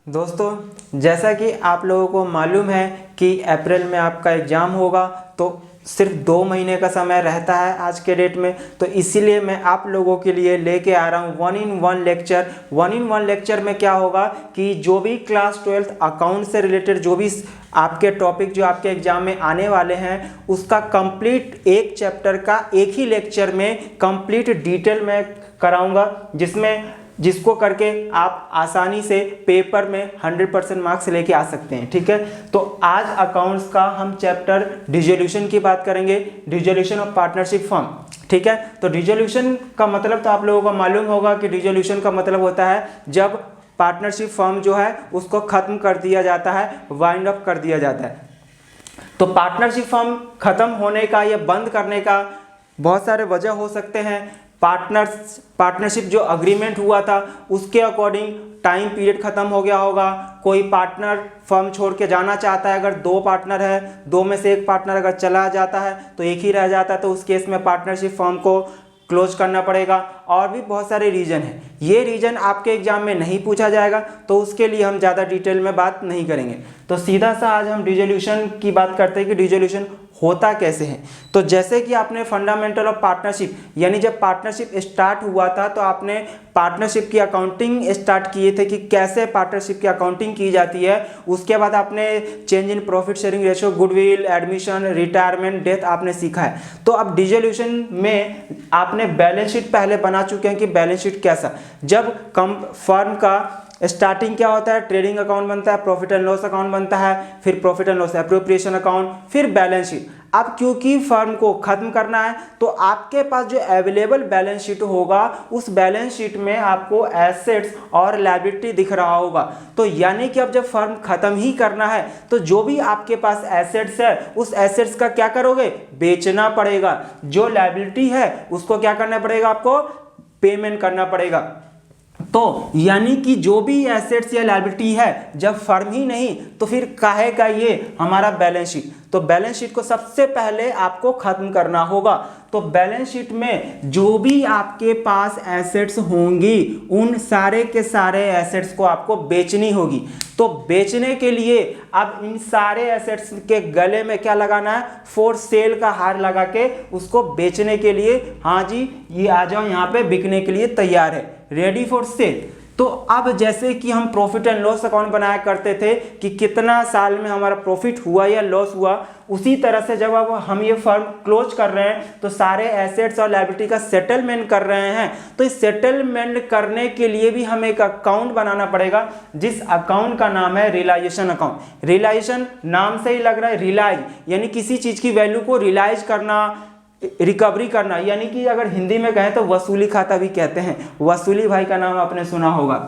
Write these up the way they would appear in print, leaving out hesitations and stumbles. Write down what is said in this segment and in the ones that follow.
दोस्तों, जैसा कि आप लोगों को मालूम है कि अप्रैल में आपका एग्ज़ाम होगा, तो सिर्फ 2 महीने का समय रहता है आज के डेट में। तो इसीलिए मैं आप लोगों के लिए लेके आ रहा हूँ 1-in-1 लेक्चर। 1-in-1 लेक्चर में क्या होगा कि जो भी क्लास 12th अकाउंट से रिलेटेड जो भी आपके टॉपिक जो आपके एग्जाम में आने वाले हैं, उसका कंप्लीट एक चैप्टर का एक ही लेक्चर में कंप्लीट डिटेल में कराऊंगा, जिसको करके आप आसानी से पेपर में 100% मार्क्स लेके आ सकते हैं। ठीक है, तो आज अकाउंट्स का हम चैप्टर डिसोल्यूशन की बात करेंगे, डिसोल्यूशन ऑफ पार्टनरशिप फर्म। ठीक है, तो डिसोल्यूशन का मतलब तो आप लोगों को मालूम होगा कि डिसोल्यूशन का मतलब होता है जब पार्टनरशिप फर्म जो है उसको खत्म कर दिया जाता है, वाइंड अप कर दिया जाता है। तो पार्टनरशिप फर्म खत्म होने का या बंद करने का बहुत सारे वजह हो सकते हैं। पार्टनरशिप जो अग्रीमेंट हुआ था उसके अकॉर्डिंग टाइम पीरियड खत्म हो गया होगा, कोई पार्टनर फर्म छोड़ के जाना चाहता है, अगर 2 पार्टनर है, 2 में से एक पार्टनर अगर चला जाता है तो एक ही रह जाता है, तो उस केस में पार्टनरशिप फर्म को क्लोज करना पड़ेगा। और भी बहुत सारे रीजन हैं, ये रीजन आपके एग्जाम में नहीं पूछा जाएगा, तो उसके लिए हम ज़्यादा डिटेल में बात नहीं करेंगे। तो सीधा सा आज हम डिसोल्यूशन की बात करते हैं कि डिसोल्यूशन होता कैसे है। तो जैसे कि आपने फंडामेंटल ऑफ पार्टनरशिप, यानी जब पार्टनरशिप स्टार्ट हुआ था तो आपने पार्टनरशिप की अकाउंटिंग स्टार्ट किए थे कि कैसे पार्टनरशिप की अकाउंटिंग की जाती है। उसके बाद आपने change in profit sharing ratio, goodwill, admission, retirement, death आपने सीखा है। तो अब डिसोल्यूशन में आपने बैलेंस शीट पहले बना चुके हैं कि बैलेंस शीट कैसा, जब फर्म का स्टार्टिंग क्या होता है, ट्रेडिंग अकाउंट बनता है, प्रॉफिट एंड लॉस अकाउंट बनता है, फिर profit and loss appropriation account, फिर बैलेंस शीट। अब क्योंकि फर्म को खत्म करना है तो आपके पास जो अवेलेबल बैलेंस शीट होगा उस बैलेंस शीट में आपको एसेट्स और लायबिलिटी दिख रहा होगा। तो यानी कि अब जब फर्म खत्म ही करना है तो जो भी आपके पास एसेट्स है उस एसेट्स का क्या करोगे, बेचना पड़ेगा। जो लायबिलिटी है उसको क्या करना पड़ेगा, आपको पेमेंट करना पड़ेगा। तो यानी कि जो भी एसेट्स या लायबिलिटी है, जब फर्म ही नहीं तो फिर काहे का ये हमारा बैलेंस शीट। तो बैलेंस शीट को सबसे पहले आपको खत्म करना होगा। तो बैलेंस शीट में जो भी आपके पास एसेट्स होंगी उन सारे के सारे एसेट्स को आपको बेचनी होगी। तो बेचने के लिए अब इन सारे एसेट्स के गले में क्या लगाना है, फॉर सेल का हार लगा के उसको बेचने के लिए, हाँ जी ये आ जाओ यहाँ पे बिकने के लिए तैयार है, रेडी फॉर सेल। तो अब जैसे कि हम प्रॉफिट एंड लॉस अकाउंट बनाया करते थे कि कितना साल में हमारा प्रॉफिट हुआ या लॉस हुआ, उसी तरह से जब अब हम ये फर्म क्लोज कर रहे हैं तो सारे एसेट्स और लायबिलिटी का सेटलमेंट कर रहे हैं। तो इस सेटलमेंट करने के लिए भी हमें एक अकाउंट बनाना पड़ेगा, जिस अकाउंट का नाम है रियलाइजेशन अकाउंट। रियलाइजेशन नाम से ही लग रहा है, रियलाइज यानी किसी चीज की वैल्यू को रियलाइज करना, रिकवरी करना, यानी कि अगर हिंदी में कहें तो वसूली खाता भी कहते हैं। वसूली भाई का नाम आपने सुना होगा।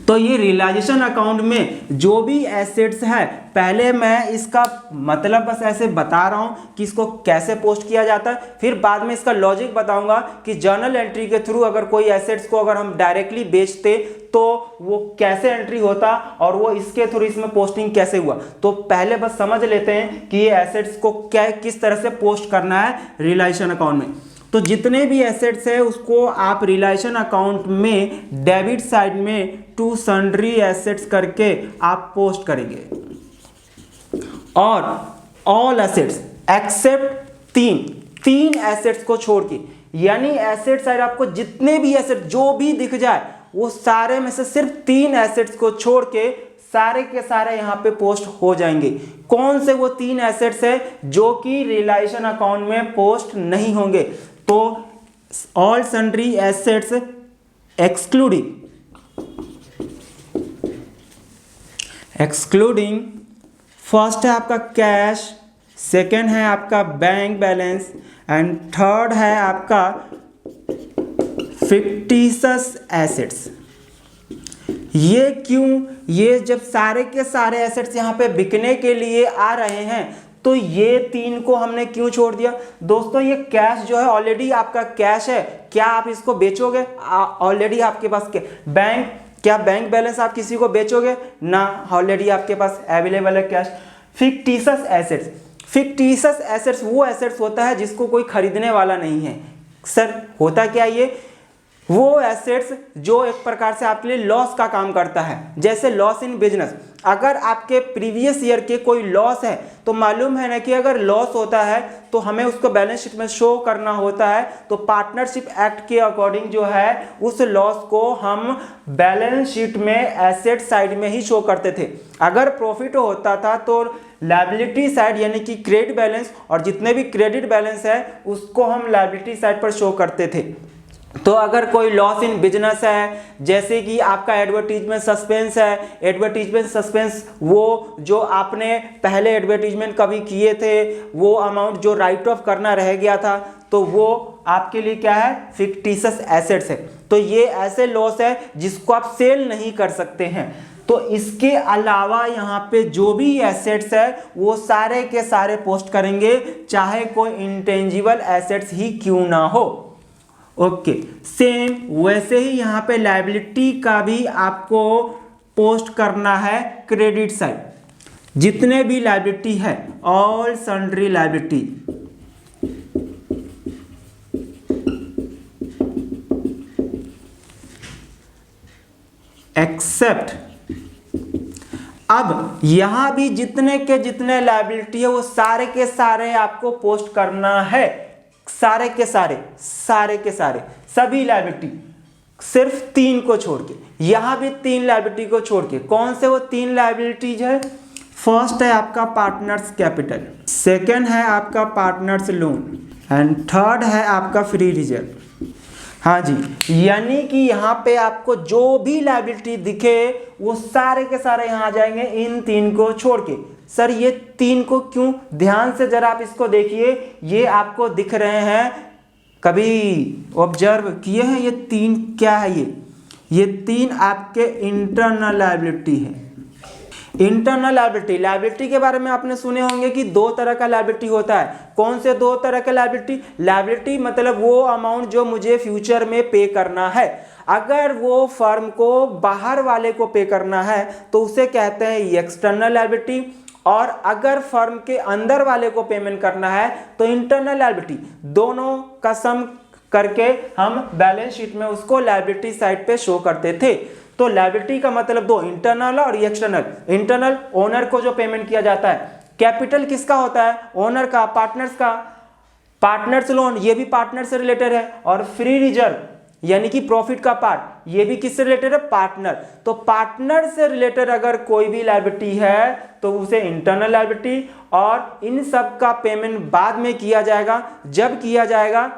तो ये रियलाइजेशन अकाउंट में जो भी एसेट्स है, पहले मैं इसका मतलब बस ऐसे बता रहा हूँ कि इसको कैसे पोस्ट किया जाता है, फिर बाद में इसका लॉजिक बताऊंगा कि जर्नल एंट्री के थ्रू अगर कोई एसेट्स को अगर हम डायरेक्टली बेचते तो वो कैसे एंट्री होता और वो इसके थ्रू इसमें पोस्टिंग कैसे हुआ। तो पहले बस समझ लेते हैं कि ये एसेट्स को क्या किस तरह से पोस्ट करना है रियलाइजेशन अकाउंट में। तो जितने भी एसेट्स है उसको आप रियलाइजेशन अकाउंट में डेबिट साइड में टू सन्ड्री एसेट्स करके आप पोस्ट करेंगे, और ऑल एसेट्स एक्सेप्ट तीन एसेट्स को छोड़ के, यानी एसेट साइड आपको जितने भी एसेट जो भी दिख जाए वो सारे में से सिर्फ 3 एसेट्स को छोड़ के सारे के सारे यहाँ पे पोस्ट हो जाएंगे। कौन से वो 3 एसेट्स है जो कि रियलाइजेशन अकाउंट में पोस्ट नहीं होंगे, तो all sundry assets excluding first है आपका कैश, सेकंड है आपका बैंक बैलेंस, एंड थर्ड है आपका फिक्टिशियस एसेट्स। ये क्यों, ये जब सारे के सारे एसेट्स यहाँ पे बिकने के लिए आ रहे हैं तो ये 3 को हमने क्यों छोड़ दिया। दोस्तों ये कैश जो है ऑलरेडी आपका कैश है, क्या आप इसको बेचोगे, ऑलरेडी आपके पास बैंक, क्या बैंक बैलेंस आप किसी को बेचोगे ना, ऑलरेडी आपके पास अवेलेबल है cash. Fictitious assets, fictitious assets वो एसेट्स होता है जिसको कोई खरीदने वाला नहीं है। सर होता क्या ये, वो एसेट्स जो एक प्रकार से आपके लिए लॉस का काम करता है, जैसे लॉस इन बिजनेस। अगर आपके प्रीवियस ईयर के कोई लॉस है तो मालूम है ना कि अगर लॉस होता है तो हमें उसको बैलेंस शीट में शो करना होता है। तो पार्टनरशिप एक्ट के अकॉर्डिंग जो है उस लॉस को हम बैलेंस शीट में एसेट साइड में ही शो करते थे। अगर प्रॉफिट होता था तो लायबिलिटी साइड यानी कि क्रेडिट बैलेंस, और जितने भी क्रेडिट बैलेंस है उसको हम लायबिलिटी साइड पर शो करते थे। तो अगर कोई लॉस इन बिजनेस है, जैसे कि आपका एडवर्टीजमेंट सस्पेंस है, एडवर्टीजमेंट सस्पेंस वो जो आपने पहले एडवर्टीजमेंट कभी किए थे वो अमाउंट जो राइट ऑफ करना रह गया था, तो वो आपके लिए क्या है, फिक्टिशियस एसेट्स है। तो ये ऐसे लॉस है जिसको आप सेल नहीं कर सकते हैं। तो इसके अलावा यहाँ पे जो भी एसेट्स है वो सारे के सारे पोस्ट करेंगे, चाहे कोई इंटेंजिबल एसेट्स ही क्यों ना हो। ओके, सेम वैसे ही यहाँ पे लायबिलिटी का भी आपको पोस्ट करना है क्रेडिट साइड। जितने भी लायबिलिटी है, ऑल सन्ड्री लायबिलिटी, एक्सेप्ट, अब यहां भी जितने के जितने लायबिलिटी है वो सारे के सारे आपको पोस्ट करना है, सारे के सारे सभी लायबिलिटी, सिर्फ 3 को छोड़ के। यहां भी 3 लायबिलिटी को छोड़ के। कौन से वो 3 लायबिलिटीज है? फर्स्ट है आपका पार्टनर्स कैपिटल, सेकंड है आपका पार्टनर्स लोन, एंड थर्ड है आपका फ्री रिजर्व। हाँ जी, यानी कि यहाँ पे आपको जो भी लायबिलिटी दिखे वो सारे के सारे यहाँ आ जाएंगे इन 3 को छोड़ के। सर ये 3 को क्यों? ध्यान से जरा आप इसको देखिए, ये आपको दिख रहे हैं, कभी ऑब्जर्व किए हैं ये 3 क्या है? ये 3 आपके इंटरनल लायबिलिटी है। इंटरनल लायबिलिटी, लायबिलिटी के बारे में आपने सुने होंगे कि 2 तरह का लायबिलिटी होता है। कौन से 2 तरह का लायबिलिटी? लायबिलिटी मतलब वो अमाउंट जो मुझे फ्यूचर में पे करना है। अगर वो फर्म को बाहर वाले को पे करना है तो उसे कहते हैं एक्सटर्नल लायबिलिटी, और अगर फर्म के अंदर वाले को पेमेंट करना है तो इंटरनल लायबिलिटी। दोनों का सम करके हम बैलेंस शीट में उसको लायबिलिटी साइड पे शो करते थे। तो लायबिलिटी का मतलब 2, इंटरनल और एक्सटर्नल। इंटरनल ओनर को जो पेमेंट किया जाता है। कैपिटल किसका होता है? ओनर का, पार्टनर्स का। पार्टनर्स लोन ये भी पार्टनर से रिलेटेड है, और फ्री रिजर्व यानी कि प्रॉफिट का पार्ट, ये भी किससे रिलेटेड है? पार्टनर। तो पार्टनर से रिलेटेड अगर कोई भी लायबिलिटी है तो उसे इंटरनल लायबिलिटी, और इन सब का पेमेंट बाद में किया जाएगा। जब किया जाएगा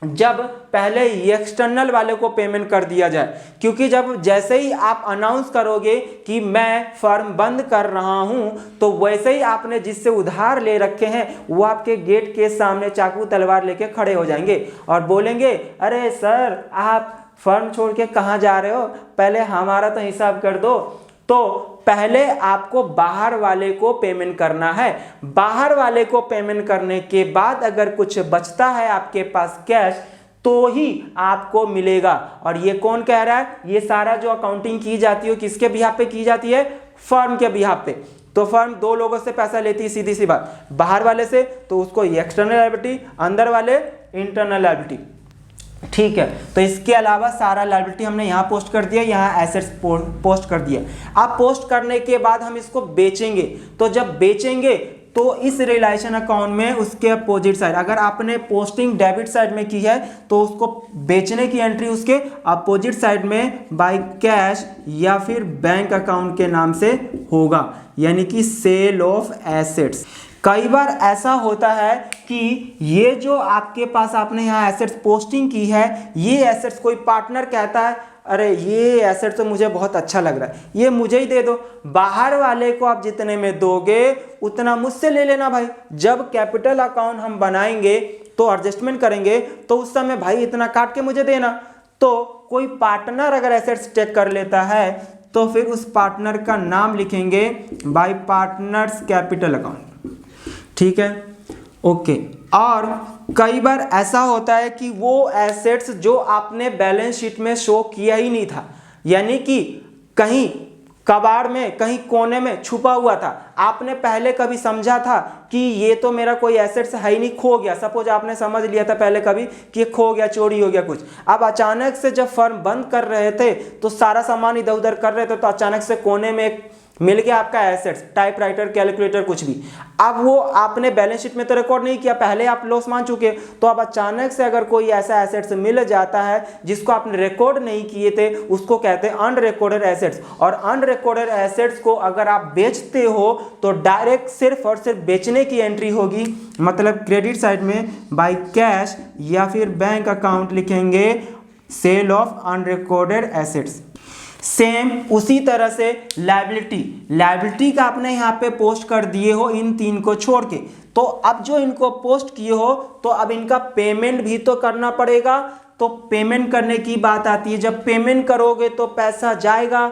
जब पहले एक्सटर्नल वाले को पेमेंट कर दिया जाए, क्योंकि जब जैसे ही आप अनाउंस करोगे कि मैं फर्म बंद कर रहा हूं तो वैसे ही आपने जिससे उधार ले रखे हैं वो आपके गेट के सामने चाकू तलवार लेके खड़े हो जाएंगे और बोलेंगे, अरे सर आप फर्म छोड़ के कहाँ जा रहे हो, पहले हमारा तो हिसाब कर दो। तो पहले आपको बाहर वाले को पेमेंट करना है। बाहर वाले को पेमेंट करने के बाद अगर कुछ बचता है आपके पास कैश तो ही आपको मिलेगा। और ये कौन कह रहा है? ये सारा जो अकाउंटिंग की जाती है किसके बिहाफ पे की जाती है? फर्म के बिहाफ पे। तो फर्म 2 लोगों से पैसा लेती है, सीधी सी बात, बाहर वाले से तो उसको एक्सटर्नल लायबिलिटी, अंदर वाले इंटरनल लायबिलिटी। ठीक है, तो इसके अलावा सारा लायबिलिटी हमने यहाँ पोस्ट कर दिया, यहाँ एसेट्स पोस्ट कर दिया। अब पोस्ट करने के बाद हम इसको बेचेंगे। तो जब बेचेंगे तो इस रिलेशन अकाउंट में उसके अपोजिट साइड, अगर आपने पोस्टिंग डेबिट साइड में की है तो उसको बेचने की एंट्री उसके अपोजिट साइड में बाय कैश या फिर बैंक अकाउंट के नाम से होगा, यानी कि सेल ऑफ एसेट्स। कई बार ऐसा होता है कि ये जो आपके पास आपने यहाँ एसेट्स पोस्टिंग की है, ये एसेट्स कोई पार्टनर कहता है, अरे ये एसेट तो मुझे बहुत अच्छा लग रहा है, ये मुझे ही दे दो। बाहर वाले को आप जितने में दोगे उतना मुझसे ले लेना भाई। जब कैपिटल अकाउंट हम बनाएंगे तो एडजस्टमेंट करेंगे तो उस समय भाई इतना काट के मुझे देना। तो कोई पार्टनर अगर एसेट्स टेक कर लेता है तो फिर उस पार्टनर का नाम लिखेंगे बाय पार्टनर्स कैपिटल अकाउंट। ठीक है, ओके। और कई बार ऐसा होता है कि वो एसेट्स जो आपने बैलेंस शीट में शो किया ही नहीं था, यानी कि कहीं कबाड़ में कहीं कोने में छुपा हुआ था, आपने पहले कभी समझा था कि ये तो मेरा कोई एसेट्स है ही नहीं, खो गया। सपोज आपने समझ लिया था पहले कभी कि ये खो गया, चोरी हो गया कुछ। अब अचानक से जब फर्म बंद कर रहे थे तो सारा सामान इधर उधर कर रहे थे, तो अचानक से कोने में एक मिल गया आपका एसेट्स, टाइपराइटर, कैलकुलेटर, कुछ भी। अब वो आपने बैलेंस शीट में तो रिकॉर्ड नहीं किया, पहले आप लॉस मान चुके। तो अब अचानक से अगर कोई ऐसा एसेट्स मिल जाता है जिसको आपने रिकॉर्ड नहीं किए थे, उसको कहते हैं अनरिकॉर्डेड एसेट्स। और अनरिकॉर्डेड एसेट्स को अगर आप बेचते हो तो डायरेक्ट सिर्फ और सिर्फ बेचने की एंट्री होगी, मतलब क्रेडिट साइड में बाय कैश या फिर बैंक अकाउंट लिखेंगे sale of unrecorded assets. Same उसी तरह से लायबिलिटी का आपने यहाँ पे पोस्ट कर दिए हो इन तीन को छोड़ के, तो अब जो इनको पोस्ट किए हो तो अब इनका पेमेंट भी तो करना पड़ेगा। तो पेमेंट करने की बात आती है, जब पेमेंट करोगे तो पैसा जाएगा,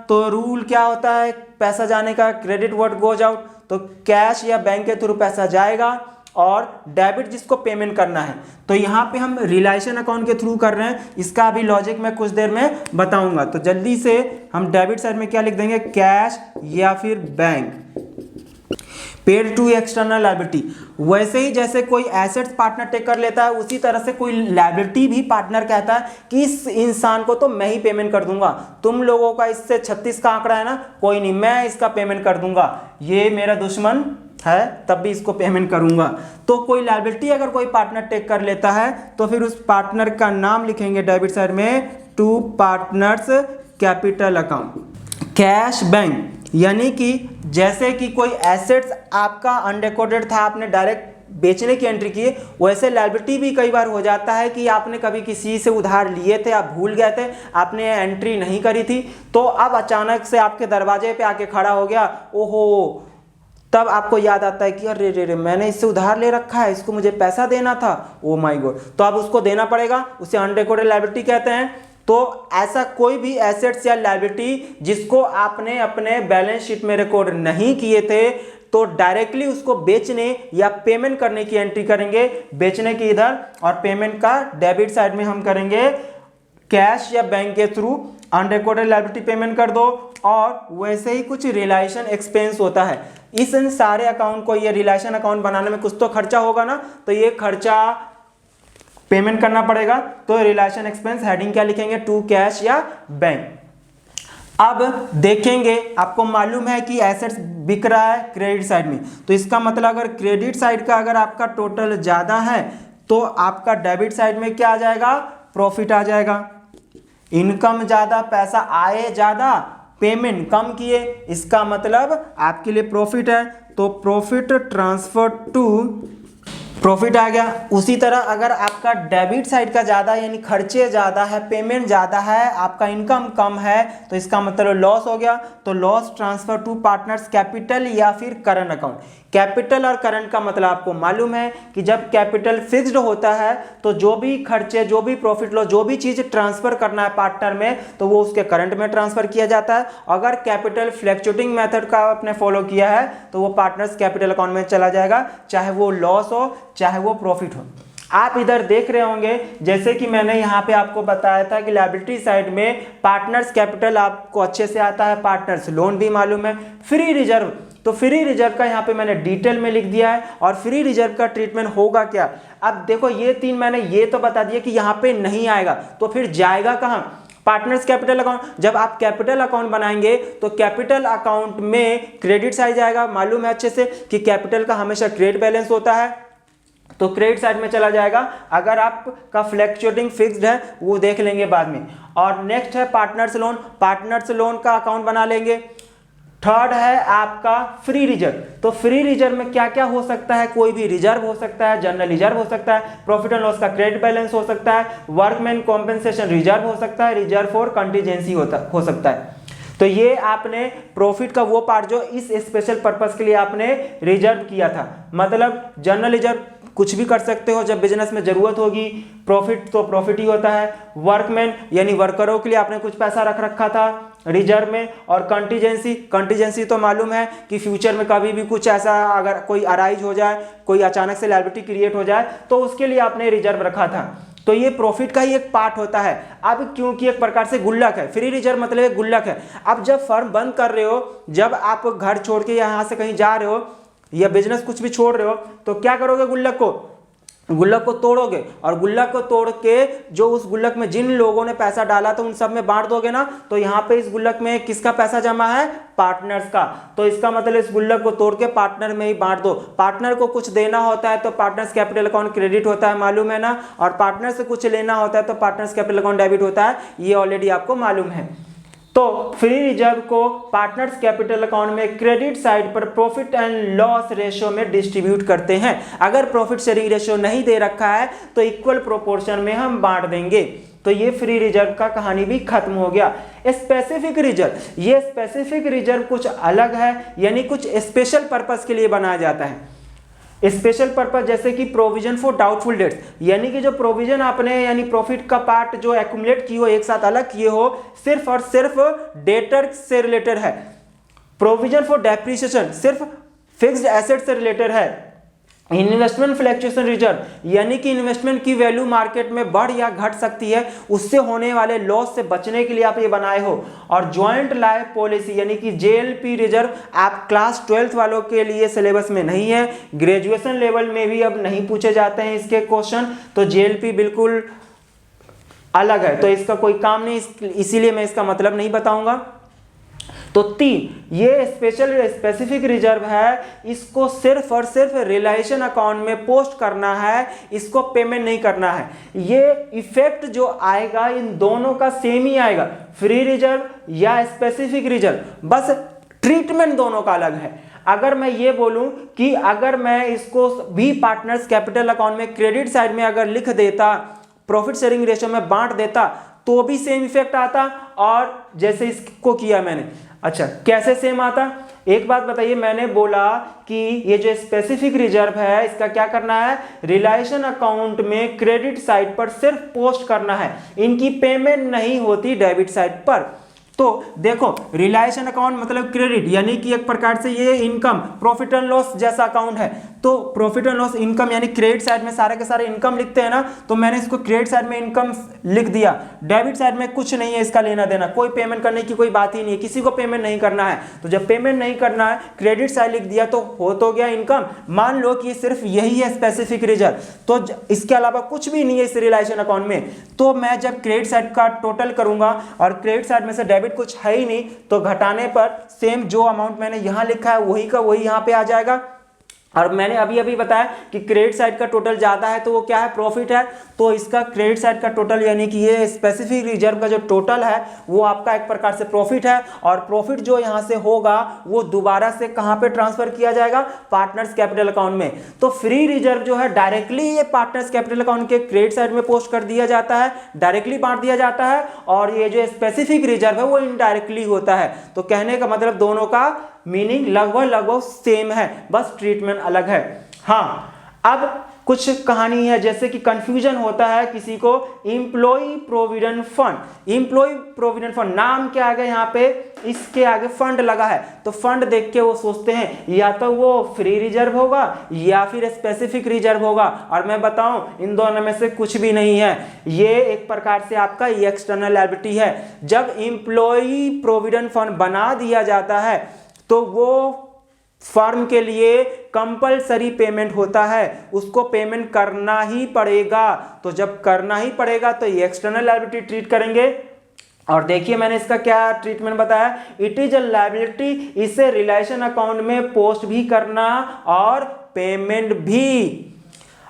तो रूल क्या होता है पैसा जाने का, क्रेडिट व्हाट गोज आउट। तो कैश या बैंक के थ्रू पैसा जाएगा और डेबिट जिसको पेमेंट करना है। तो यहाँ पे हम रिलेशन अकाउंट के थ्रू कर रहे हैं, इसका अभी लॉजिक मैं कुछ देर में बताऊंगा। तो जल्दी से हम डेबिट साइड में क्या लिख देंगे, कैश या फिर bank. Paid to external liability, वैसे ही जैसे कोई एसेट्स पार्टनर टेक कर लेता है, उसी तरह से कोई लायबिलिटी भी पार्टनर कहता है कि इस इंसान को तो मैं ही पेमेंट कर दूंगा, तुम लोगों का इससे 36 का आंकड़ा है ना, कोई नहीं, मैं इसका पेमेंट कर दूंगा, ये मेरा दुश्मन है तब भी इसको पेमेंट करूंगा। तो कोई लायबिलिटी अगर कोई पार्टनर टेक कर लेता है तो फिर उस पार्टनर का नाम लिखेंगे डेबिट साइड में to partners capital account. Cash bank, यानी कि जैसे कि कोई एसेट्स आपका अनरिकॉर्डेड था, आपने डायरेक्ट बेचने की एंट्री की, वैसे लायबिलिटी भी कई बार हो जाता है कि आपने कभी किसी से उधार लिए थे, आप भूल गए थे, आपने एंट्री नहीं करी थी, तो अब अचानक से आपके दरवाजे पे आके खड़ा हो गया, ओहो, तब आपको याद आता है कि अरे रे रे मैंने इससे उधार ले रखा है, इसको मुझे पैसा देना था, ओ माय गॉड, तो अब उसको देना पड़ेगा, उसे अनरिकॉर्डेड लायबिलिटी कहते हैं। तो ऐसा कोई भी एसेट्स या लायबिलिटी जिसको आपने अपने बैलेंस शीट में रिकॉर्ड नहीं किए थे, तो डायरेक्टली उसको बेचने या पेमेंट करने की एंट्री करेंगे, बेचने की इधर और पेमेंट का डेबिट साइड में हम करेंगे कैश या बैंक के थ्रू अनरिकॉर्डेड लायबिलिटी पेमेंट कर दो। और वैसे ही कुछ रिलेशन एक्सपेंस होता है, इस इन सारे अकाउंट को, ये रिलेशन अकाउंट बनाने में कुछ तो खर्चा होगा ना, तो ये खर्चा पेमेंट करना पड़ेगा। तो रिलेशन एक्सपेंस हेडिंग क्या लिखेंगे, टू कैश या बैंक। अब देखेंगे, आपको मालूम है कि एसेट्स बिक रहा है क्रेडिट साइड में, तो इसका मतलब अगर क्रेडिट साइड का अगर आपका टोटल ज्यादा है तो आपका डेबिट साइड में क्या आ जाएगा, प्रॉफिट आ जाएगा। इनकम ज्यादा, पैसा आए ज्यादा, पेमेंट कम किए, इसका मतलब आपके लिए प्रॉफिट है, तो प्रॉफिट ट्रांसफर टू प्रॉफिट आ गया। उसी तरह अगर आपका डेबिट साइड का ज़्यादा यानी खर्चे ज़्यादा है, पेमेंट ज़्यादा है, आपका इनकम कम है, तो इसका मतलब लॉस हो गया, तो loss transfer to partners capital या फिर करंट अकाउंट। कैपिटल और करंट का मतलब आपको मालूम है कि जब कैपिटल फिक्स्ड होता है तो जो भी खर्चे, जो भी प्रॉफिट लॉस, जो भी चीज़ ट्रांसफर करना है पार्टनर में, तो वो उसके करंट में ट्रांसफर किया जाता है। अगर कैपिटल फ्लैक्चुएटिंग मेथड का आपने फॉलो किया है तो वो पार्टनर्स कैपिटल अकाउंट में चला जाएगा, चाहे वो लॉस हो चाहे वो प्रॉफिट हो। आप इधर देख रहे होंगे, जैसे कि मैंने यहाँ पे आपको बताया था कि लायबिलिटी साइड में पार्टनर्स कैपिटल आपको अच्छे से आता है, पार्टनर्स लोन भी मालूम है, फ्री रिजर्व, तो फ्री रिजर्व का यहाँ पे मैंने डिटेल में लिख दिया है। और फ्री रिजर्व का ट्रीटमेंट होगा क्या, अब देखो ये तीन मैंने ये तो बता दिया कि यहाँ पे नहीं आएगा, तो फिर जाएगा कहाँ, पार्टनर्स कैपिटल अकाउंट। जब आप कैपिटल अकाउंट बनाएंगे तो कैपिटल अकाउंट में क्रेडिट साइड जाएगा, मालूम है अच्छे से कि कैपिटल का हमेशा क्रेडिट बैलेंस होता है, तो क्रेडिट साइड में चला जाएगा। अगर आपका फ्लैक्चुएटिंग फिक्स्ड है वो देख लेंगे बाद में। और नेक्स्ट है पार्टनर्स लोन, पार्टनर्स लोन का अकाउंट बना लेंगे। थर्ड है आपका फ्री रिजर्व, तो फ्री रिजर्व में क्या क्या हो सकता है, कोई भी रिजर्व हो सकता है, जनरल रिजर्व हो सकता है, प्रॉफिट एंड लॉस का क्रेडिट बैलेंस हो सकता है, वर्कमैन कॉम्पेंसेशन रिजर्व हो सकता है, रिजर्व फॉर कंटीजेंसी हो सकता है। तो ये आपने प्रॉफिट का वो पार्ट जो इस स्पेशल पर्पस के लिए आपने रिजर्व किया था, मतलब जनरल रिजर्व कुछ भी कर सकते हो, जब बिजनेस में जरूरत होगी, प्रॉफिट तो प्रॉफिट ही होता है, वर्कमैन यानी वर्करों के लिए आपने कुछ पैसा रख रखा था रिजर्व में, और कंटीजेंसी तो मालूम है कि फ्यूचर में कभी भी कुछ ऐसा अगर कोई अराइज हो जाए, कोई अचानक से लायबिलिटी क्रिएट हो जाए, तो उसके लिए आपने रिजर्व रखा था। तो ये प्रॉफिट का ही एक पार्ट होता है। अब क्योंकि एक प्रकार से गुल्लक है, फ्री रिजर्व मतलब एक गुल्लक है। अब जब फर्म बंद कर रहे हो, जब आप घर छोड़ के यहाँ से कहीं जा रहे हो या बिजनेस कुछ भी छोड़ रहे हो, तो क्या करोगे, गुल्लक को तोड़ोगे, और गुल्लक को तोड़ के जो उस गुल्लक में जिन लोगों ने पैसा डाला था उन सब में बांट दोगे ना। तो यहाँ पे इस गुल्लक में किसका पैसा जमा है, पार्टनर्स का। तो इसका मतलब इस गुल्लक को तोड़ के पार्टनर में ही बांट दो। पार्टनर को कुछ देना होता है तो पार्टनर्स कैपिटल अकाउंट क्रेडिट होता है, मालूम है ना, और पार्टनर से कुछ लेना होता है तो पार्टनर्स कैपिटल अकाउंट डेबिट होता है, ये ऑलरेडी आपको मालूम है। तो फ्री रिजर्व को पार्टनर्स कैपिटल अकाउंट में क्रेडिट साइड पर प्रॉफिट एंड लॉस रेशियो में डिस्ट्रीब्यूट करते हैं। अगर प्रॉफिट शेयरिंग रेशियो नहीं दे रखा है तो इक्वल प्रोपोर्शन में हम बांट देंगे। तो ये फ्री रिजर्व का कहानी भी खत्म हो गया। स्पेसिफिक रिजर्व, ये स्पेसिफिक रिजर्व कुछ अलग है, यानी कुछ स्पेशल पर्पस के लिए बनाया जाता है। स्पेशल पर्पस जैसे कि प्रोविजन फॉर डाउटफुल डेट्स, यानी कि जो प्रोविजन आपने यानी प्रॉफिट का पार्ट जो एक्यूमुलेट किए हो, एक साथ अलग किए हो, सिर्फ और सिर्फ डेटर से रिलेटेड है। प्रोविजन फॉर डेप्रिसिएशन सिर्फ फिक्स्ड एसेट से रिलेटेड है। इन्वेस्टमेंट फ्लक्चुएशन रिजर्व, यानी कि इन्वेस्टमेंट की वैल्यू मार्केट में बढ़ या घट सकती है, उससे होने वाले लॉस से बचने के लिए आप ये बनाए हो। और जॉइंट लाइफ पॉलिसी यानी कि जेएलपी रिजर्व, आप क्लास 12th वालों के लिए सिलेबस में नहीं है, ग्रेजुएशन लेवल में भी अब नहीं पूछे जाते हैं इसके क्वेश्चन, तो जेएलपी बिल्कुल अलग है, तो इसका कोई काम नहीं, इसीलिए मैं इसका मतलब नहीं बताऊंगा। तो 3, ये स्पेसिफिक रिजर्व है, इसको सिर्फ और सिर्फ रिलायेशन अकाउंट में पोस्ट करना है, इसको पेमेंट नहीं करना है। ये इफेक्ट जो आएगा इन दोनों का सेम ही आएगा, फ्री रिजर्व या स्पेसिफिक रिजर्व, बस ट्रीटमेंट दोनों का अलग है। अगर मैं ये बोलूं कि अगर मैं इसको भी पार्टनर्स कैपिटल अकाउंट में क्रेडिट साइड में अगर लिख देता, प्रॉफिट शेयरिंग रेशियो में बांट देता, तो भी सेम इफेक्ट आता, और जैसे इसको किया मैंने। अच्छा, कैसे सेम आता, एक बात बताइए, मैंने बोला कि ये जो स्पेसिफिक रिजर्व है इसका क्या करना है, रिलायेशन अकाउंट में क्रेडिट साइड पर सिर्फ पोस्ट करना है, इनकी पेमेंट नहीं होती डेबिट साइड पर। तो देखो, रिलायेशन अकाउंट मतलब क्रेडिट, यानी कि एक प्रकार से ये इनकम प्रॉफिट एंड लॉस जैसा अकाउंट है। तो प्रॉफिट एंड लॉस इनकम यानी क्रेडिट साइड में सारे के सारे इनकम लिखते हैं ना, तो मैंने इसको क्रेडिट साइड में इनकम लिख दिया, डेबिट साइड में कुछ नहीं है इसका लेना देना, कोई पेमेंट करने की कोई बात ही नहीं है, किसी को पेमेंट नहीं करना है। तो जब पेमेंट नहीं करना है, क्रेडिट साइड लिख दिया तो हो तो गया इनकम। मान लो कि सिर्फ यही है स्पेसिफिक रिजर्व, तो इसके अलावा कुछ भी नहीं है इस रिलायेशन अकाउंट में, तो मैं जब क्रेडिट साइड का टोटल करूंगा और क्रेडिट साइड में से डेबिट कुछ है ही नहीं, तो घटाने पर सेम जो अमाउंट मैंने यहां लिखा है वही का वही यहां पे आ जाएगा। और मैंने अभी बताया कि क्रेडिट साइड का टोटल ज्यादा है तो वो क्या है, प्रॉफिट है, तो इसका क्रेडिट साइड का टोटल यानी कि ये स्पेसिफिक रिजर्व का जो टोटल है वो आपका एक प्रकार से प्रॉफिट है, और प्रॉफिट जो यहां से होगा वो दोबारा से कहां पे ट्रांसफर किया जाएगा, पार्टनर्स कैपिटल अकाउंट में। तो फ्री रिजर्व जो है डायरेक्टली ये पार्टनर्स कैपिटल अकाउंट के क्रेडिट साइड में पोस्ट कर दिया जाता है, डायरेक्टली बांट दिया जाता है, और ये जो स्पेसिफिक रिजर्व है वो इनडायरेक्टली होता है। तो कहने का मतलब दोनों का मीनिंग लगभग सेम है, बस ट्रीटमेंट अलग है। हाँ, अब कुछ कहानी है, जैसे कि कंफ्यूजन होता है किसी को, employ provident fund. Employ provident fund नाम क्या आ गया यहाँ पे, इसके आगे फंड लगा है, तो फंड देख के वो सोचते हैं या तो वो फ्री रिजर्व होगा या फिर स्पेसिफिक रिजर्व होगा, और मैं बताऊं इन दोनों में से कुछ भी नहीं है, ये एक प्रकार से आपका एक्सटर्नल लायबिलिटी है। जब एम्प्लॉय प्रोविडेंट फंड बना दिया जाता है तो वो फर्म के लिए कंपलसरी पेमेंट होता है, उसको पेमेंट करना ही पड़ेगा। तो जब करना ही पड़ेगा तो ये एक्सटर्नल लायबिलिटी ट्रीट करेंगे। और देखिए मैंने इसका क्या ट्रीटमेंट बताया, इट इज अ लायबिलिटी, इसे रिलेशन अकाउंट में पोस्ट भी करना और पेमेंट भी।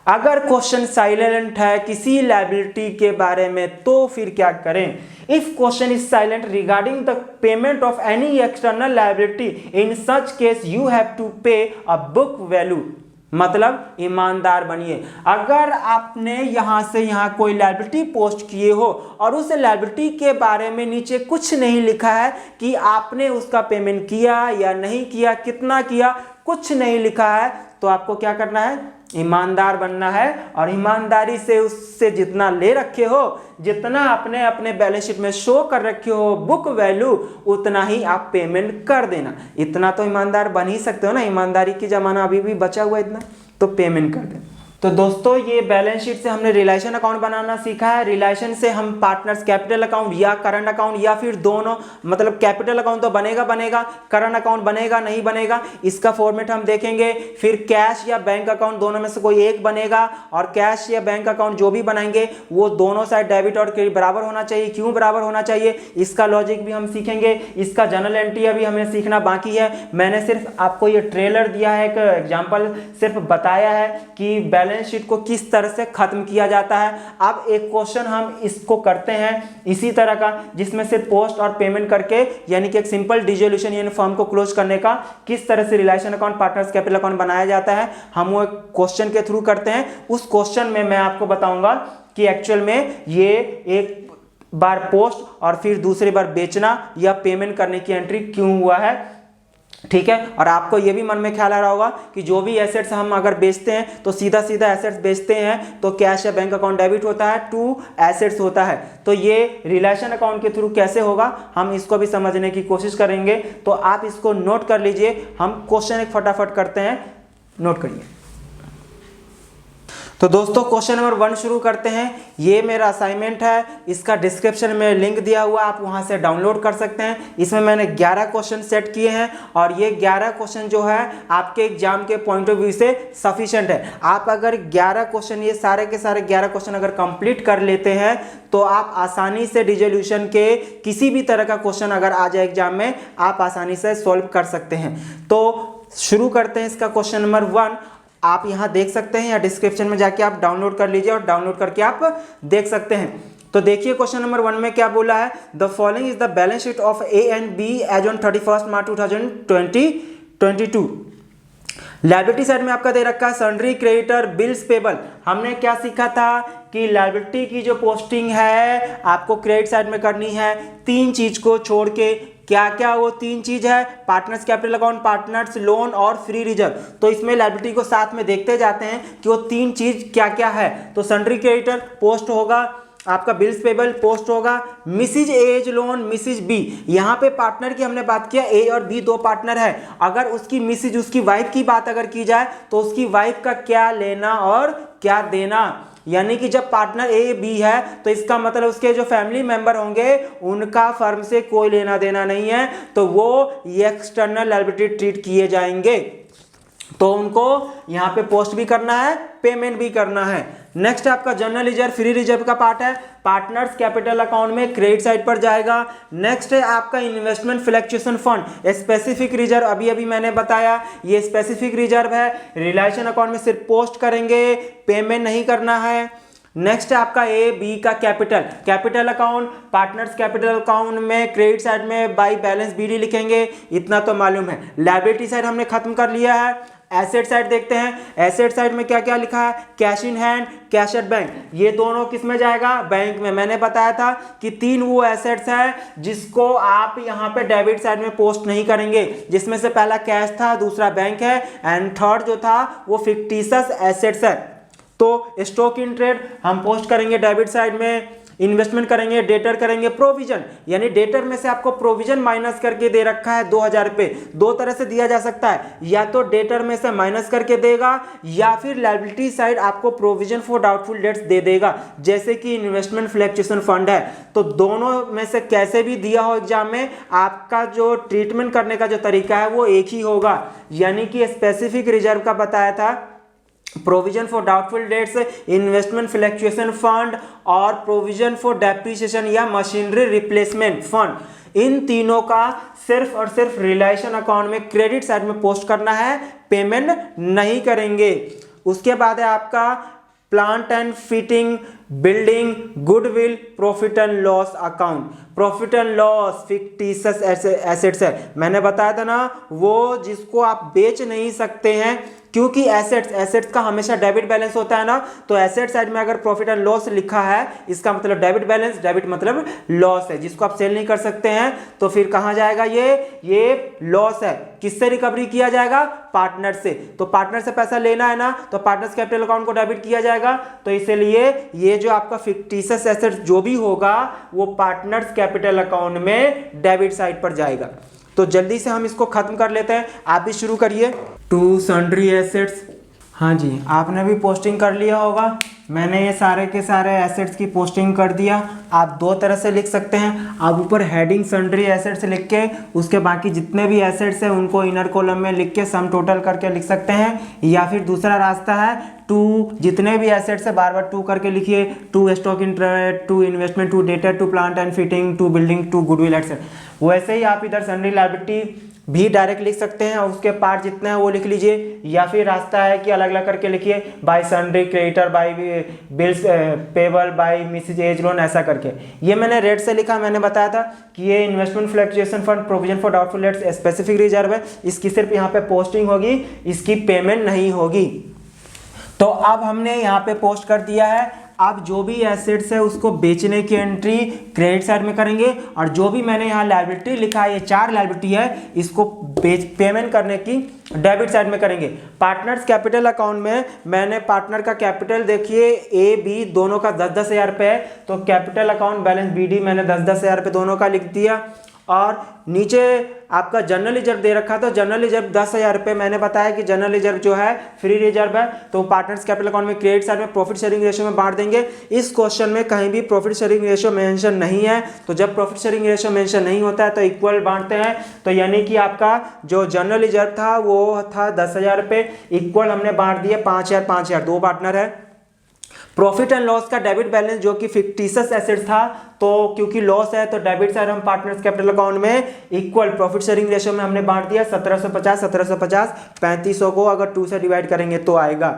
अगर क्वेश्चन साइलेंट है किसी लायबिलिटी के बारे में तो फिर क्या करें, if question is silent regarding the payment of any external liability, in such case you have to pay a book value, मतलब ईमानदार बनिए। अगर आपने यहां से यहां कोई लायबिलिटी पोस्ट किए हो और उस लायबिलिटी के बारे में नीचे कुछ नहीं लिखा है कि आपने उसका पेमेंट किया या नहीं किया, कितना किया, कुछ नहीं लिखा है, तो आपको क्या करना है, ईमानदार बनना है, और ईमानदारी से उससे जितना ले रखे हो, जितना आपने अपने बैलेंस शीट में शो कर रखे हो बुक वैल्यू, उतना ही आप पेमेंट कर देना। इतना तो ईमानदार बन ही सकते हो ना, ईमानदारी की जमाना अभी भी बचा हुआ इतना, तो पेमेंट कर देना। तो दोस्तों ये बैलेंस शीट से हमने रिलेशन अकाउंट बनाना सीखा है। रिलेशन से हम पार्टनर्स कैपिटल अकाउंट या करंट अकाउंट या फिर दोनों, मतलब कैपिटल अकाउंट तो बनेगा, करंट अकाउंट बनेगा नहीं बनेगा, इसका फॉर्मेट हम देखेंगे। फिर कैश या बैंक अकाउंट दोनों में से कोई एक बनेगा, और कैश या बैंक अकाउंट जो भी बनाएंगे वो दोनों साइड डेबिट और क्रेडिट बराबर होना चाहिए। क्यों बराबर होना चाहिए, इसका लॉजिक भी हम सीखेंगे। इसका जनरल एंट्री अभी हमें सीखना बाकी है। मैंने सिर्फ आपको ये ट्रेलर दिया है, एक एग्जाम्पल सिर्फ बताया है कि बैलेंस शीट को किस तरह से खत्म किया जाता है। अब एक क्वेश्चन हम इसको करते हैं इसी तरह का, जिसमें से पोस्ट और पेमेंट करके, यानी कि एक सिंपल डिसोल्यूशन यानी फॉर्म को क्लोज करने का किस तरह से realisation account partners capital account बनाया जाता है, हम वो एक क्वेश्चन के थ्रू करते हैं। उस क्वेश्चन में मैं आपको बताऊंगा कि एक्चुअल में ये एक बार पोस्ट और फिर दूसरी बार बेचना या पेमेंट करने की एंट्री क्यों हुआ है, ठीक है। और आपको ये भी मन में ख्याल आ रहा होगा कि जो भी एसेट्स हम अगर बेचते हैं तो सीधा एसेट्स बेचते हैं तो कैश या बैंक अकाउंट डेबिट होता है, टू एसेट्स होता है। तो ये रिलेशन अकाउंट के थ्रू कैसे होगा हम इसको भी समझने की कोशिश करेंगे। तो आप इसको नोट कर लीजिए, हम क्वेश्चन एक फटाफट करते हैं, नोट करिए। तो दोस्तों क्वेश्चन नंबर 1 शुरू करते हैं। ये मेरा असाइनमेंट है, इसका डिस्क्रिप्शन में लिंक दिया हुआ, आप वहां से डाउनलोड कर सकते हैं। इसमें मैंने 11 क्वेश्चन सेट किए हैं और ये 11 क्वेश्चन जो है आपके एग्जाम के पॉइंट ऑफ व्यू से सफिशिएंट है। आप अगर 11 क्वेश्चन, ये सारे के सारे 11 क्वेश्चन अगर कंप्लीट कर लेते हैं तो आप आसानी से डिसोल्यूशन के किसी भी तरह का क्वेश्चन अगर आ जाए एग्जाम में, आप आसानी से सॉल्व कर सकते हैं। तो शुरू करते हैं इसका क्वेश्चन नंबर 1। आप यहां देख सकते हैं या डिस्क्रिप्शन में जाके आप डाउनलोड कर लीजिए और डाउनलोड करके आप देख सकते हैं। तो देखिए क्वेश्चन नंबर 1 में क्या बोला है, the following is the balance sheet of A and B as on 31 March 2022। Liability side में आपका दे रखा है सन्ड्री, क्रेडिटर, बिल्स पेबल। हमने क्या सीखा था कि लायबिलिटी की जो पोस्टिंग है आपको क्रेडिट साइड में करनी है, 3 चीज को छोड़ के। क्या क्या वो 3 चीज है, partners capital account, partners loan और फ्री रिजर्व। तो इसमें लायबिलिटी को साथ में देखते जाते हैं कि वो 3 चीज क्या क्या है। तो सन्ड्री क्रेडिटर पोस्ट होगा, आपका बिल्स पेबल पोस्ट होगा, Mrs A's loan, Mrs B. यहाँ पे पार्टनर की हमने बात किया, ए और बी 2 पार्टनर है। अगर उसकी मिसिज, उसकी वाइफ की बात अगर की जाए तो उसकी वाइफ का क्या लेना और क्या देना, यानी कि जब पार्टनर ए बी है तो इसका मतलब उसके जो फैमिली मेंबर होंगे उनका फर्म से कोई लेना देना नहीं है, तो वो ये एक्सटर्नल लायबिलिटी ट्रीट किए जाएंगे। तो उनको यहाँ पे पोस्ट भी करना है, पेमेंट भी करना है। नेक्स्ट आपका जनरल रिजर्व, फ्री रिजर्व का पार्ट है, पार्टनर्स कैपिटल अकाउंट में क्रेडिट साइड पर जाएगा। नेक्स्ट है आपका investment fluctuation fund, specific reserve, अभी मैंने बताया ये स्पेसिफिक रिजर्व है, रिलेशन अकाउंट में सिर्फ पोस्ट करेंगे, पेमेंट नहीं करना है। नेक्स्ट है आपका ए बी का capital account, partners capital account में क्रेडिट साइड में बाई बैलेंस बीडी लिखेंगे, इतना तो मालूम है। लायबिलिटी साइड हमने खत्म कर लिया है। एसेट साइड देखते हैं, एसेट साइड में क्या क्या लिखा है, cash in hand, cash at bank. ये दोनों किस में जाएगा, बैंक में। मैंने बताया था कि 3 वो एसेट्स है जिसको आप यहाँ पे डेबिट साइड में पोस्ट नहीं करेंगे, जिसमें से पहला कैश था, दूसरा बैंक है, एंड थर्ड जो था वो फिक्टिशियस एसेट्स है। तो स्टॉक इन ट्रेड हम पोस्ट करेंगे डेबिट साइड में, इन्वेस्टमेंट करेंगे, डेटर करेंगे, प्रोविजन, यानी डेटर में से आपको प्रोविजन माइनस करके दे रखा है 2000 रुपये। 2 तरह से दिया जा सकता है, या तो डेटर में से माइनस करके देगा या फिर लायबिलिटी साइड आपको प्रोविजन फॉर डाउटफुल डेट्स दे देगा, जैसे कि इन्वेस्टमेंट फ्लक्चुएशन फंड है। तो दोनों में से कैसे भी दिया हो एग्जाम में, आपका जो ट्रीटमेंट करने का जो तरीका है वो एक ही होगा। यानी कि स्पेसिफिक रिजर्व का बताया था, provision for doubtful debts, investment fluctuation fund और प्रोविजन फॉर डेप्रिसिएशन या मशीनरी रिप्लेसमेंट फंड। इन तीनों का सिर्फ और सिर्फ रिलेशन अकाउंट में क्रेडिट साइड में पोस्ट करना है, पेमेंट नहीं करेंगे। उसके बाद है आपका plant and fitting, building, goodwill, profit and loss account. Profit and loss fictitious assets है, मैंने बताया था ना, वो जिसको आप बेच नहीं सकते हैं, क्योंकि एसेट्स का हमेशा डेबिट बैलेंस होता है ना। तो एसेट साइड में अगर प्रॉफिट एंड लॉस लिखा है, इसका मतलब डेबिट बैलेंस, डेबिट मतलब लॉस है, जिसको आप सेल नहीं कर सकते हैं। तो फिर कहाँ जाएगा ये लॉस है। किससे रिकवरी किया जाएगा, पार्टनर से। तो पार्टनर से पैसा लेना है ना, तो पार्टनर्स कैपिटल अकाउंट को डेबिट किया जाएगा। तो इसलिए ये जो आपका फिक्टिशियस एसेट्स जो भी होगा वो पार्टनर्स कैपिटल अकाउंट में डेबिट साइड पर जाएगा। तो जल्दी से हम इसको खत्म कर लेते हैं, आप भी शुरू करिए। टू सन्ड्री एसेट्स हाँ जी, आपने भी पोस्टिंग कर लिया होगा। मैंने ये सारे के सारे एसेट्स की पोस्टिंग कर दिया। आप दो तरह से लिख सकते हैं। आप ऊपर हेडिंग सन्ड्री एसेट्स लिख के उसके बाकी जितने भी एसेट्स हैं उनको इनर कॉलम में लिख के सम टोटल करके लिख सकते हैं, या फिर दूसरा रास्ता है टू, जितने भी एसेट्स है बार बार टू करके लिखिए। To stock in trade, to investment, to data, to plant and fitting, to building, to goodwill etcetera. वैसे ही आप इधर सन्ड्री लायबिलिटी भी डायरेक्ट लिख सकते हैं और उसके पार्ट जितने हैं वो लिख लीजिए, या फिर रास्ता है कि अलग अलग करके लिखिए, by sundry creditor, by bills payable, by Mrs A's loan, ऐसा करके। ये मैंने रेट से लिखा, मैंने बताया था कि ये investment fluctuation fund provision for doubtful debts specific reserve है, इसकी सिर्फ यहाँ पे पोस्टिंग होगी, इसकी पेमेंट नहीं होगी। तो अब हमने यहाँ पे पोस्ट कर दिया है। आप जो भी एसेट्स है उसको बेचने की एंट्री क्रेडिट साइड में करेंगे, और जो भी मैंने यहाँ लायबिलिटी लिखा है, ये 4 लायबिलिटी है, इसको पेमेंट करने की डेबिट साइड में करेंगे। पार्टनर्स कैपिटल अकाउंट में मैंने पार्टनर का कैपिटल देखिए ए बी दोनों का 10-10 हज़ार रुपये है, तो capital account balance B D मैंने 10-10 हज़ार रुपये दोनों का लिख दिया। और नीचे आपका जनरल रिजर्व दे रखा था, जनरल रिजर्व 10,000 रुपये। मैंने बताया कि जनरल रिजर्व जो है फ्री रिजर्व है, तो पार्टनर्स कैपिटल अकाउंट में क्रेडिट साइड में प्रॉफिट शेयरिंग रेशियो में बांट देंगे। इस क्वेश्चन में कहीं भी प्रॉफिट शेयरिंग रेशियो मेंशन नहीं है, तो जब प्रॉफिट शेयरिंग रेशियो मेंशन नहीं होता है तो इक्वल बांटते हैं। तो यानी कि आपका जो जनरल रिजर्व था वो था 10,000 रुपये, इक्वल हमने बांट दिए 5,000 5,000, 2 पार्टनर है। प्रॉफिट एंड लॉस का डेबिट बैलेंस जो कि फिक्टिशियस एसेट था, तो क्योंकि लॉस है तो डेबिट साइड हम पार्टनर्स कैपिटल अकाउंट में इक्वल प्रॉफिट शेयरिंग रेशियो में हमने बांट दिया 1750 3500 को अगर 2 से डिवाइड करेंगे तो आएगा।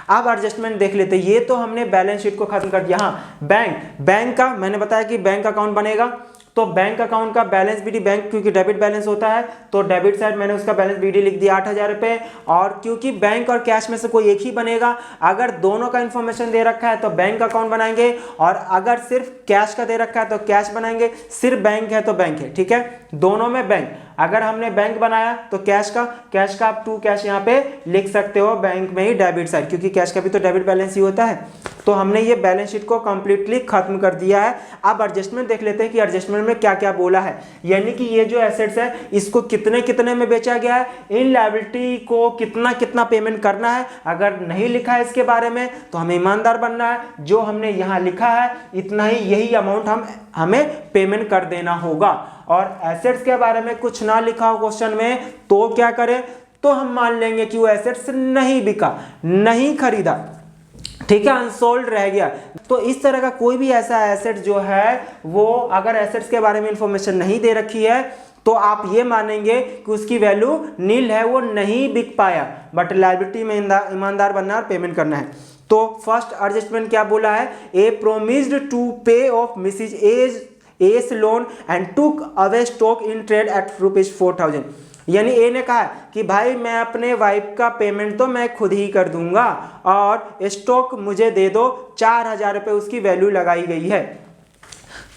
अब एडजस्टमेंट देख लेते हैं। ये तो हमने बैलेंस शीट को खत्म कर दिया। हाँ, बैंक का मैंने बताया कि बैंक अकाउंट बनेगा, तो बैंक अकाउंट का बैलेंस बीडी, बैंक क्योंकि डेबिट बैलेंस होता है तो डेबिट साइड मैंने उसका बैलेंस बीडी लिख दिया 8,000 रुपये। और क्योंकि बैंक और कैश में से कोई एक ही बनेगा, अगर दोनों का इंफॉर्मेशन दे रखा है तो बैंक अकाउंट बनाएंगे, और अगर सिर्फ कैश का दे रखा है तो कैश बनाएंगे, सिर्फ बैंक है तो बैंक है, ठीक है, दोनों में बैंक। अगर हमने बैंक बनाया तो कैश का आप टू कैश यहाँ पे लिख सकते हो बैंक में ही डेबिट साइड, क्योंकि कैश का भी तो डेबिट बैलेंस ही होता है। तो हमने ये बैलेंस शीट को कंप्लीटली खत्म कर दिया है। अब एडजस्टमेंट देख लेते हैं कि एडजस्टमेंट में क्या क्या बोला है, यानी कि ये जो एसेट्स है इसको कितने कितने में बेचा गया है, इन लायबिलिटी को कितना कितना पेमेंट करना है। अगर नहीं लिखा है इसके बारे में तो हमें ईमानदार बनना है, जो हमने यहाँ लिखा है इतना ही, यही अमाउंट हमें पेमेंट कर देना होगा। और एसेट्स के बारे में कुछ ना लिखा हो क्वेश्चन में तो क्या करें, तो हम मान लेंगे कि वो एसेट्स नहीं बिका, नहीं खरीदा, ठीक है, अनसोल्ड रह गया। तो इस तरह का कोई भी ऐसा एसेट जो है वो अगर एसेट्स के बारे में इंफॉर्मेशन नहीं दे रखी है तो आप ये मानेंगे कि उसकी वैल्यू नील है, वो नहीं बिक पाया, बट लायबिलिटी में ईमानदार बनना है और पेमेंट करना है। तो फर्स्ट एडजस्टमेंट क्या बोला है, A promised to pay off Mrs A's loan and took away stock in trade at ₹4,000। यानी ए ने कहा कि भाई मैं अपने वाइफ का पेमेंट तो मैं खुद ही कर दूंगा और स्टॉक मुझे दे दो, 4,000 रुपये उसकी वैल्यू लगाई गई है।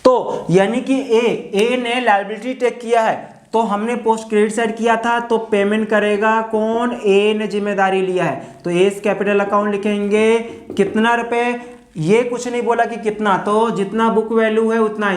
तो यानी कि ए ने लायबिलिटी टेक किया है, तो हमने पोस्ट क्रेडिट साइड किया था, तो पेमेंट करेगा कौन, ए ने जिम्मेदारी लिया है। तो एस कैपिटल अकाउंट लिखेंगे कितना रुपए, ये कुछ नहीं बोला कि कितना, तो जितना बुक वैल्यू है उतना,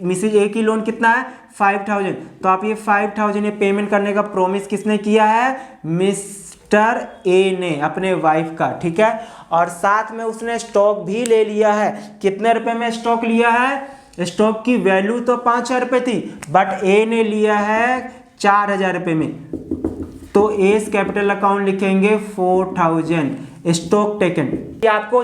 मिसेज ए की लोन कितना है 5,000, तो आप ये 5,000 ये पेमेंट करने का प्रॉमिस किसने किया है, मिस्टर ए ने अपने वाइफ का, ठीक है। और साथ में उसने स्टॉक भी ले लिया है, कितने रुपए में स्टॉक लिया है, स्टॉक की वैल्यू तो 5,000 रुपये थी, बट ए ने लिया है 4,000 रुपये में, तो एस कैपिटल अकाउंट लिखेंगे 4,000 स्टॉक टेकन। ये आपको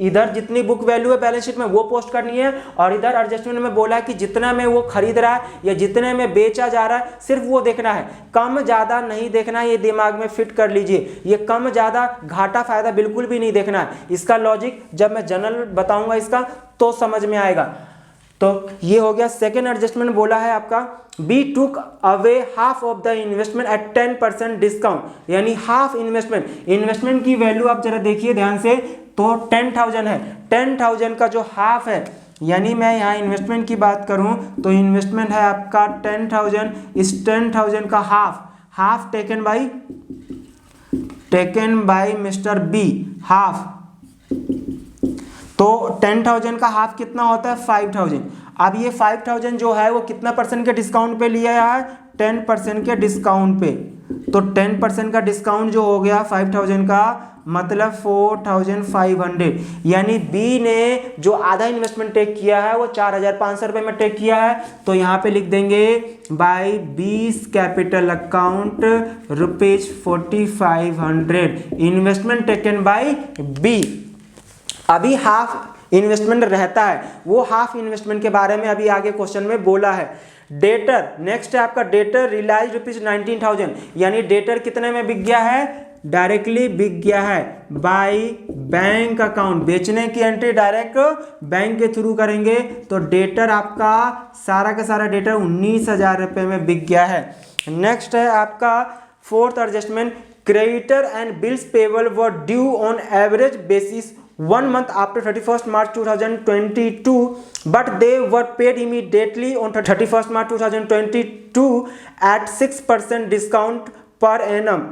इधर जितनी बुक वैल्यू है बैलेंस शीट में वो पोस्ट करनी है, और इधर एडजस्टमेंट में बोला है कि जितना में वो खरीद रहा है या जितने में बेचा जा रहा है सिर्फ वो देखना है, कम ज़्यादा नहीं देखना है। ये दिमाग में फिट कर लीजिए, ये कम ज़्यादा घाटा फायदा बिल्कुल भी नहीं देखना है। इसका लॉजिक जब मैं जनरल बताऊंगा इसका तो समझ में आएगा। तो ये हो गया। सेकेंड एडजस्टमेंट बोला है आपका, B took away half of the investment at 10% discount, यानी हाफ इन्वेस्टमेंट की वैल्यू आप जरा देखिए ध्यान से, तो 10,000 है, 10,000 का जो हाफ है, यानी मैं यहाँ इन्वेस्टमेंट की बात करूँ तो इन्वेस्टमेंट है आपका 10,000, इस 10,000 का half taken by Mr B, half, तो 10,000 का हाफ कितना होता है 5,000। अब ये 5,000 जो है वो कितना परसेंट के डिस्काउंट पे लिया है, 10% के डिस्काउंट पे, तो 10% का डिस्काउंट जो हो गया 5000 का, मतलब 4500, यानी बी ने जो आधा इन्वेस्टमेंट टेक किया है वो 4500 रुपये में टेक किया है। तो यहाँ पे लिख देंगे by B's capital account ₹4500 investment taken by B. अभी हाफ इन्वेस्टमेंट रहता है, वो हाफ इन्वेस्टमेंट के बारे में अभी आगे क्वेश्चन में बोला है। डेटर नेक्स्ट है आपका, डेटर रियलाइज ₹19,000, यानी डेटर कितने में बिक गया है, डायरेक्टली बिक गया है बाय बैंक अकाउंट। बेचने की एंट्री डायरेक्ट बैंक के थ्रू करेंगे तो डेटर आपका सारा का सारा डेटर 19,000 रुपये में बिक गया है। नेक्स्ट है आपका fourth adjustment, creditor and bills payable were due on average basis 1 month after 31st March 2022, but they were paid immediately on 31st March 2022 at 6% discount per annum।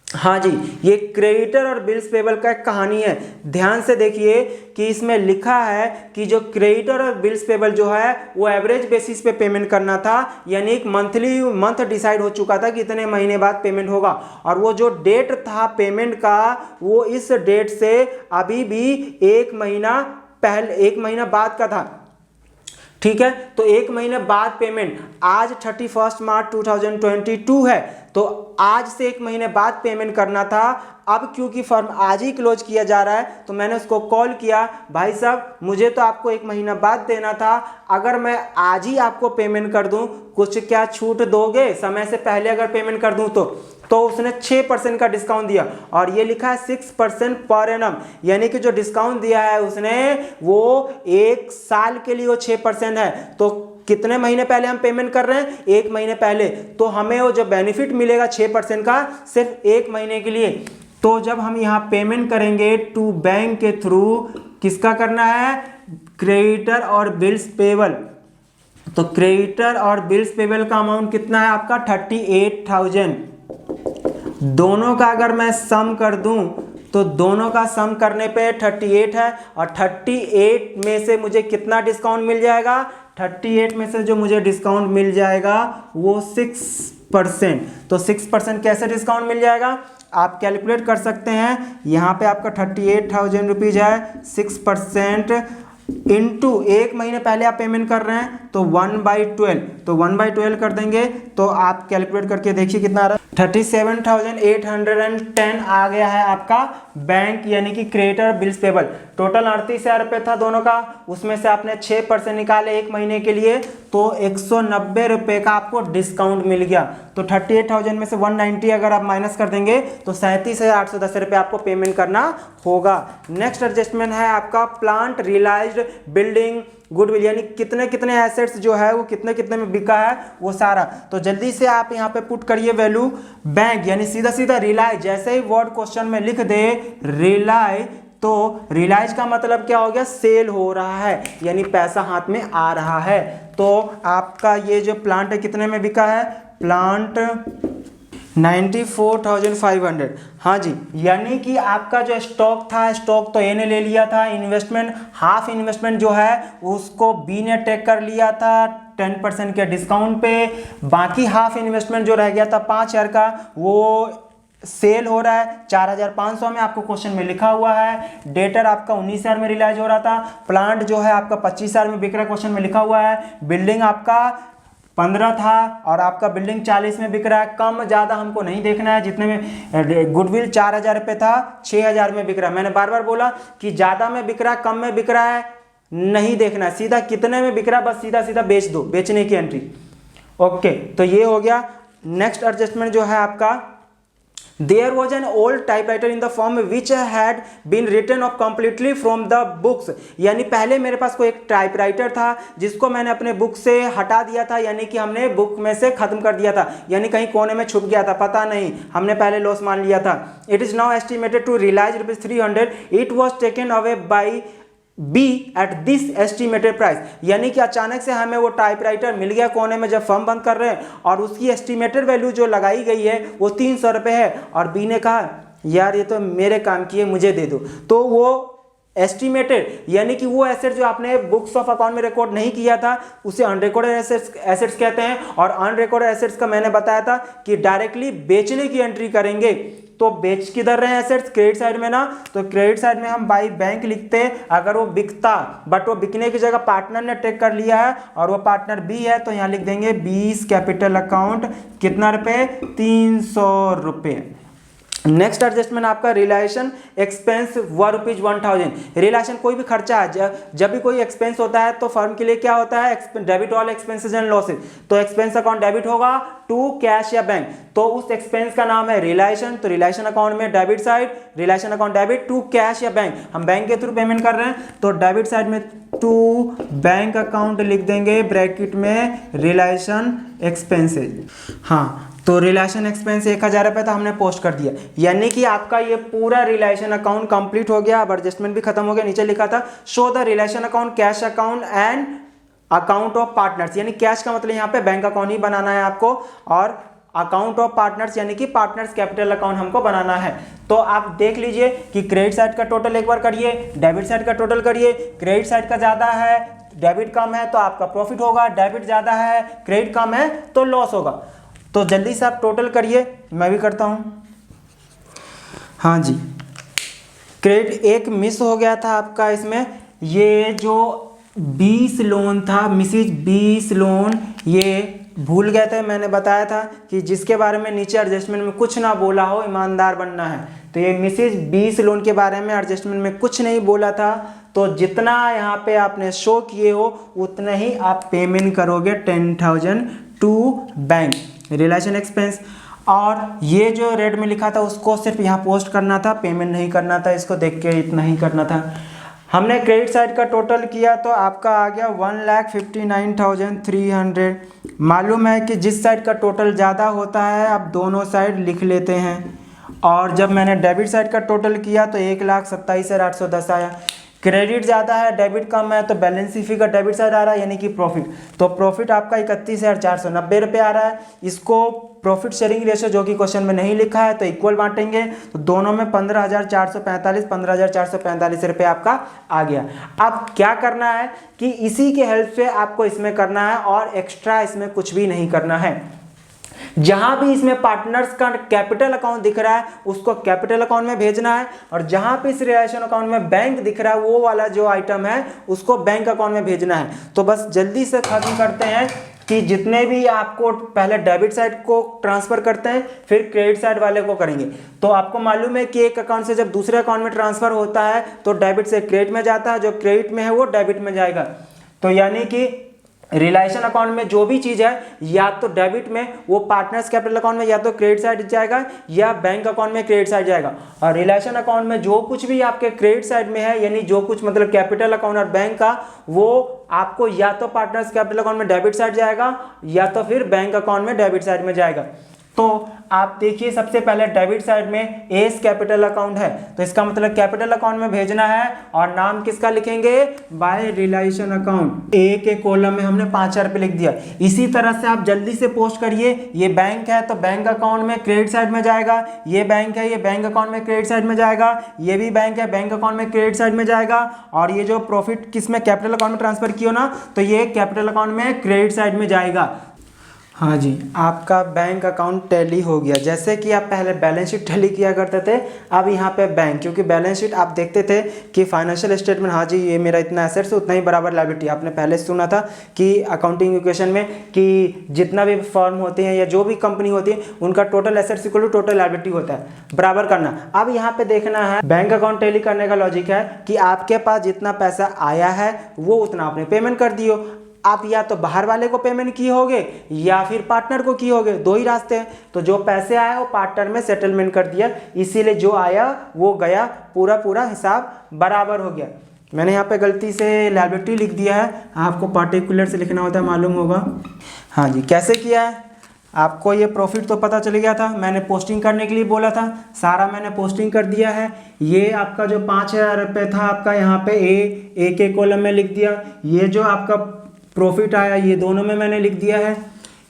हाँ जी, ये क्रेडिटर और बिल्स पेबल का एक कहानी है। ध्यान से देखिए कि इसमें लिखा है कि जो क्रेडिटर और बिल्स पेबल जो है वो एवरेज बेसिस पे पेमेंट करना था, यानी एक मंथ डिसाइड हो चुका था कि इतने महीने बाद पेमेंट होगा, और वो जो डेट था पेमेंट का वो इस डेट से अभी भी एक महीना बाद का था। ठीक है, तो एक महीने बाद पेमेंट, आज 31 मार्च 2022 है, तो आज से एक महीने बाद पेमेंट करना था। अब क्योंकि फर्म आज ही क्लोज किया जा रहा है तो मैंने उसको कॉल किया, भाई साहब मुझे तो आपको एक महीना बाद देना था, अगर मैं आज ही आपको पेमेंट कर दूं कुछ क्या छूट दोगे, समय से पहले अगर पेमेंट कर दूं तो उसने 6% का डिस्काउंट दिया, और ये लिखा है 6% पर एनम, यानी कि जो डिस्काउंट दिया है उसने वो एक साल के लिए वो 6% है। तो कितने महीने पहले हम पेमेंट कर रहे हैं, एक महीने पहले, तो हमें वो जो बेनिफिट मिलेगा 6% का सिर्फ एक महीने के लिए। तो जब हम यहाँ पेमेंट करेंगे टू बैंक के थ्रू, किसका करना है, क्रेडिटर और बिल्स पेबल, तो क्रेडिटर और बिल्स पेबल का अमाउंट कितना है आपका 38,000। दोनों का अगर मैं सम कर दूं तो दोनों का सम करने पे 38 है, और 38 में से मुझे कितना डिस्काउंट मिल जाएगा, 38 में से जो मुझे डिस्काउंट मिल जाएगा वो 6%। तो 6% कैसे डिस्काउंट मिल जाएगा आप कैलकुलेट कर सकते हैं। यहाँ पे आपका 38,000 रुपीज़ है, 6% इंटू एक महीने पहले आप पेमेंट कर रहे हैं तो 1/12, तो 1/12 कर देंगे तो आप कैलकुलेट करके देखिए कितना आ रहा है, 37,810 आ गया है आपका बैंक, यानी कि क्रेडिटर बिल्स पेबल। टोटल 38,000 रुपये था दोनों का, उसमें से आपने 6% निकाले एक महीने के लिए, तो 190 रुपये का आपको डिस्काउंट मिल गया। तो 38,000 में से 190 अगर आप माइनस कर देंगे तो 37,810 रुपये आपको पेमेंट करना होगा। नेक्स्ट एडजस्टमेंट है आपका प्लांट, रियलाइज्ड, बिल्डिंग, गुडविल, यानी कितने कितने एसेट्स जो है वो कितने कितने में बिका है वो सारा। तो जल्दी से आप यहाँ पे पुट करिए वैल्यू, बैंक यानी सीधा सीधा रियलाइज, जैसे ही वर्ड क्वेश्चन में लिख दे रियलाइज, तो रियलाइज का मतलब क्या हो गया, सेल हो रहा है, यानी पैसा हाथ में आ रहा है। तो आपका ये जो प्लांट है कितने में बिका है, प्लांट 94,500। हाँ जी, यानी कि आपका जो स्टॉक था, स्टॉक तो ए ने ले लिया था, इन्वेस्टमेंट हाफ इन्वेस्टमेंट जो है उसको बी ने टेक कर लिया था 10% के डिस्काउंट पे, बाकी हाफ इन्वेस्टमेंट जो रह गया था 5,000 का वो सेल हो रहा है 4,500 में, आपको क्वेश्चन में लिखा हुआ है। डेटर आपका 19,000 में रियलाइज हो रहा था, प्लांट जो है आपका 25,000 में बिक रहा है, क्वेश्चन में लिखा हुआ है। बिल्डिंग आपका 15 था और आपका बिल्डिंग 40 में बिक रहा है। कम ज़्यादा हमको नहीं देखना है, जितने में गुडविल 4,000 रुपये था 6,000 में बिक रहा है। मैंने बार बार बोला कि ज़्यादा में बिक रहा है कम में बिक रहा है नहीं देखना है, सीधा कितने में बिक रहा है बस सीधा सीधा बेच दो, बेचने की एंट्री। ओके, तो ये हो गया। नेक्स्ट एडजस्टमेंट जो है आपका, There was an old typewriter in the firm which had been written off completely from the books, यानी पहले मेरे पास कोई एक टाइपराइटर था जिसको मैंने अपने बुक से हटा दिया था, यानी कि हमने बुक में से खत्म कर दिया था, यानी कहीं कोने में छुप गया था, पता नहीं, हमने पहले लॉस मान लिया था। It is now estimated to realize ₹300. It was taken away by B at this estimated price, यानी कि अचानक से हमें वो टाइपराइटर मिल गया कोने में जब फर्म बंद कर रहे हैं, और उसकी एस्टिमेटेड वैल्यू जो लगाई गई है वो 300 रुपये है, और बी ने कहा यार ये तो मेरे काम की है मुझे दे दो, तो वो एस्टिमेटेड यानी कि वो एसेट जो आपने बुक्स ऑफ अकाउंट में रिकॉर्ड नहीं किया था उसे अनरिकॉर्डेड एसेट्स कहते हैं। और अनरिकॉर्डेड एसेट्स का मैंने बताया था कि डायरेक्टली बेचने की एंट्री करेंगे तो बेच किधर रहे एसेट्स, क्रेडिट साइड में ना, तो क्रेडिट साइड में हम बाई बैंक लिखते हैं अगर वो बिकता, बट वो बिकने की जगह पार्टनर ने टेक कर लिया है और वो पार्टनर बी है तो यहाँ लिख देंगे 20 कैपिटल अकाउंट, कितना रुपए, 300 रुपये। नेक्स्ट एडजस्टमेंट आपका रिलेशन एक्सपेंस व ₹1000। रिलेशन कोई भी खर्चा है, जब भी कोई एक्सपेंस होता है तो फर्म के लिए क्या होता है, debit all expenses and losses, तो एक्सपेंस अकाउंट डेबिट होगा टू कैश या बैंक, तो उस एक्सपेंस का नाम है रिलेशन, तो रिलेशन अकाउंट में debit side, relation account debit to cash या बैंक, हम बैंक के थ्रू पेमेंट कर रहे हैं तो डेबिट साइड में टू बैंक अकाउंट लिख देंगे ब्रैकेट में रिलेशन एक्सपेंसेज। हाँ, तो रिलेशन एक्सपेंस 1000 रुपये था, हमने पोस्ट कर दिया, यानी कि आपका ये पूरा रिलेशन अकाउंट कंप्लीट हो गया। अब एडजस्टमेंट भी खत्म हो गया। नीचे लिखा था show the realisation account, cash account and account of partners, यानी कैश का मतलब यहाँ पे बैंक अकाउंट ही बनाना है आपको, और अकाउंट ऑफ पार्टनर्स यानी कि पार्टनर्स कैपिटल अकाउंट हमको बनाना है। तो आप देख लीजिए कि क्रेडिट साइड का टोटल एक बार करिए, डेबिट साइड का टोटल करिए। क्रेडिट साइड का ज़्यादा है, डेबिट कम है तो आपका प्रॉफिट होगा, डेबिट ज़्यादा है, क्रेडिट कम है तो लॉस होगा। तो जल्दी से आप टोटल करिए, मैं भी करता हूँ। हाँ जी, क्रेडिट एक मिस हो गया था आपका इसमें, ये जो 20 लोन था, मिसिज 20 लोन, ये भूल गए थे। मैंने बताया था कि जिसके बारे में नीचे एडजस्टमेंट में कुछ ना बोला हो, ईमानदार बनना है। तो ये मिसिज 20 लोन के बारे में एडजस्टमेंट में कुछ नहीं बोला था, तो जितना यहाँ पे आपने शो किए हो उतना ही आप पेमेंट करोगे 10,000 टू बैंक रिलेशन एक्सपेंस। और ये जो रेड में लिखा था उसको सिर्फ यहाँ पोस्ट करना था, पेमेंट नहीं करना था, इसको देख के इतना ही करना था। हमने क्रेडिट साइड का टोटल किया तो आपका आ गया 1,59,300। मालूम है कि जिस साइड का टोटल ज़्यादा होता है आप दोनों साइड लिख लेते हैं, और जब मैंने डेबिट साइड का टोटल किया तो 1,27,810 आया। क्रेडिट ज़्यादा है, डेबिट कम है, तो बैलेंस शीट का डेबिट साइड आ रहा है यानी कि प्रॉफिट, तो प्रॉफिट आपका 31,490 रुपये आ रहा है। इसको प्रॉफिट शेयरिंग रेशियो जो कि क्वेश्चन में नहीं लिखा है तो इक्वल बांटेंगे, तो दोनों में 15,445 रुपये आपका आ गया। अब क्या करना है कि इसी के हेल्प से आपको इसमें करना है और एक्स्ट्रा इसमें कुछ भी नहीं करना है। जहां भी इसमें पार्टनर्स का कैपिटल अकाउंट दिख रहा है उसको कैपिटल अकाउंट में भेजना है, और जहां पे इस रिलेशन अकाउंट में बैंक दिख रहा है वो वाला जो आइटम है उसको बैंक अकाउंट में भेजना है। तो बस जल्दी से खत्म करते हैं कि जितने भी आपको पहले डेबिट साइड को ट्रांसफर करते हैं फिर क्रेडिट साइड वाले को करेंगे। तो आपको मालूम है कि एक अकाउंट से जब दूसरे अकाउंट में ट्रांसफर होता है तो डेबिट से क्रेडिट में जाता है, जो क्रेडिट में है वो डेबिट में जाएगा। तो यानी कि रिलेशन अकाउंट में जो भी चीज़ है या तो डेबिट में वो पार्टनर्स कैपिटल अकाउंट में या तो क्रेडिट साइड जाएगा या बैंक अकाउंट में क्रेडिट साइड जाएगा। और रिलेशन अकाउंट में जो कुछ भी आपके क्रेडिट साइड में है यानी जो कुछ मतलब कैपिटल अकाउंट और बैंक का, वो आपको या तो पार्टनर्स कैपिटल अकाउंट में डेबिट साइड जाएगा या तो फिर बैंक अकाउंट में डेबिट साइड में जाएगा। तो आप देखिए सबसे पहले डेबिट साइड में एस कैपिटल अकाउंट है तो इसका मतलब कैपिटल अकाउंट में भेजना है, और नाम किसका लिखेंगे, बाय रिलेशन अकाउंट। ए के कॉलम में हमने 5,000 रुपये लिख दिया। इसी तरह से आप जल्दी से पोस्ट करिए। ये बैंक है तो बैंक अकाउंट में क्रेडिट साइड में जाएगा, ये बैंक है ये बैंक अकाउंट में क्रेडिट साइड में जाएगा, ये भी बैंक है बैंक अकाउंट में क्रेडिट साइड में जाएगा, और ये जो प्रॉफिट किस में कैपिटल अकाउंट में ट्रांसफर किया ना तो ये कैपिटल अकाउंट में क्रेडिट साइड में जाएगा। हाँ जी, आपका बैंक अकाउंट टैली हो गया। जैसे कि आप पहले बैलेंस शीट टैली किया करते थे, अब यहाँ पे बैंक, क्योंकि बैलेंस शीट आप देखते थे कि फाइनेंशियल स्टेटमेंट, हाँ जी ये मेरा इतना एसेट्स उतना ही बराबर लायबिलिटी। आपने पहले सुना था कि अकाउंटिंग इक्वेशन में कि जितना भी फर्म होते हैं या जो भी कंपनी होती है उनका total assets equal to total liability होता है, बराबर करना। अब यहाँ पे देखना है बैंक अकाउंट टैली करने का लॉजिक है कि आपके पास जितना पैसा आया है वो उतना आपने पेमेंट कर दियो। आप या तो बाहर वाले को पेमेंट किए होगे या फिर पार्टनर को किए होगे, दो ही रास्ते हैं। तो जो पैसे आए वो पार्टनर में सेटलमेंट कर दिया, इसीलिए जो आया वो गया, पूरा हिसाब बराबर हो गया। मैंने यहाँ पे गलती से लायबिलिटी लिख दिया है, आपको पार्टिकुलर से लिखना होता है, मालूम होगा। हाँ जी, कैसे किया है आपको ये प्रॉफिट तो पता चल गया था, मैंने पोस्टिंग करने के लिए बोला था, सारा मैंने पोस्टिंग कर दिया है। ये आपका जो 5,000 रुपये था आपका यहाँ पे ए के कॉलम में लिख दिया। ये जो आपका प्रॉफिट आया ये दोनों में मैंने लिख दिया है।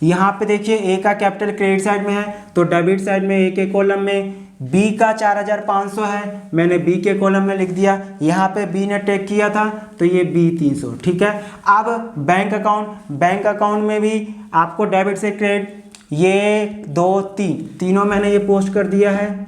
यहाँ पे देखिए ए का कैपिटल क्रेडिट साइड में है तो डेबिट साइड में ए के कॉलम में, बी का 4500 है, मैंने बी के कॉलम में लिख दिया। यहाँ पे बी ने टेक किया था तो ये बी 300, ठीक है। अब बैंक अकाउंट में भी आपको डेबिट से क्रेडिट, ये 2 3 तीनों मैंने ये पोस्ट कर दिया है।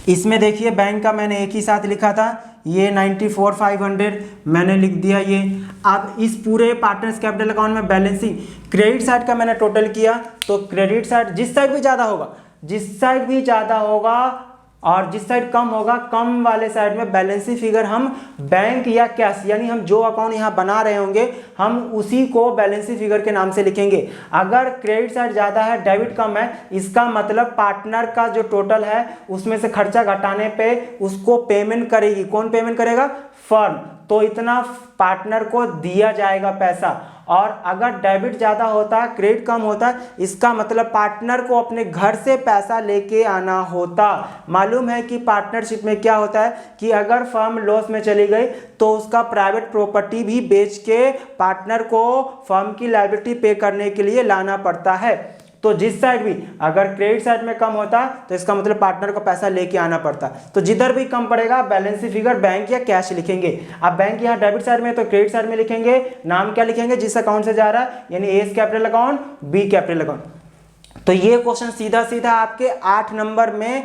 इसमें देखिए बैंक का मैंने एक ही साथ लिखा था, ये 94,500 मैंने लिख दिया ये। अब इस पूरे पार्टनर्स कैपिटल अकाउंट में बैलेंसिंग क्रेडिट साइड का मैंने टोटल किया, तो क्रेडिट साइड जिस साइड भी ज़्यादा होगा और जिस साइड कम होगा, कम वाले साइड में बैलेंसिंग फिगर हम बैंक या कैश, यानी हम जो अकाउंट यहाँ बना रहे होंगे हम उसी को बैलेंसिंग फिगर के नाम से लिखेंगे। अगर क्रेडिट साइड ज़्यादा है, डेबिट कम है, इसका मतलब पार्टनर का जो टोटल है उसमें से खर्चा घटाने पे उसको पेमेंट करेगी, कौन पेमेंट करेगा? फर्म। तो इतना पार्टनर को दिया जाएगा पैसा। और अगर डेबिट ज़्यादा होता है, क्रेडिट कम होता है, इसका मतलब पार्टनर को अपने घर से पैसा लेके आना होता। मालूम है कि पार्टनरशिप में क्या होता है कि अगर फर्म लॉस में चली गई तो उसका प्राइवेट प्रॉपर्टी भी बेच के पार्टनर को फर्म की लायबिलिटी पे करने के लिए लाना पड़ता है। तो जिस साइड भी अगर क्रेडिट साइड में कम होता तो इसका मतलब पार्टनर को पैसा लेके आना पड़ता। तो जिधर भी कम पड़ेगा बैलेंस फिगर बैंक या कैश लिखेंगे। अब बैंक यहाँ डेबिट साइड में तो क्रेडिट साइड में लिखेंगे, नाम क्या लिखेंगे? जिस अकाउंट से जा रहा है, यानी A capital account, B capital account. तो ये क्वेश्चन सीधा सीधा आपके 8 नंबर में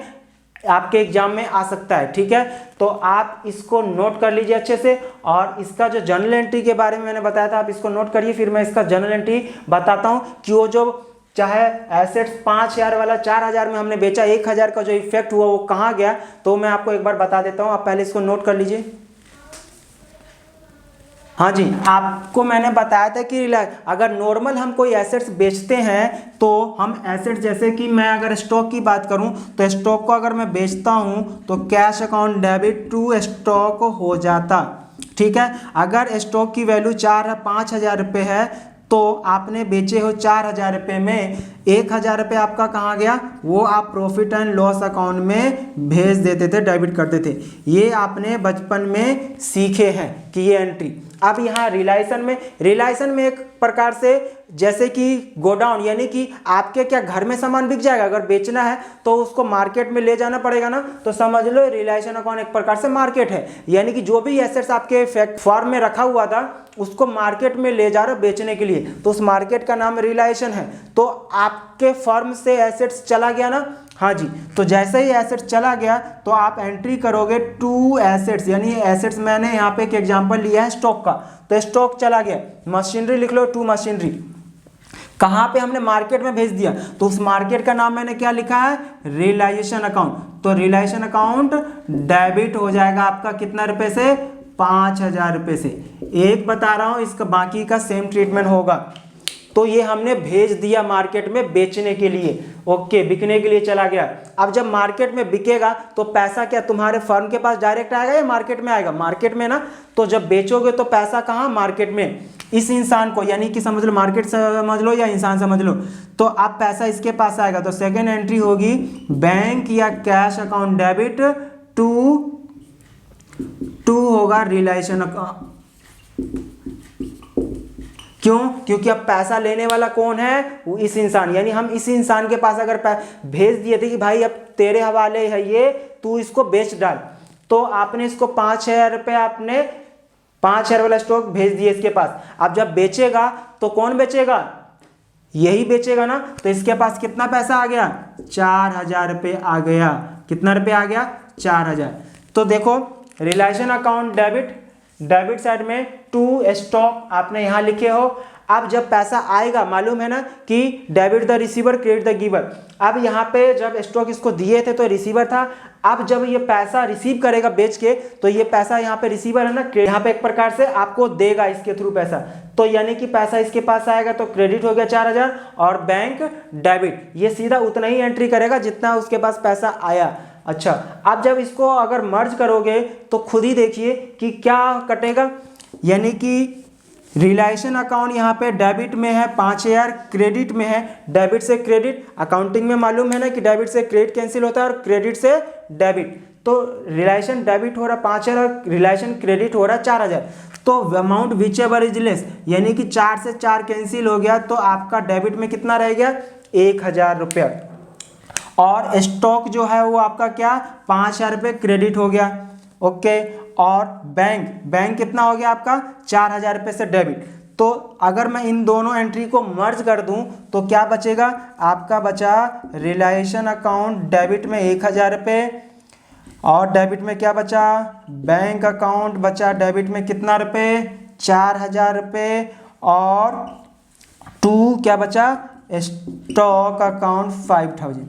आपके एग्जाम में आ सकता है, ठीक है। तो आप इसको नोट कर लीजिए अच्छे से। और इसका जो जर्नल एंट्री के बारे में मैंने बताया था, आप इसको नोट करिए, फिर मैं इसका जर्नल एंट्री बताता हूँ कि वो जो चाहे एसेट्स 5000 वाला 4000 में हमने बेचा, 1000 का जो इफेक्ट हुआ वो कहाँ गया, तो मैं आपको एक बार बता देता हूँ। आप पहले इसको नोट कर लीजिए। हाँ जी, आपको मैंने बताया था कि अगर नॉर्मल हम कोई एसेट्स बेचते हैं तो हम एसेट्स, जैसे कि मैं अगर स्टॉक की बात करूं तो स्टॉक को अगर मैं बेचता हूं तो cash account debit to stock हो जाता, ठीक है। अगर स्टॉक की वैल्यू 5,000 रुपये है तो आपने बेचे हो 4,000 रुपये में, 1,000 रुपये आपका कहाँ गया? वो आप प्रॉफिट एंड लॉस अकाउंट में भेज देते थे, डेबिट करते थे। ये आपने बचपन में सीखे हैं कि ये एंट्री। अब यहाँ रिलायसन में एक प्रकार से जैसे कि गोडाउन, यानी कि आपके क्या घर में सामान बिक जाएगा, अगर बेचना है तो उसको मार्केट में ले जाना पड़ेगा ना, तो समझ लो रिलायसन अकाउंट एक प्रकार से मार्केट है। यानी कि जो भी एसेट्स आपके फॉर्म में रखा हुआ था उसको मार्केट में ले जा रहे हो बेचने के लिए, तो उस मार्केट का नाम रिलायसन है। तो आपके फर्म से एसेट्स चला गया ना, हाँ जी, तो जैसे ही एसेट्स चला गया तो आप एंट्री करोगे टू एसेट्स, यानी एसेट्स मैंने यहाँ पे एक एग्जांपल लिया है स्टॉक का, तो स्टॉक चला गया। मशीनरी लिख लो, टू मशीनरी, कहाँ पे हमने मार्केट में भेज दिया, तो उस मार्केट का नाम मैंने क्या लिखा है? रिलायसन अकाउंट। तो रिलायसन अकाउंट डेबिट हो जाएगा आपका कितना रुपए से? 5,000 रुपये से। एक बता रहा हूँ, इसका बाकी का सेम ट्रीटमेंट होगा। तो ये हमने भेज दिया मार्केट में बेचने के लिए, ओके, बिकने के लिए चला गया। अब जब मार्केट में बिकेगा तो पैसा क्या तुम्हारे फर्म के पास डायरेक्ट आएगा या मार्केट में आएगा? मार्केट में ना। तो जब बेचोगे तो पैसा कहाँ? मार्केट में। इस इंसान को, यानी कि समझ लो मार्केट समझ लो या इंसान समझ लो, तो अब पैसा इसके पास आएगा। तो सेकेंड एंट्री होगी बैंक या कैश अकाउंट डेबिट टू होगा रिलायसन अकाउंट। क्यों? क्योंकि अब पैसा लेने वाला कौन है? वो इस इंसान, यानी हम इस इंसान के पास अगर भेज दिए थे कि भाई अब तेरे हवाले है ये, तू इसको बेच डाल, तो आपने इसको 5,000 रुपये, आपने 5,000 वाला स्टॉक भेज दिए इसके पास। अब जब बेचेगा तो कौन बेचेगा? यही बेचेगा ना। तो इसके पास कितना पैसा आ गया? 4,000 रुपये आ गया। कितना रुपये आ गया? 4,000। तो देखो रिलायसन अकाउंट डेबिट साइड में टू स्टॉक आपने यहाँ लिखे हो। अब जब पैसा आएगा, मालूम है ना कि debit the receiver credit the giver. अब यहाँ पे जब स्टॉक इसको दिए थे तो रिसीवर था, अब जब ये पैसा रिसीव करेगा बेच के, तो ये पैसा यहाँ पे रिसीवर है ना, यहाँ पे एक प्रकार से आपको देगा इसके थ्रू पैसा। तो यानी कि पैसा इसके पास आएगा तो क्रेडिट हो गया 4,000 और बैंक डेबिट, ये सीधा उतना ही एंट्री करेगा जितना उसके पास पैसा आया। अच्छा, अब जब इसको अगर मर्ज करोगे तो खुद ही देखिए कि क्या कटेगा, यानी कि रिलायसन अकाउंट यहाँ पे डेबिट में है 5,000, क्रेडिट में है, डेबिट से क्रेडिट। अकाउंटिंग में मालूम है ना कि डेबिट से क्रेडिट कैंसिल होता है और क्रेडिट से डेबिट। तो रिलायसन डेबिट हो रहा 5,000 और रिलायसन क्रेडिट हो रहा 4,000। तो amount which ever is less, यानी कि 4 से 4 कैंसिल हो गया, तो आपका डेबिट में कितना रह गया? 1,000 रुपया। और स्टॉक जो है वो आपका क्या 5,000 रुपये क्रेडिट हो गया। ओके, और बैंक कितना हो गया आपका 4,000 रुपये से डेबिट। तो अगर मैं इन दोनों एंट्री को मर्ज कर दूं तो क्या बचेगा आपका, बचा रिलायंस अकाउंट डेबिट में 1,000 रुपये, और डेबिट में क्या बचा, बैंक अकाउंट बचा डेबिट में कितना रुपये 4,000 रुपये, और क्या बचा स्टॉक अकाउंट 5,000।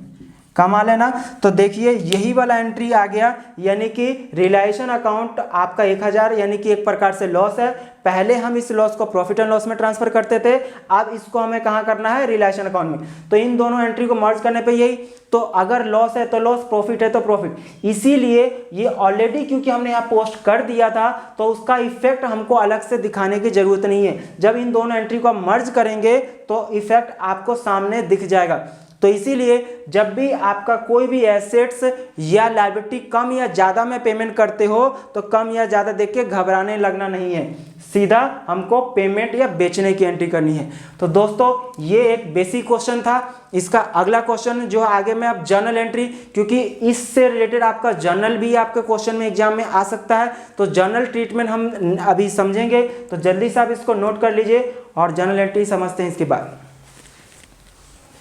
कमाल है ना। तो देखिए यही वाला एंट्री आ गया, यानी कि रिलायंस अकाउंट आपका 1,000 यानी कि एक प्रकार से लॉस है। पहले हम इस लॉस को प्रॉफिट एंड लॉस में ट्रांसफर करते थे, अब इसको हमें कहाँ करना है, रिलायंस अकाउंट में। तो इन दोनों एंट्री को मर्ज करने पे यही, तो अगर लॉस है तो लॉस, प्रॉफिट है तो प्रॉफिट। इसीलिए ये ऑलरेडी क्योंकि हमने यहाँ पोस्ट कर दिया था तो उसका इफेक्ट हमको अलग से दिखाने की जरूरत नहीं है। जब इन दोनों एंट्री को मर्ज करेंगे तो इफेक्ट आपको सामने दिख जाएगा। तो इसीलिए जब भी आपका कोई भी एसेट्स या लायबिलिटी कम या ज़्यादा में पेमेंट करते हो तो कम या ज़्यादा देख के घबराने लगना नहीं है, सीधा हमको पेमेंट या बेचने की एंट्री करनी है। तो दोस्तों ये एक बेसिक क्वेश्चन था। इसका अगला क्वेश्चन जो आगे में अब जर्नल एंट्री, क्योंकि इससे रिलेटेड आपका जर्नल भी आपके क्वेश्चन में एग्जाम में आ सकता है, तो जर्नल ट्रीटमेंट हम अभी समझेंगे। तो जल्दी से आप इसको नोट कर लीजिए और जर्नल एंट्री समझते हैं इसके बाद।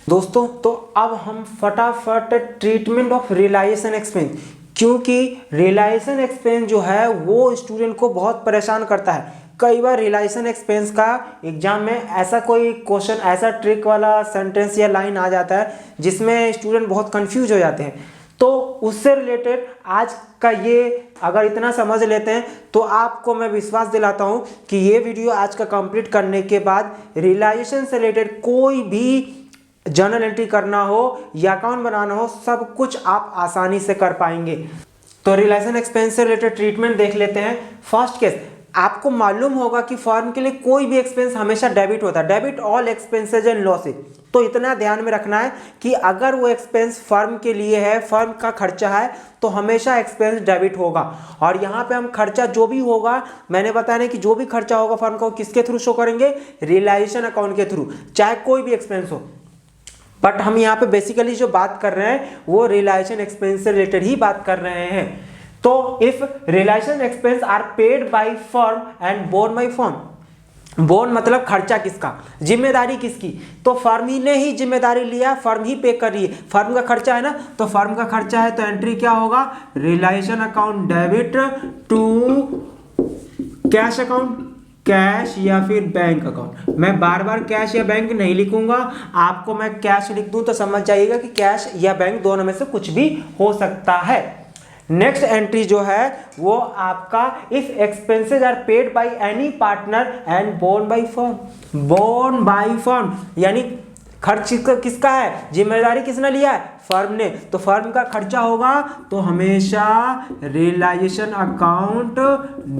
दोस्तों तो अब हम फटाफट ट्रीटमेंट ऑफ रियलाइजेशन एक्सपेंस, क्योंकि रियलाइजेशन एक्सपेंस जो है वो स्टूडेंट को बहुत परेशान करता है। कई बार रियलाइजेशन एक्सपेंस का एग्जाम में ऐसा कोई क्वेश्चन, ऐसा ट्रिक वाला सेंटेंस या लाइन आ जाता है जिसमें स्टूडेंट बहुत कंफ्यूज हो जाते हैं। तो उससे रिलेटेड आज का ये अगर इतना समझ लेते हैं तो आपको मैं विश्वास दिलाता हूँ कि ये वीडियो आज का कंप्लीट करने के बाद रियलाइजेशन से रिलेटेड कोई भी जर्नल एंट्री करना हो या अकाउंट बनाना हो, सब कुछ आप आसानी से कर पाएंगे। तो रियलाइजेशन एक्सपेंस से रिलेटेड ट्रीटमेंट देख लेते हैं। फर्स्ट केस, आपको मालूम होगा कि फर्म के लिए कोई भी एक्सपेंस हमेशा डेबिट होता है, debit all expenses and losses. तो इतना ध्यान में रखना है कि अगर वो एक्सपेंस फर्म के लिए है, फर्म का खर्चा है, तो हमेशा एक्सपेंस डेबिट होगा। और यहाँ पे हम खर्चा जो भी होगा, मैंने बताया कि जो भी खर्चा होगा फर्म को किसके थ्रू शो करेंगे, रियलाइजेशन अकाउंट के थ्रू, चाहे कोई भी एक्सपेंस हो। बट हम यहाँ पे बेसिकली जो बात कर रहे हैं वो रियलाइजेशन एक्सपेंस से रिलेटेड ही बात कर रहे हैं। तो if realisation expense are paid by firm and borne by firm, borne मतलब खर्चा किसका, जिम्मेदारी किसकी, तो फर्म ही ने ही जिम्मेदारी लिया, फर्म ही पे कर रही है, फर्म का खर्चा है ना, तो फर्म का खर्चा है तो एंट्री क्या होगा, realisation account debit to cash account, cash या फिर बैंक अकाउंट। मैं बार बार कैश या बैंक नहीं लिखूंगा, आपको मैं कैश लिख दूं तो समझ जाइएगा कि कैश या बैंक दोनों में से कुछ भी हो सकता है। नेक्स्ट एंट्री जो है वो आपका if expenses are paid by any partner and borne by firm, borne by firm यानी खर्च किसका है, जिम्मेदारी किसने लिया है, फर्म ने, तो फर्म का खर्चा होगा तो हमेशा रियलाइजेशन अकाउंट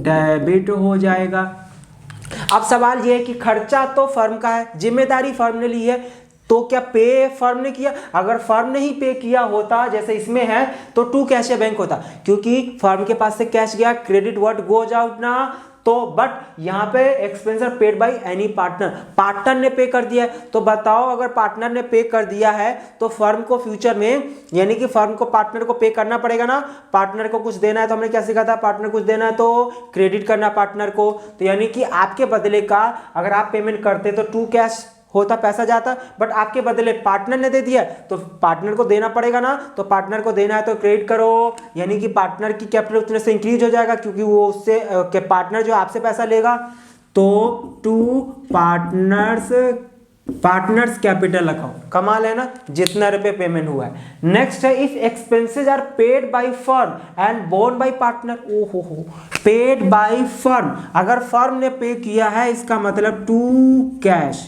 डेबिट हो जाएगा। अब सवाल यह है कि खर्चा तो फर्म का है, जिम्मेदारी फर्म ने ली है, तो क्या पे फर्म ने किया, अगर फर्म ने ही पे किया होता जैसे इसमें है तो टू कैश या बैंक होता, क्योंकि फर्म के पास से कैश गया, क्रेडिट व्हाट गोज आउट ना, तो बट यहाँ पे expense are paid by any partner, partner ने पे कर दिया है। तो बताओ अगर पार्टनर ने पे कर दिया है तो फर्म को फ्यूचर में यानी कि फर्म को पार्टनर को पे करना पड़ेगा ना, पार्टनर को कुछ देना है, तो हमने क्या सीखा था, पार्टनर कुछ देना है तो क्रेडिट करना पार्टनर को। तो यानी कि आपके बदले का अगर आप पेमेंट करते तो टू कैश होता, पैसा जाता, बट आपके बदले पार्टनर ने दे दिया तो पार्टनर को देना पड़ेगा ना, तो पार्टनर को देना है तो क्रेडिट करो, यानी कि पार्टनर की कैपिटल उतने से इंक्रीज हो जाएगा क्योंकि वो उससे के पार्टनर जो आपसे पैसा लेगा, तो टू पार्टनर्स कैपिटल अकाउंट। कमाल है ना, जितना रुपए पेमेंट हुआ है। नेक्स्ट है if expenses are paid by firm and borne by partner, ओहो हो, पेड बाय फर्म, अगर फर्म ने पे किया है इसका मतलब टू कैश,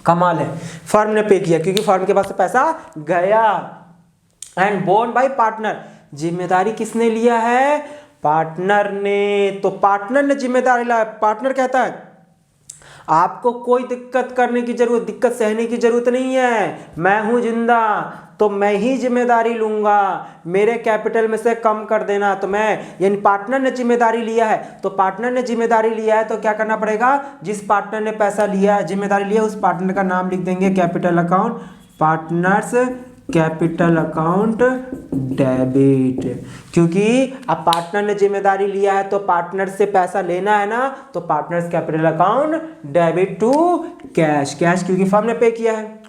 कमाल है, फर्म ने पे किया क्योंकि फर्म के पास से पैसा गया। एंड बोर्न बाय पार्टनर, जिम्मेदारी किसने लिया है, पार्टनर ने, तो पार्टनर ने जिम्मेदारी लिया, पार्टनर कहता है आपको कोई दिक्कत करने की जरूरत, दिक्कत सहने की जरूरत नहीं है, मैं हूं जिंदा तो मैं ही जिम्मेदारी लूंगा, मेरे कैपिटल में से कम कर देना, तो मैं, यानी पार्टनर ने जिम्मेदारी लिया है, तो पार्टनर ने जिम्मेदारी लिया है तो क्या करना पड़ेगा, जिस पार्टनर ने पैसा लिया, जिम्मेदारी लिया, उस पार्टनर का नाम लिख देंगे capital account, partners capital account debit, क्योंकि अब पार्टनर ने जिम्मेदारी लिया है तो पार्टनर से पैसा लेना है ना, तो partners capital account debit to cash, cash क्योंकि फर्म ने पे किया है।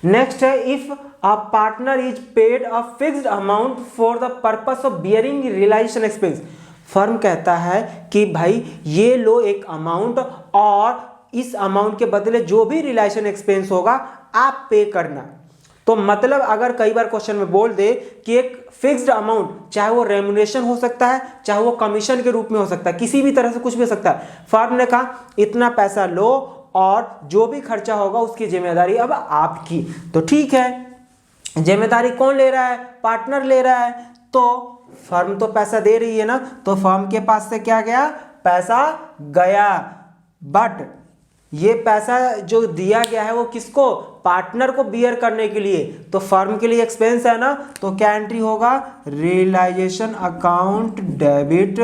नेक्स्ट है if a partner is paid a fixed amount for the purpose of bearing realisation expense. Firm कहता है कि भाई ये लो एक अमाउंट और इस अमाउंट के बदले जो भी रियलाइजेशन एक्सपेंस होगा आप पे करना। तो मतलब अगर कई बार क्वेश्चन में बोल दे कि एक फिक्स्ड अमाउंट, चाहे वो रेम्युनरेशन हो सकता है, चाहे वो कमीशन के रूप में हो सकता है, किसी भी तरह से कुछ भी हो सकता है, फर्म ने कहा इतना पैसा लो और जो भी खर्चा होगा उसकी जिम्मेदारी अब आपकी। तो ठीक है, जिम्मेदारी कौन ले रहा है? पार्टनर ले रहा है, तो फर्म तो पैसा दे रही है ना, तो फर्म के पास से क्या गया? पैसा गया। बट ये पैसा जो दिया गया है वो किसको? पार्टनर को बियर करने के लिए, तो फर्म के लिए एक्सपेंस है ना, तो क्या एंट्री होगा? Realisation account debit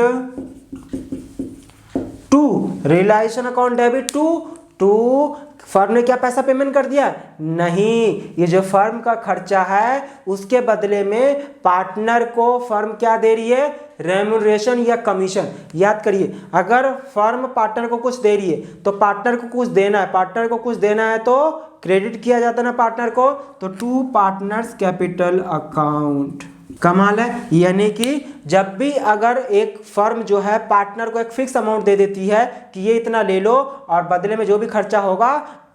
to, realisation account debit to firm ने क्या पैसा पेमेंट कर दिया? नहीं, ये जो फर्म का खर्चा है उसके बदले में पार्टनर को फर्म क्या दे रही है? रेम्युनरेशन या कमीशन। याद करिए, अगर फर्म पार्टनर को कुछ दे रही है तो पार्टनर को कुछ देना है, पार्टनर को कुछ देना है तो क्रेडिट किया जाता है ना पार्टनर को, तो टू पार्टनर्स कैपिटल अकाउंट। कमाल है, यानी कि जब भी अगर एक फर्म जो है पार्टनर को एक फिक्स अमाउंट दे देती है कि ये इतना ले लो और बदले में जो भी खर्चा होगा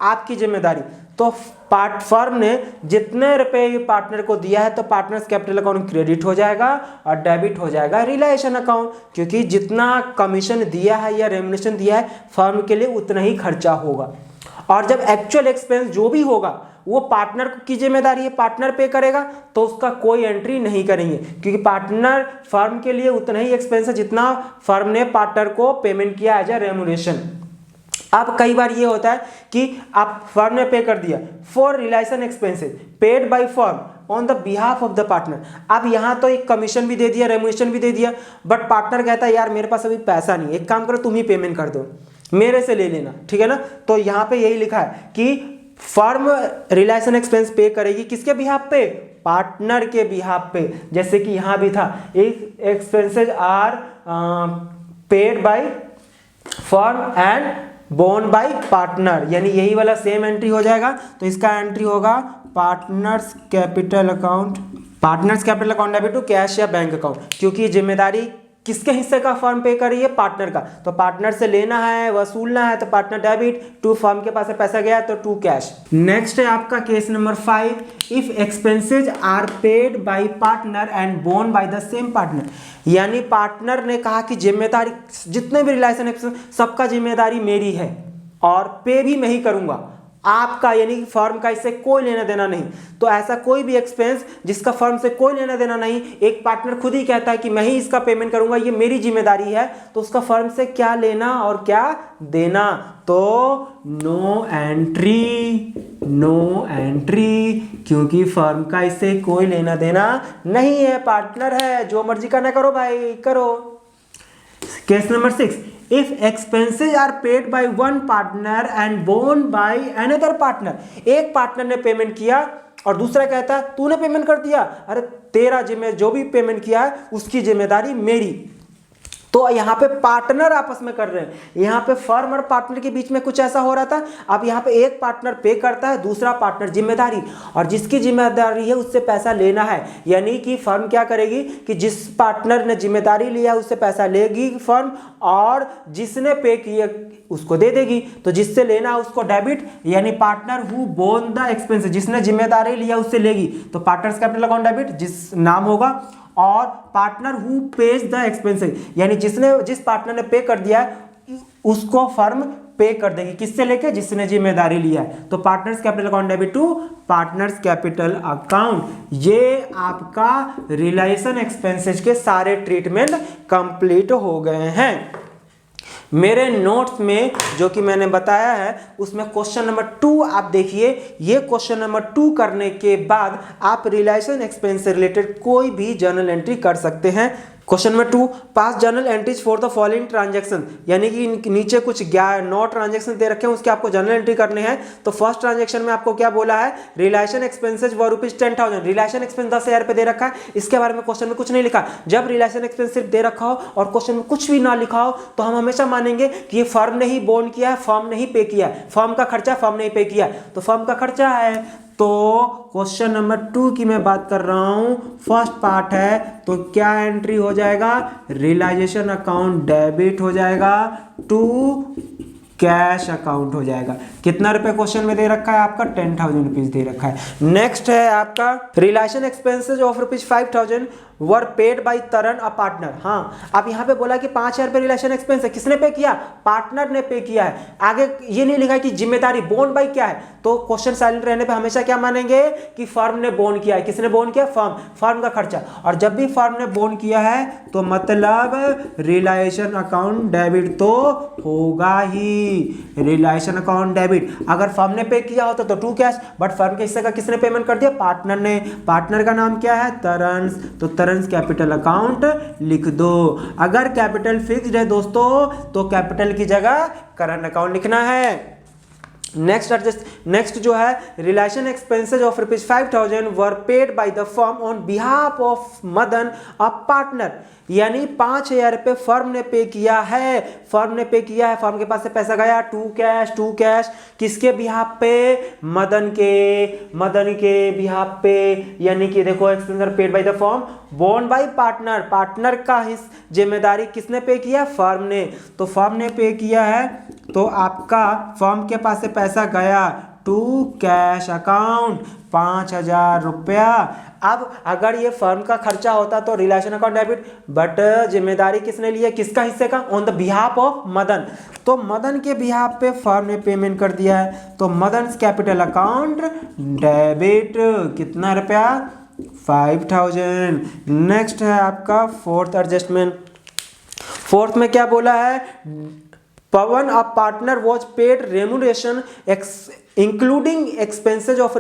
आपकी जिम्मेदारी, तो फर्म ने जितने रुपए पार्टनर को दिया है तो पार्टनर्स कैपिटल अकाउंट क्रेडिट हो जाएगा और डेबिट हो जाएगा रियलाइजेशन अकाउंट, क्योंकि जितना कमीशन दिया है या रेम्युनरेशन दिया है फर्म के लिए उतना ही खर्चा होगा। और जब एक्चुअल एक्सपेंस जो भी होगा वो पार्टनर की जिम्मेदारी है, पार्टनर पे करेगा, तो उसका कोई एंट्री नहीं करेंगे, क्योंकि पार्टनर फर्म के लिए उतना ही एक्सपेंस है जितना फर्म ने पार्टनर को पेमेंट किया एज ए रेम्युनरेशन। अब कई बार ये होता है कि आप फर्म ने पे कर दिया for realisation expenses paid by firm on the behalf of the partner. अब यहाँ तो एक कमीशन भी दे दिया, रेम्युनरेशन भी दे दिया, बट पार्टनर कहता है यार मेरे पास अभी पैसा नहीं, एक काम करो तुम ही पेमेंट कर दो, मेरे से ले लेना, ठीक है ना। तो यहाँ पे यही लिखा है कि फर्म रियलाइजेशन एक्सपेंस पे करेगी किसके बिहाफ पे? पार्टनर के बिहाफ पे। जैसे कि यहाँ भी था expenses are paid by firm and borne by partner, यानी यही वाला सेम एंट्री हो जाएगा। तो इसका एंट्री होगा partners capital account, partners capital account debit to cash या बैंक अकाउंट, क्योंकि जिम्मेदारी किसके हिस्से का फर्म पे कर रही है? पार्टनर का। तो पार्टनर से लेना है, वसूलना है, तो पार्टनर डेबिट टू फर्म के पास से पैसा गया तो टू कैश। नेक्स्ट है आपका case number 5, if expenses are paid by partner and borne by the same partner. यानी पार्टनर ने कहा कि जिम्मेदारी जितने भी रिलेशन एक्सपेंस सबका जिम्मेदारी मेरी है और पे भी मैं ही करूंगा, आपका यानी कि फर्म का इससे कोई लेना देना नहीं। तो ऐसा कोई भी एक्सपेंस जिसका फर्म से कोई लेना देना नहीं, एक पार्टनर खुद ही कहता है कि मैं ही इसका पेमेंट करूंगा, ये मेरी जिम्मेदारी है, तो उसका फर्म से क्या लेना और क्या देना? तो नो एंट्री, नो एंट्री, क्योंकि फर्म का इससे कोई लेना देना नहीं है, पार्टनर है, जो मर्जी करना करो भाई करो। Case number 6, if expenses are paid by one partner and borne by another partner। एक पार्टनर ने पेमेंट किया और दूसरा कहता है तूने पेमेंट कर दिया, अरे तेरा जो भी पेमेंट किया है उसकी जिम्मेदारी मेरी। तो यहाँ पे पार्टनर आपस में कर रहे हैं, यहाँ पे फर्म और पार्टनर के बीच में कुछ ऐसा हो रहा था। अब यहाँ पे एक पार्टनर पे करता है, दूसरा पार्टनर जिम्मेदारी, और जिसकी जिम्मेदारी है उससे पैसा लेना है। यानी कि फर्म क्या करेगी कि जिस पार्टनर ने जिम्मेदारी लिया उससे पैसा लेगी फर्म, और जिसने पे किया उसको दे देगी। तो जिससे लेना है उसको डेबिट, यानी partner who bone the expense, जिसने जिम्मेदारी लिया उससे लेगी, तो पार्टनर्स कैपिटल अकाउंट डेबिट जिस नाम होगा, और partner who page the expenses, यानी जिस पार्टनर ने पे कर दिया है उसको फर्म पे कर देगी, किससे लेके? जिसने जिम्मेदारी लिया है। तो partners capital account debit to partners capital account. ये आपका रियलाइजेशन एक्सपेंसेस के सारे ट्रीटमेंट कंप्लीट हो गए हैं। मेरे नोट्स में जो कि मैंने बताया है उसमें क्वेश्चन नंबर 2 आप देखिए। ये क्वेश्चन नंबर 2 करने के बाद आप रियलाइजेशन एक्सपेंस से रिलेटेड कोई भी जर्नल एंट्री कर सकते हैं। Question number 2, pass journal entries for the following transaction, यानी कि नीचे कुछ 9 ट्रांजैक्शन दे रखे हैं, उसके आपको जर्नल एंट्री करने हैं। तो फर्स्ट ट्रांजैक्शन में आपको क्या बोला है, रिलेशन एक्सपेंसेज व ₹10,000, रिलेशन एक्सपेंस 10,000 पे दे रखा है, इसके बारे में क्वेश्चन में कुछ नहीं लिखा। जब रिलेशन एक्सपेंस सिर्फ दे रखा हो और क्वेश्चन में कुछ भी ना लिखा हो तो हम हमेशा मानेंगे कि ये फर्म ने ही बोन किया है, फर्म ने ही पे किया है, फर्म का खर्चा फर्म ने ही पे किया है, तो फर्म का खर्चा है। तो क्वेश्चन नंबर 2 की मैं बात कर रहा हूं, फर्स्ट पार्ट है, तो क्या एंट्री हो जाएगा, रियलाइजेशन अकाउंट डेबिट हो जाएगा टू कैश अकाउंट हो जाएगा। कितना रुपए क्वेश्चन में दे रखा है आपका, 10,000 रुपीज दे रखा है। नेक्स्ट है आपका realisation expenses of ₹5,000 were paid by Taran a partner. हाँ, अब यहाँ पे बोला कि 5,000 रुपये रिलेशन एक्सपेंस है, किसने पे किया, पार्टनर ने पे किया है। आगे ये नहीं लिखा है कि जिम्मेदारी बोन बाई क्या है, तो क्वेश्चन साइलेंट रहने पे हमेशा क्या मानेंगे कि फर्म ने बोन किया है। किसने बोन किया, फर्म का खर्चा। और जब भी फर्म ने बोन किया है तो मतलब रिलेशन अकाउंट डेबिट तो होगा ही, रिलेशन अकाउंट डेबिट। अगर फर्म ने पे किया होता तो टू कैश, बट फर्म के हिस्से का किसने पेमेंट कर दिया, पार्टनर ने। पार्टनर का नाम क्या है, तरंस, तो तरंस कैपिटल अकाउंट लिख दो। अगर कैपिटल फिक्स्ड है दोस्तों तो कैपिटल की जगह करंट अकाउंट लिखना है। नेक्स्ट जो है relation expenses of ₹5,000 were paid by the firm on behalf of Madan a partner, यानी 5,000 रुपये फर्म ने पे किया है, फर्म के पास से पैसा गया टू कैश किसके बिहाफ पे, मदन के बिहाफ पे, यानी कि देखो expenses paid by the firm bone by partner का जिम्मेदारी किसने पे किया, फर्म ने। तो फर्म ने पे किया है तो आपका फर्म के पास से पैसा गया टू कैश अकाउंट 5,000 रुपया। अब अगर ये फर्म का खर्चा होता तो रिलेशन अकाउंट डेबिट, बट जिम्मेदारी किसने ली है, किसका हिस्से का, on the behalf of Madan, तो मदन के बिहाफ पे फर्म ने पेमेंट कर दिया है, तो मदन कैपिटल अकाउंट डेबिट कितना रुपया, 5,000। नेक्स्ट है आपका फोर्थ एडजस्टमेंट। फोर्थ में क्या बोला है, Pawan a partner was paid remuneration including expenses of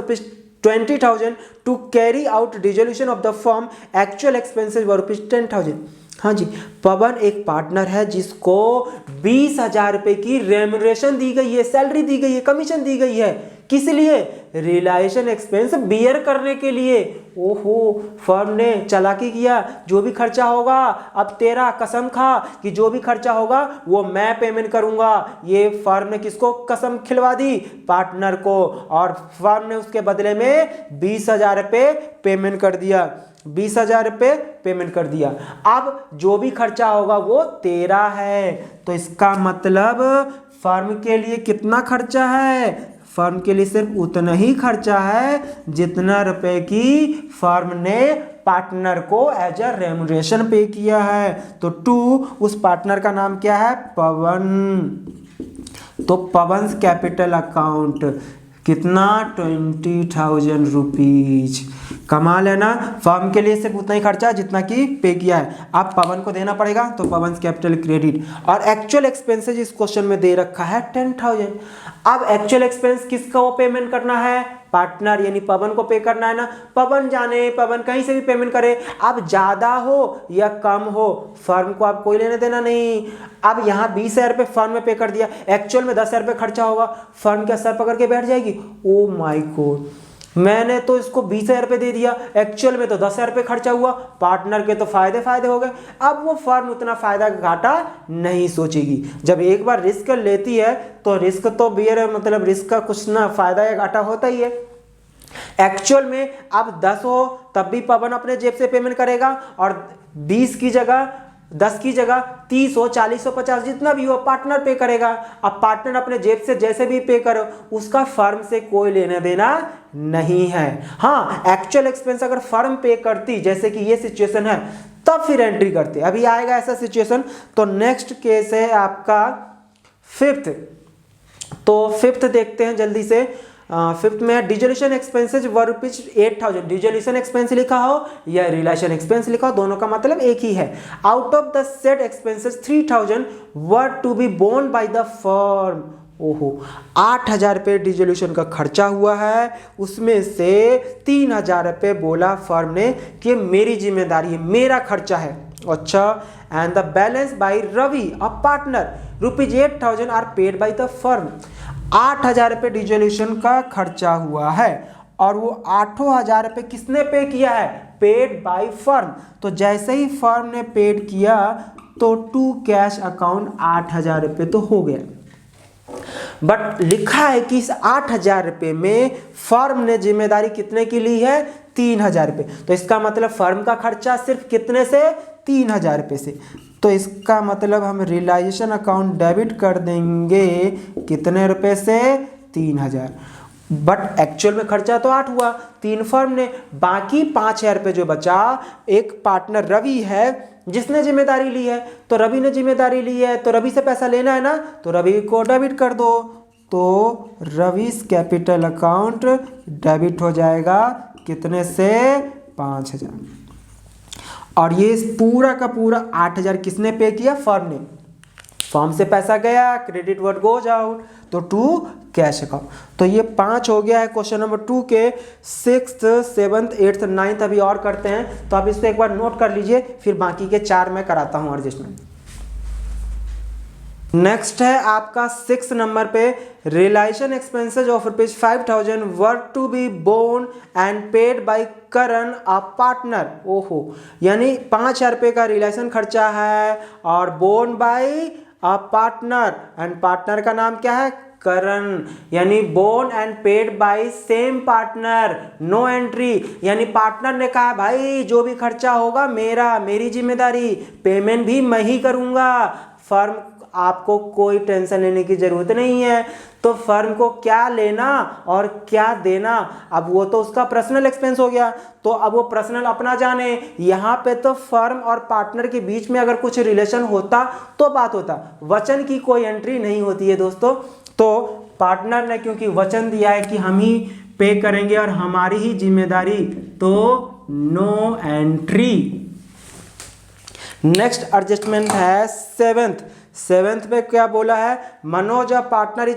₹20,000 to carry out dissolution of the firm, actual expenses were ₹10,000। हाँ जी, पवन एक पार्टनर है जिसको 20,000 रुपए की रेम्यूनरेशन दी गई है, सैलरी दी गई है, कमीशन दी गई है, किस लिए, रिलेशन एक्सपेंस बियर करने के लिए। ओहो, फर्म ने चालाकी किया, जो भी खर्चा होगा, अब तेरा कसम खा कि जो भी खर्चा होगा वो मैं पेमेंट करूंगा। ये फर्म ने किसको कसम खिलवा दी, पार्टनर को, और फर्म ने उसके बदले में 20,000 रुपये पेमेंट कर दिया, 20,000 रुपये पेमेंट कर दिया। अब जो भी खर्चा होगा वो तेरा है, तो इसका मतलब फर्म के लिए कितना खर्चा है, फर्म के लिए सिर्फ उतना ही खर्चा है जितना रुपए की फर्म ने पार्टनर को एज अ रेम्यूनरेशन पे किया है। तो टू, उस पार्टनर का नाम क्या है, पवन, तो पवन कैपिटल अकाउंट कितना, 20,000 रुपीज। कमाल है ना, फर्म के लिए सिर्फ उतना ही खर्चा जितना कि पे किया है, अब पवन को देना पड़ेगा, तो पवन कैपिटल क्रेडिट। और एक्चुअल एक्सपेंसेस इस क्वेश्चन में दे रखा है 10,000। अब एक्चुअल एक्सपेंस किसका वो पेमेंट करना है, पार्टनर यानी पवन को पे करना है ना। पवन जाने, पवन कहीं से भी पेमेंट करे, अब ज्यादा हो या कम हो फर्म को आप कोई लेने देना नहीं। अब यहाँ 20,000 रुपये फर्म में पे कर दिया, एक्चुअल में 10,000 रुपये खर्चा होगा, फर्म क्या सर पकड़ के बैठ जाएगी, ओ माय गॉड, मैंने तो इसको 20,000 रुपये दे दिया, एक्चुअल में तो 10,000 रुपये खर्चा हुआ, पार्टनर के तो फायदे हो गए। अब वो फर्म उतना फायदा घाटा नहीं सोचेगी, जब एक बार रिस्क लेती है तो रिस्क तो बियर, मतलब रिस्क का कुछ ना फायदा या घाटा होता ही है। एक्चुअल में अब 10 हो तब भी पवन अपने जेब से पेमेंट करेगा, और 20 की जगह 10 की जगह 30 हो, 40 हो, 50 जितना भी हो पार्टनर पे करेगा। अब पार्टनर अपने जेब से जैसे भी पे करो उसका फर्म से कोई लेना देना नहीं है। हाँ, एक्चुअल एक्सपेंस अगर फर्म पे करती, जैसे कि ये सिचुएशन है, तब फिर एंट्री करते। अभी आएगा ऐसा सिचुएशन। तो नेक्स्ट केस है आपका फिफ्थ। तो फिफ्थ देखते हैं जल्दी से। फिफ्थ में डिसोल्यूशन एक्सपेंसेज वर ₹8,000, डिसोल्यूशन एक्सपेंस लिखा हो या रिलेशन एक्सपेंस लिखा हो, दोनों का मतलब एक ही है। Out of the set expenses 3,000 were to be borne by the firm. ओहो, 8,000 रुपये डिसोल्यूशन का खर्चा हुआ है, उसमें से 3,000 रुपये बोला फर्म ने कि मेरी जिम्मेदारी है, मेरा खर्चा है। अच्छा, and the balance by Ravi a partner ₹8,000 are paid by the firm. 8,000 रुपये डिजोल्यूशन का खर्चा हुआ है और वो 8,000 रुपये किसने पे किया है? Paid by firm. तो जैसे ही फर्म ने पेड किया तो टू कैश अकाउंट 8,000 रुपये तो हो गया, बट लिखा है कि इस 8,000 रुपये में फर्म ने जिम्मेदारी कितने की ली है? 3,000 रुपये। तो इसका मतलब फर्म का खर्चा सिर्फ कितने से? 3,000 रुपये से। तो इसका मतलब हम रियलाइजेशन अकाउंट डेबिट कर देंगे कितने रुपए से? 3,000। बट एक्चुअल में खर्चा तो 8 हुआ, 3 फर्म ने, बाकी 5,000 रुपये जो बचा, एक पार्टनर रवि है जिसने जिम्मेदारी ली है, तो रवि ने जिम्मेदारी ली है तो रवि से पैसा लेना है ना, तो रवि को डेबिट कर दो, तो रविस कैपिटल अकाउंट डेबिट हो जाएगा कितने से? 5,000। और ये पूरा का पूरा 8,000 किसने पे किया? फर्म ने। फर्म से पैसा गया, क्रेडिट वर्ड गोज आउट, तो टू कैश अकाउंट। तो ये 5 हो गया है क्वेश्चन नंबर 2 के। 6th 7th 8th 9th अभी और करते हैं, तो आप इसको एक बार नोट कर लीजिए, फिर बाकी के 4 मैं कराता हूं एडजस्टमेंट। नेक्स्ट है आपका 6 नंबर पे, realisation expenses of ₹5,000 were to be borne and paid by Karan a partner. ओहो, यानी 5,000 रुपये का रियलाइजेशन खर्चा है और borne by a partner, and partner का नाम क्या है? करण। यानी borne and paid by same partner, no entry. यानी पार्टनर ने कहा भाई जो भी खर्चा होगा मेरी जिम्मेदारी, पेमेंट भी मैं ही करूंगा, फर्म आपको कोई टेंशन लेने की जरूरत नहीं है। तो फर्म को क्या लेना और क्या देना, अब वो तो उसका पर्सनल एक्सपेंस हो गया, तो अब वो पर्सनल अपना जाने। यहाँ पे तो फर्म और पार्टनर के बीच में अगर कुछ रिलेशन होता तो बात होता, वचन की कोई एंट्री नहीं होती है दोस्तों। तो पार्टनर ने क्योंकि वचन दिया है कि हम ही पे करेंगे और हमारी ही जिम्मेदारी, तो नो एंट्री। नेक्स्ट एडजस्टमेंट है 7th में क्या बोला है? Manoj a partner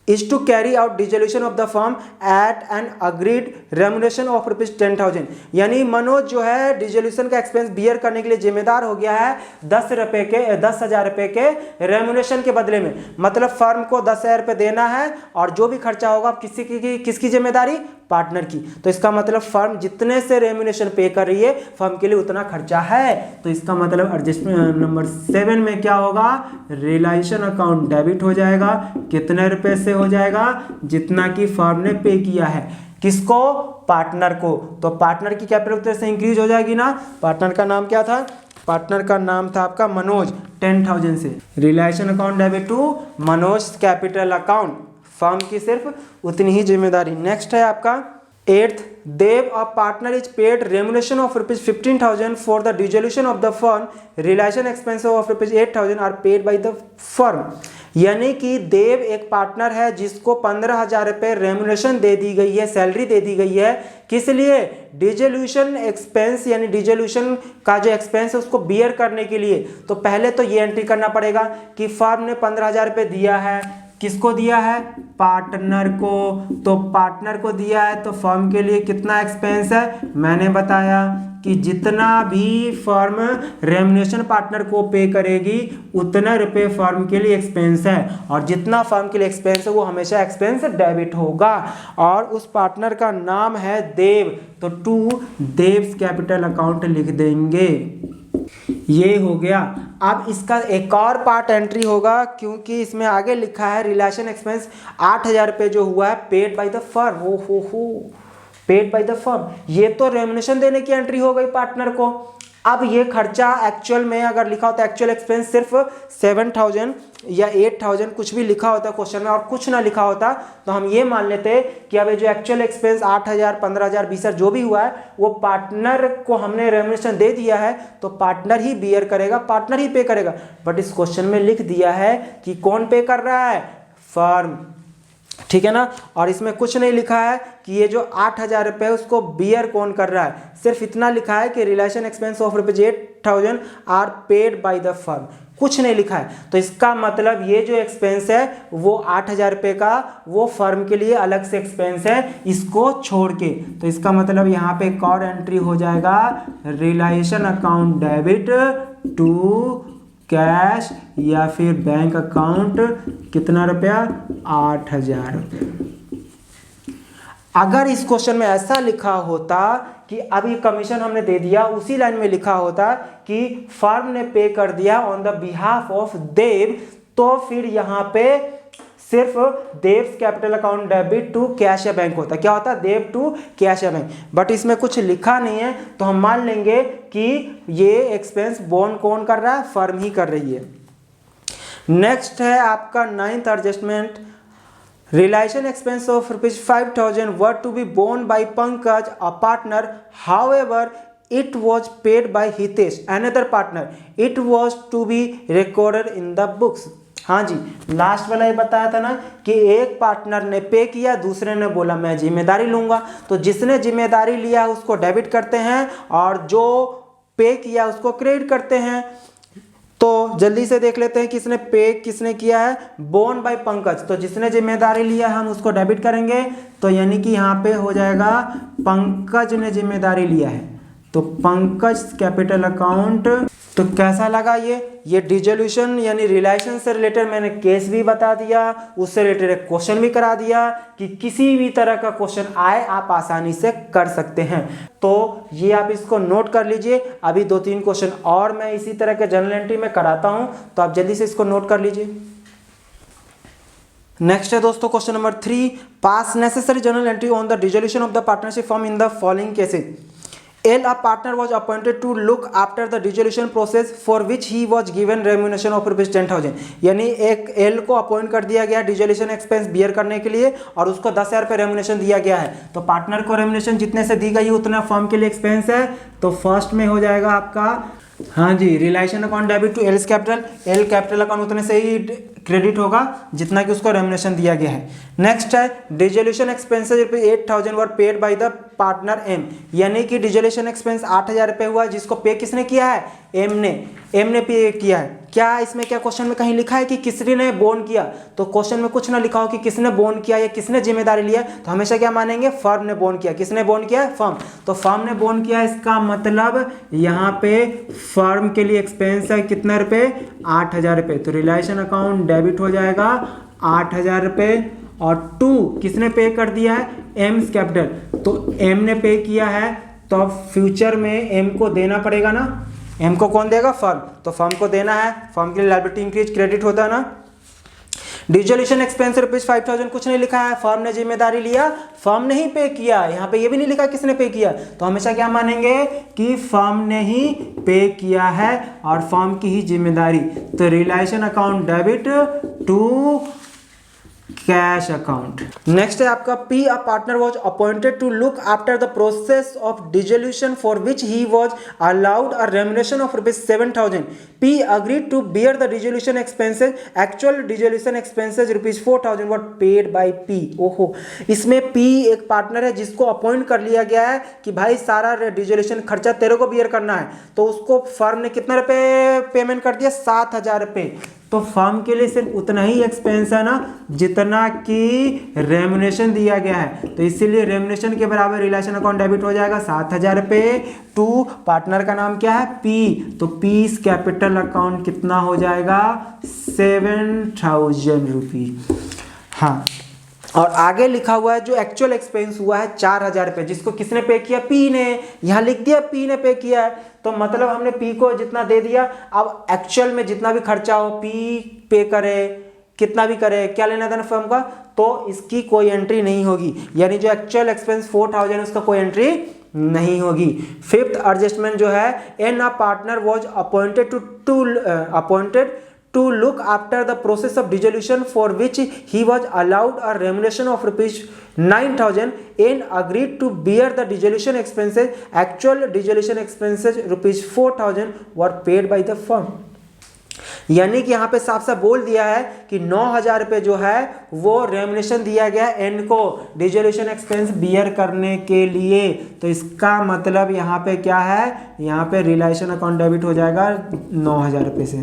is to carry out dissolution of the firm at an agreed remuneration of ₹10,000। यानी मनोज जो है डिसोल्यूशन का एक्सपेंस बियर करने के लिए जिम्मेदार हो गया है 10,000 रुपए के रेमुनेशन के बदले में। मतलब फर्म को 10,000 रुपये देना है और जो भी खर्चा होगा किसकी जिम्मेदारी? पार्टनर की। तो इसका मतलब फर्म जितने से रेमुनेशन पे कर रही है फर्म के लिए उतना खर्चा है। तो इसका मतलब एडजस्टमेंट नंबर 7 में क्या होगा? रियलाइजेशन अकाउंट डेबिट हो जाएगा, कितने रुपए से हो जाएगा? जितना कि फर्म ने पे किया है। किसको? पार्टनर को। तो पार्टनर की कैपिटल उतने से इंक्रीज हो जाएगी ना। पार्टनर का नाम क्या था? पार्टनर का नाम था आपका मनोज, 10,000 से। Realisation account debit to Manoj capital account, firm की सिर्फ उतनी ही जिम्मेदारी। नेक्स्ट है आपका 8th, Dev a partner is paid remuneration of ₹15,000 for the dissolution of the firm, realisation expenses of ₹8,000 are paid by the firm. यानी कि देव एक पार्टनर है जिसको 15,000 रुपये रेमुनेशन दे दी गई है, सैलरी दे दी गई है। किस लिए? डिसोल्यूशन एक्सपेंस, यानी डिसोल्यूशन का जो एक्सपेंस है उसको बियर करने के लिए। तो पहले तो ये एंट्री करना पड़ेगा कि फर्म ने 15,000 रुपये दिया है, किसको दिया है? पार्टनर को। तो पार्टनर को दिया है तो फर्म के लिए कितना एक्सपेंस है? मैंने बताया कि जितना भी फर्म रेमुनेशन पार्टनर को पे करेगी उतना रुपए फर्म के लिए एक्सपेंस है, और जितना फर्म के लिए एक्सपेंस है वो हमेशा एक्सपेंस डेबिट होगा। और उस पार्टनर का नाम है देव, तो टू देव्स कैपिटल अकाउंट लिख देंगे। ये हो गया। अब इसका एक और पार्ट एंट्री होगा क्योंकि इसमें आगे लिखा है रिलेशन एक्सपेंस 8,000 रुपये जो हुआ है पेड बाय द फर्म। हो पेड बाय द फर्म, ये तो रेमुनेशन देने की एंट्री हो गई पार्टनर को। अब ये खर्चा एक्चुअल में अगर लिखा होता है एक्चुअल एक्सपेंस सिर्फ 7,000 या 8,000 कुछ भी लिखा होता क्वेश्चन में और कुछ ना लिखा होता तो हम ये मान लेते कि अब जो एक्चुअल एक्सपेंस 8,000 15,000 20,000 जो भी हुआ है वो पार्टनर को हमने रेमुनेशन दे दिया है तो पार्टनर ही बियर करेगा, पार्टनर ही पे करेगा। बट इस क्वेश्चन में लिख दिया है कि कौन पे कर रहा है? फर्म, ठीक है ना। और इसमें कुछ नहीं लिखा है कि ये जो 8,000 रुपये उसको बियर कौन कर रहा है, सिर्फ इतना लिखा है कि realisation expense of ₹8,000 are paid by the firm. कुछ नहीं लिखा है। तो इसका मतलब ये जो एक्सपेंस है वो 8,000 रुपये का वो फर्म के लिए अलग से एक्सपेंस है, इसको छोड़ के। तो इसका मतलब यहाँ पे एक और एंट्री हो जाएगा, realisation account debit to cash या फिर बैंक अकाउंट, कितना रुपया, 8,000 रुपये। अगर इस क्वेश्चन में ऐसा लिखा होता कि अभी कमीशन हमने दे दिया, उसी लाइन में लिखा होता कि फर्म ने पे कर दिया on the behalf of Dev, तो फिर यहाँ पे सिर्फ Dev's capital account debit to cash या बैंक होता। क्या होता, देव टू कैश या बैंक। बट इसमें कुछ लिखा नहीं है, तो हम मान लेंगे कि ये एक्सपेंस बोन कौन कर रहा है, फर्म ही कर रही है। नेक्स्ट है आपका 9th adjustment, realisation expense of ₹5,000 were to be borne by Pankaj a partner, however it was paid by Hitesh another partner, it was to be recorded in the books। हाँ जी, लास्ट वाला ये बताया था ना कि एक पार्टनर ने पे किया, दूसरे ने बोला मैं जिम्मेदारी लूंगा, तो जिसने जिम्मेदारी लिया उसको डेबिट करते हैं और जो पे किया उसको क्रेडिट करते हैं। तो जल्दी से देख लेते हैं किसने पे किसने किया है, बोन बाय पंकज, तो जिसने जिम्मेदारी लिया हम उसको डेबिट करेंगे, तो यानी कि यहाँ पे हो जाएगा पंकज ने जिम्मेदारी लिया है, तो पंकज कैपिटल अकाउंट। तो कैसा लगा ये डिसोल्यूशन यानी रिलेशन से रिलेटेड मैंने केस भी बता दिया, उससे रिलेटेड एक क्वेश्चन भी करा दिया कि किसी भी तरह का क्वेश्चन आए आप आसानी से कर सकते हैं। तो ये आप इसको नोट कर लीजिए। अभी 2-3 क्वेश्चन और मैं इसी तरह के जर्नल एंट्री में कराता हूं, तो आप जल्दी से इसको नोट कर लीजिए। नेक्स्ट है दोस्तों question number 3, pass necessary journal entry on the dissolution of the partnership form in the following cases. L, a partner, was appointed to look after the dissolution process for which he was given remuneration of ₹10,000। यानी एक L को appoint कर दिया गया dissolution expense beer करने के लिए और उसको 10,000 रुपये रेमुनेशन दिया गया है। तो पार्टनर को रेमुनेशन जितने से दी गई उतना फर्म के लिए एक्सपेंस है। तो फर्स्ट में हो जाएगा आपका, हाँ जी, realisation account debit to L's capital, L capital account उतने से ही क्रेडिट होगा जितना कि उसको रेमुनेशन दिया गया है। नेक्स्ट है dissolution expenses ₹8,000 were paid by the partner M, यानी कि डिसोल्यूशन एक्सपेंस 8,000 रुपये हुआ जिसको पे किसने किया है, एम ने पे किया है। क्या इसमें क्या क्वेश्चन में कहीं लिखा है कि किसने ने बोन किया, तो क्वेश्चन में कुछ ना लिखा हो कि किसने बोन किया या किसने जिम्मेदारी लिया, तो हमेशा क्या मानेंगे, फर्म ने बोन किया। किसने बोन किया, फर्म। तो फर्म ने बोन किया, इसका मतलब यहाँ पे फर्म के लिए एक्सपेंस है कितना रुपये, 8,000 रुपये। तो रिलेशन अकाउंट डेबिट हो जाएगा 8,000 रुपये और टू किसने पे कर दिया है, एम्स कैपिटल, तो एम ने पे किया है, तो अब फ्यूचर में एम को देना पड़ेगा ना। एम को कौन देगा, फर्म, तो फर्म को देना है। फर्म के लिए लायबिलिटी इंक्रीज क्रेडिट होता है ना। डिसोल्यूशन एक्सपेंस ₹5,000 कुछ नहीं लिखा है, फर्म ने जिम्मेदारी लिया, फर्म ने ही पे किया। यहाँ पे ये भी नहीं लिखा किसने पे किया, तो हमेशा क्या मानेंगे कि फर्म ने ही पे किया है और फर्म की ही जिम्मेदारी। तो relation account debit to cash account. Next है आपका P, a partner was appointed to look after the process of dissolution for which he was allowed a remuneration of ₹7,000। P agreed to bear the dissolution expenses, actual dissolution expenses ₹4,000 were paid by P. ओहो, इसमें P एक partner है जिसको appoint कर लिया गया है कि भाई सारा डिसोल्यूशन खर्चा तेरे को बियर करना है, तो उसको फर्म ने कितना रुपए पेमेंट कर दिया, 7,000 रुपये। तो फर्म के लिए सिर्फ उतना ही एक्सपेंस है ना जितना कि रेमुनेशन दिया गया है, तो इसीलिए रेमुनेशन के बराबर रिलेशन अकाउंट डेबिट हो जाएगा 7,000 रुपये टू पार्टनर का नाम क्या है, पी, तो पीस कैपिटल अकाउंट कितना हो जाएगा, 7,000 रुपये। हाँ, और आगे लिखा हुआ है जो एक्चुअल एक्सपेंस हुआ है 4,000 रुपये, जिसको किसने पे किया, पी ने। यहाँ लिख दिया पी ने पे किया है, तो मतलब हमने पी को जितना दे दिया, अब एक्चुअल में जितना भी खर्चा हो पी पे करे, कितना भी करे, क्या लेना था ना फर्म का, तो इसकी कोई एंट्री नहीं होगी। यानी जो एक्चुअल एक्सपेंस 4,000 उसका कोई एंट्री नहीं होगी। फिफ्थ एडजस्टमेंट जो है, N a partner was appointed to look after the process of dissolution for which he was allowed a remuneration of ₹9,000 and agreed to bear the dissolution expenses. Actual dissolution expenses ₹4,000 were paid by the firm। यानी कि यहाँ पे साफ साफ बोल दिया है कि 9,000 रुपये जो है वो रेमुनेशन दिया गया एन को डिसोल्यूशन एक्सपेंस बियर करने के लिए। तो इसका मतलब यहाँ पे क्या है, यहाँ पे रिलेशन अकाउंट डेबिट हो जाएगा 9,000 रुपये से।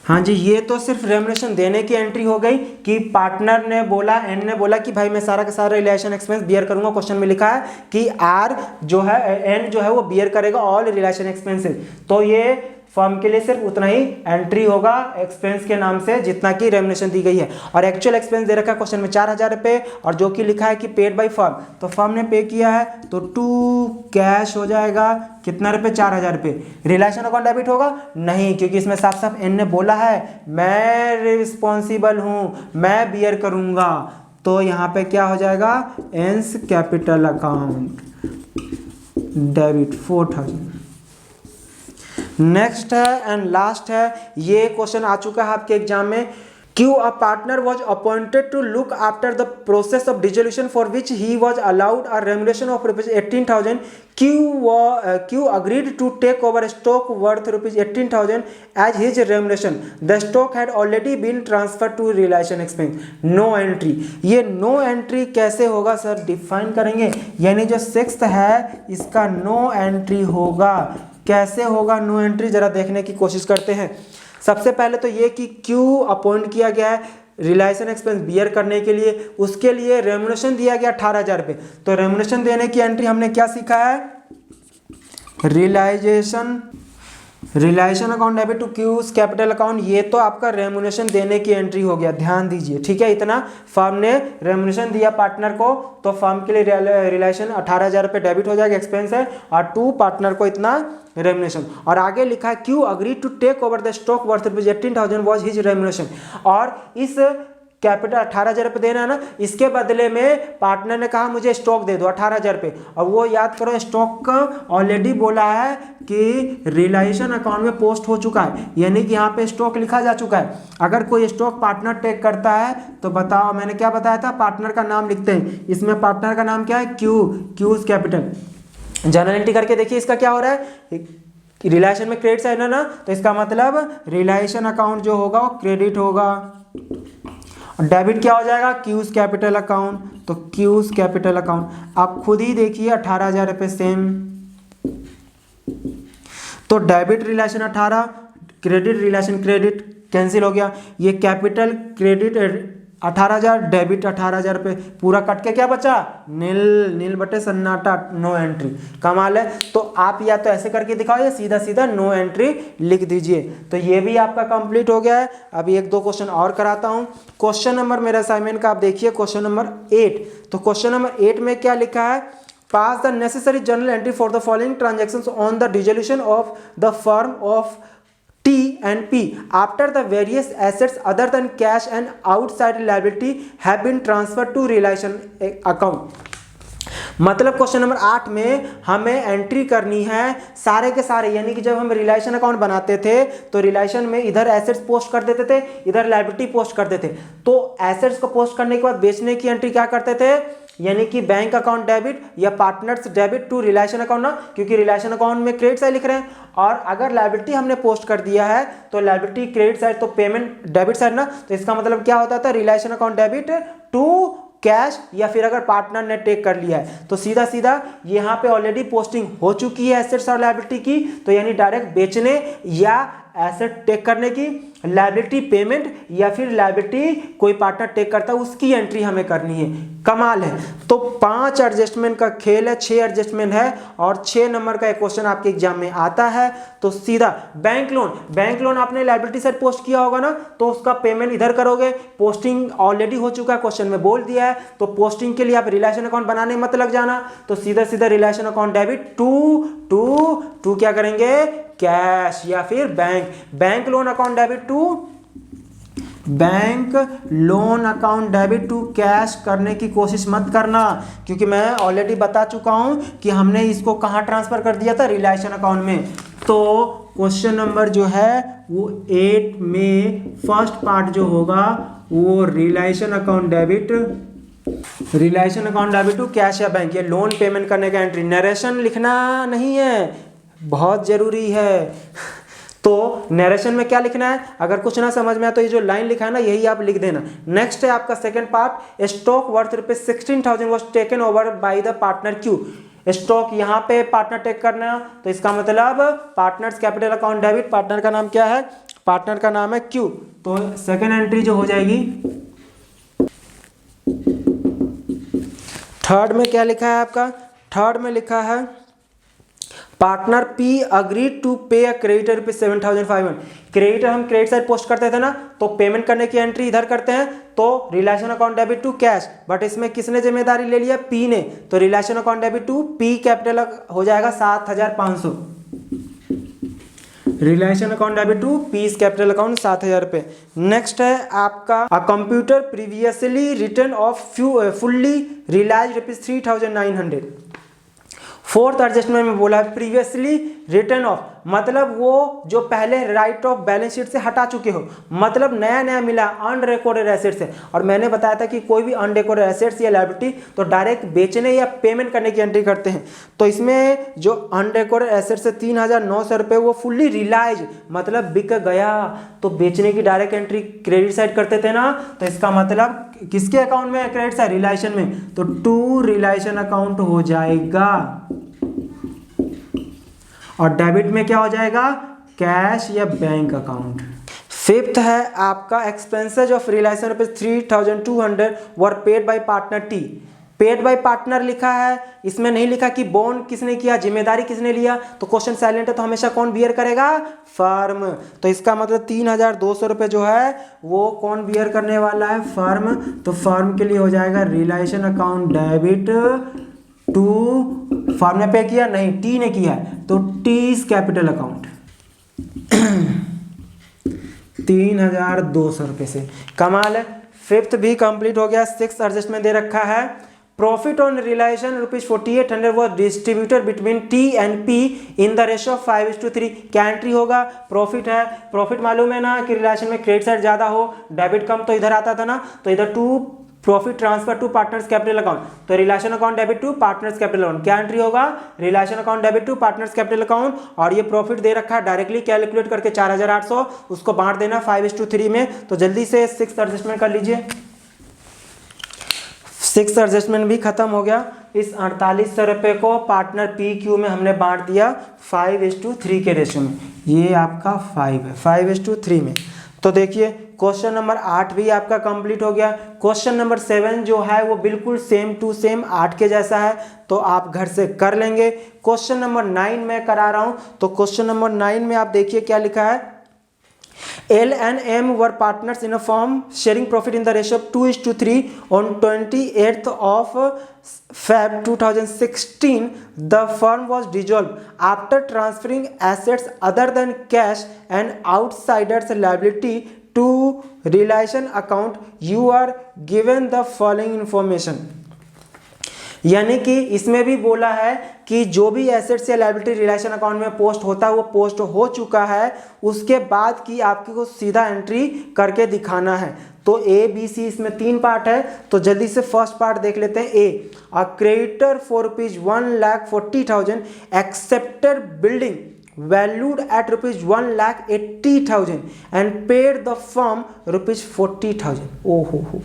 हाँ जी, ये तो सिर्फ रेम्युनरेशन देने की एंट्री हो गई कि पार्टनर ने बोला, एन ने बोला कि भाई मैं सारा का सारा रिलेशन एक्सपेंस बियर करूंगा। क्वेश्चन में लिखा है कि आर जो है, एन जो है वो बियर करेगा ऑल रिलेशन एक्सपेंसेस। तो ये फर्म के लिए सिर्फ उतना ही एंट्री होगा एक्सपेंस के नाम से जितना कि रेम्युनरेशन दी गई है। और एक्चुअल एक्सपेंस दे रखा है क्वेश्चन में 4000 रुपये, और जो कि लिखा है कि पेड बाय फर्म, तो फर्म ने पे किया है तो टू कैश हो जाएगा कितना रुपये, 4000 रुपये। रिलेशन अकाउंट डेबिट होगा नहीं, क्योंकि इसमें साफ साफ एन ने बोला है मैं रिस्पॉन्सिबल हूँ, मैं बियर करूँगा। तो यहाँ पे क्या हो जाएगा, N's capital account debit 4000। Next है एंड लास्ट है, ये क्वेश्चन आ चुका है आपके एग्जाम में। Q a partner was appointed to look after the process of dissolution for which he was allowed a remuneration of ₹18,000। Q agreed to take over stock worth ₹18,000 as his remuneration. The stock had already been transfer to realisation expense. No entry. ये no entry कैसे होगा sir, define करेंगे। यानी जो 6th है इसका no entry होगा। कैसे होगा नो एंट्री, जरा देखने की कोशिश करते हैं। सबसे पहले तो ये कि क्यों अपॉइंट किया गया है रिलेशन एक्सपेंस बियर करने के लिए, उसके लिए रेम्युनरेशन दिया गया 18,000 रुपये। तो रेम्युनरेशन देने की एंट्री हमने क्या सीखा है, realisation account debit to Q's capital account. ये तो आपका रेम्युनरेशन देने की एंट्री हो गया, ध्यान दीजिए, ठीक है। इतना फर्म ने रेम्युनरेशन दिया पार्टनर को, तो फर्म के लिए रिलेशन 18,000 रुपये डेबिट हो जाएगा, एक्सपेंस है, और टू पार्टनर को इतना रेम्युनरेशन। और आगे लिखा है Q agree to take over the stock worth ₹18,000 was his remuneration. और इस कैपिटल 18,000 रुपये देना है ना, इसके बदले में पार्टनर ने कहा मुझे स्टॉक दे दो 18,000 रुपये। और वो याद करो स्टॉक का ऑलरेडी बोला है कि रिलेशन अकाउंट में पोस्ट हो चुका है, यानी कि यहाँ पे स्टॉक लिखा जा चुका है। अगर कोई स्टॉक पार्टनर टेक करता है तो बताओ, मैंने क्या बताया था, पार्टनर का नाम लिखते हैं। इसमें पार्टनर का नाम क्या है, क्यूज कैपिटल। जनरल एंट्री करके देखिए इसका क्या हो रहा है, रिलेशन में क्रेडिट साइड है ना, तो इसका मतलब रिलेशन अकाउंट जो होगा वो क्रेडिट होगा, और डेबिट क्या हो जाएगा, क्यूज कैपिटल अकाउंट। तो क्यूज कैपिटल अकाउंट आप खुद ही देखिए 18,000 रुपये सेम। तो debit relation 18, credit relation credit cancel हो गया। ये कैपिटल क्रेडिट 18,000, डेबिट 18,000 रुपये, पूरा कट के क्या बचा, नील बटे सन्नाटा, नो एंट्री। कमाल है। तो आप या तो ऐसे करके दिखाओ या सीधा सीधा नो एंट्री लिख दीजिए। तो ये भी आपका कंप्लीट हो गया है। अभी 1-2 क्वेश्चन और कराता हूँ। क्वेश्चन नंबर मेरा असाइनमेंट का आप देखिए, क्वेश्चन नंबर 8। तो क्वेश्चन नंबर 8 में क्या लिखा है, pass the necessary journal entry for the following transactions on the dissolution of the firm of T and P after the various assets other than cash and outside liability have been transferred to relation account। मतलब question number 8 में हमें entry करनी है सारे के सारे, यानी कि जब हम रिलेशन अकाउंट बनाते थे तो रिलेशन में इधर एसेट्स पोस्ट कर देते थे, इधर लायबिलिटी पोस्ट कर देते। तो एसेट्स को पोस्ट करने के बाद बेचने की एंट्री क्या करते थे, यानी कि बैंक अकाउंट डेबिट या partners debit to realisation account ना, क्योंकि रिलेशन अकाउंट में क्रेडिट साइड लिख रहे हैं। और अगर लायबिलिटी हमने पोस्ट कर दिया है तो लायबिलिटी क्रेडिट साइड तो पेमेंट डेबिट साइड ना, तो इसका मतलब क्या होता था, realisation account debit to cash, या फिर अगर पार्टनर ने टेक कर लिया है तो सीधा सीधा यहाँ पे ऑलरेडी पोस्टिंग हो चुकी है एसेट्स और लायबिलिटी की, तो यानी डायरेक्ट बेचने या एसेट टेक करने की, लायबिलिटी पेमेंट या फिर लायबिलिटी कोई पार्टनर टेक करता है उसकी एंट्री हमें करनी है। कमाल है। तो 5 एडजस्टमेंट का खेल है, 6 एडजस्टमेंट है और 6 नंबर का एक क्वेश्चन आपके एग्जाम में आता है। तो सीधा बैंक लोन आपने लायबिलिटी साइड पोस्ट किया होगा ना, तो उसका पेमेंट इधर करोगे, पोस्टिंग ऑलरेडी हो चुका है, क्वेश्चन में बोल दिया है। तो पोस्टिंग के लिए आप रिलेशन अकाउंट बनाने मत लग जाना, तो सीधा सीधा रिलेशन अकाउंट डेबिट टू क्या करेंगे, कैश या फिर bank loan account debit to bank loan account debit to cash करने की कोशिश मत करना, क्योंकि मैं ऑलरेडी बता चुका हूं कि हमने इसको कहां ट्रांसफर कर दिया था, रिलेशन अकाउंट में। तो क्वेश्चन नंबर जो है वो 8 में फर्स्ट पार्ट जो होगा वो realisation account debit to cash या बैंक, ये लोन पेमेंट करने का एंट्री। नरेशन लिखना नहीं है, बहुत जरूरी है। तो नरेशन में क्या लिखना है, अगर कुछ ना समझ में आए तो ये जो लाइन लिखा है ना यही आप लिख देना। नेक्स्ट है आपका second part, stock worth ₹16,000 was taken over by the partner Q. Stock यहाँ पे पार्टनर टेक करना, तो इसका मतलब partners capital account debit, partner का नाम क्या है, पार्टनर का नाम है क्यू। तो सेकेंड एंट्री जो हो जाएगी, थर्ड में क्या लिखा है आपका, थर्ड में लिखा है partner P agree to pay a creditor पे 7,500। क्रेडिटर हम क्रेडिट साइड पोस्ट करते थे ना, तो पेमेंट करने की एंट्री इधर करते हैं, तो relation account debit to cash, but इसमें किसने जिम्मेदारी ले लिया, पी ने, तो relation account debit to P capital हो जाएगा 7,500। Realisation account debit to P's capital account 7,000 रुपये। नेक्स्ट है आपका a computer previously written off fully realise ₹3,900। Fourth adjustment में बोला है प्रीवियसली रिटर्न ऑफ, मतलब वो जो पहले राइट ऑफ बैलेंस शीट से हटा चुके हो, मतलब नया नया मिला अनरिकॉर्डेड एसेट्स है। और मैंने बताया था कि कोई भी अनरिकॉर्डेड एसेट्स या लायबिलिटी तो डायरेक्ट बेचने या पेमेंट करने की एंट्री करते हैं। तो इसमें जो अनरिकॉर्डेड एसेट्स है 3,900 रुपये, वो फुल्ली रिलाइज मतलब बिक गया, तो बेचने की डायरेक्ट एंट्री क्रेडिट साइड करते थे ना, तो इसका मतलब किसके अकाउंट में है क्रेडिट साइड, रिलायशन में, तो टू रिलायशन अकाउंट हो जाएगा। और डेबिट में क्या हो जाएगा, कैश या बैंक अकाउंट। फिफ्थ है आपका expenses of relation ₹3,200 were paid by partner T. Paid by partner लिखा है, इसमें नहीं लिखा कि बॉन्ड किसने किया, जिम्मेदारी किसने लिया, तो क्वेश्चन साइलेंट है, तो हमेशा कौन बियर करेगा, फर्म। तो इसका मतलब 3,200 रुपये जो है वो कौन बियर करने वाला है, फर्म। तो फर्म के लिए हो जाएगा realisation account debit to, firm ने पे किया नहीं, टी ने किया है, तो टीज कैपिटल अकाउंट 3,200 रुपये से। कमाल है। फिफ्थ भी कंप्लीट हो गया। सिक्स एडजस्टमेंट दे रखा है profit on realisation ₹4,800 was distributed between T and P in the ratio of 5:3। क्या एंट्री होगा, प्रॉफिट है, प्रॉफिट मालूम है ना कि रिलेशन में क्रेडिट साइड ज्यादा हो डेबिट कम, तो इधर आता था ना, तो इधर to profit transfer to partners capital account, तो relation account debit to partners capital account. क्या एंट्री होगा, realisation account debit to partners capital account. और ये प्रॉफिट दे रखा है, डायरेक्टली कैलकुलेट करके 4,800 उसको बांट देना 5:3 में। तो जल्दी से सिक्स एडजस्टमेंट कर लीजिए। सिक्स एडजस्टमेंट भी खत्म हो गया। इस 4,800 रुपये को पार्टनर पी क्यू में हमने बांट दिया 5:3 के रेशियो में। ये आपका 5 है, 5:3 में। तो देखिए क्वेश्चन नंबर 8 भी आपका कंप्लीट हो गया। क्वेश्चन नंबर 7 जो है वो बिल्कुल सेम टू सेम 8 के जैसा है, तो आप घर से कर लेंगे। क्वेश्चन नंबर 9 मैं करा रहा हूं, तो क्वेश्चन नंबर 9 में आप देखिए क्या लिखा है, L and M were partners in a firm sharing profit in the ratio of 2:3 on 28th of Feb 2016. The firm was dissolved after transferring assets other than cash and outsiders liability to relation account. You are given the following information. यानी कि इसमें भी बोला है कि जो भी assets या लायबिलिटी रिलेशन अकाउंट में पोस्ट होता है वो पोस्ट हो चुका है, उसके बाद की आपको सीधा एंट्री करके दिखाना है। तो ए बी सी इसमें 3 पार्ट है, तो जल्दी से फर्स्ट पार्ट देख लेते हैं। A, a creditor for ₹1,40,000 accepted building valued at ₹1,80,000 and paid the firm ₹40,000। ओहो,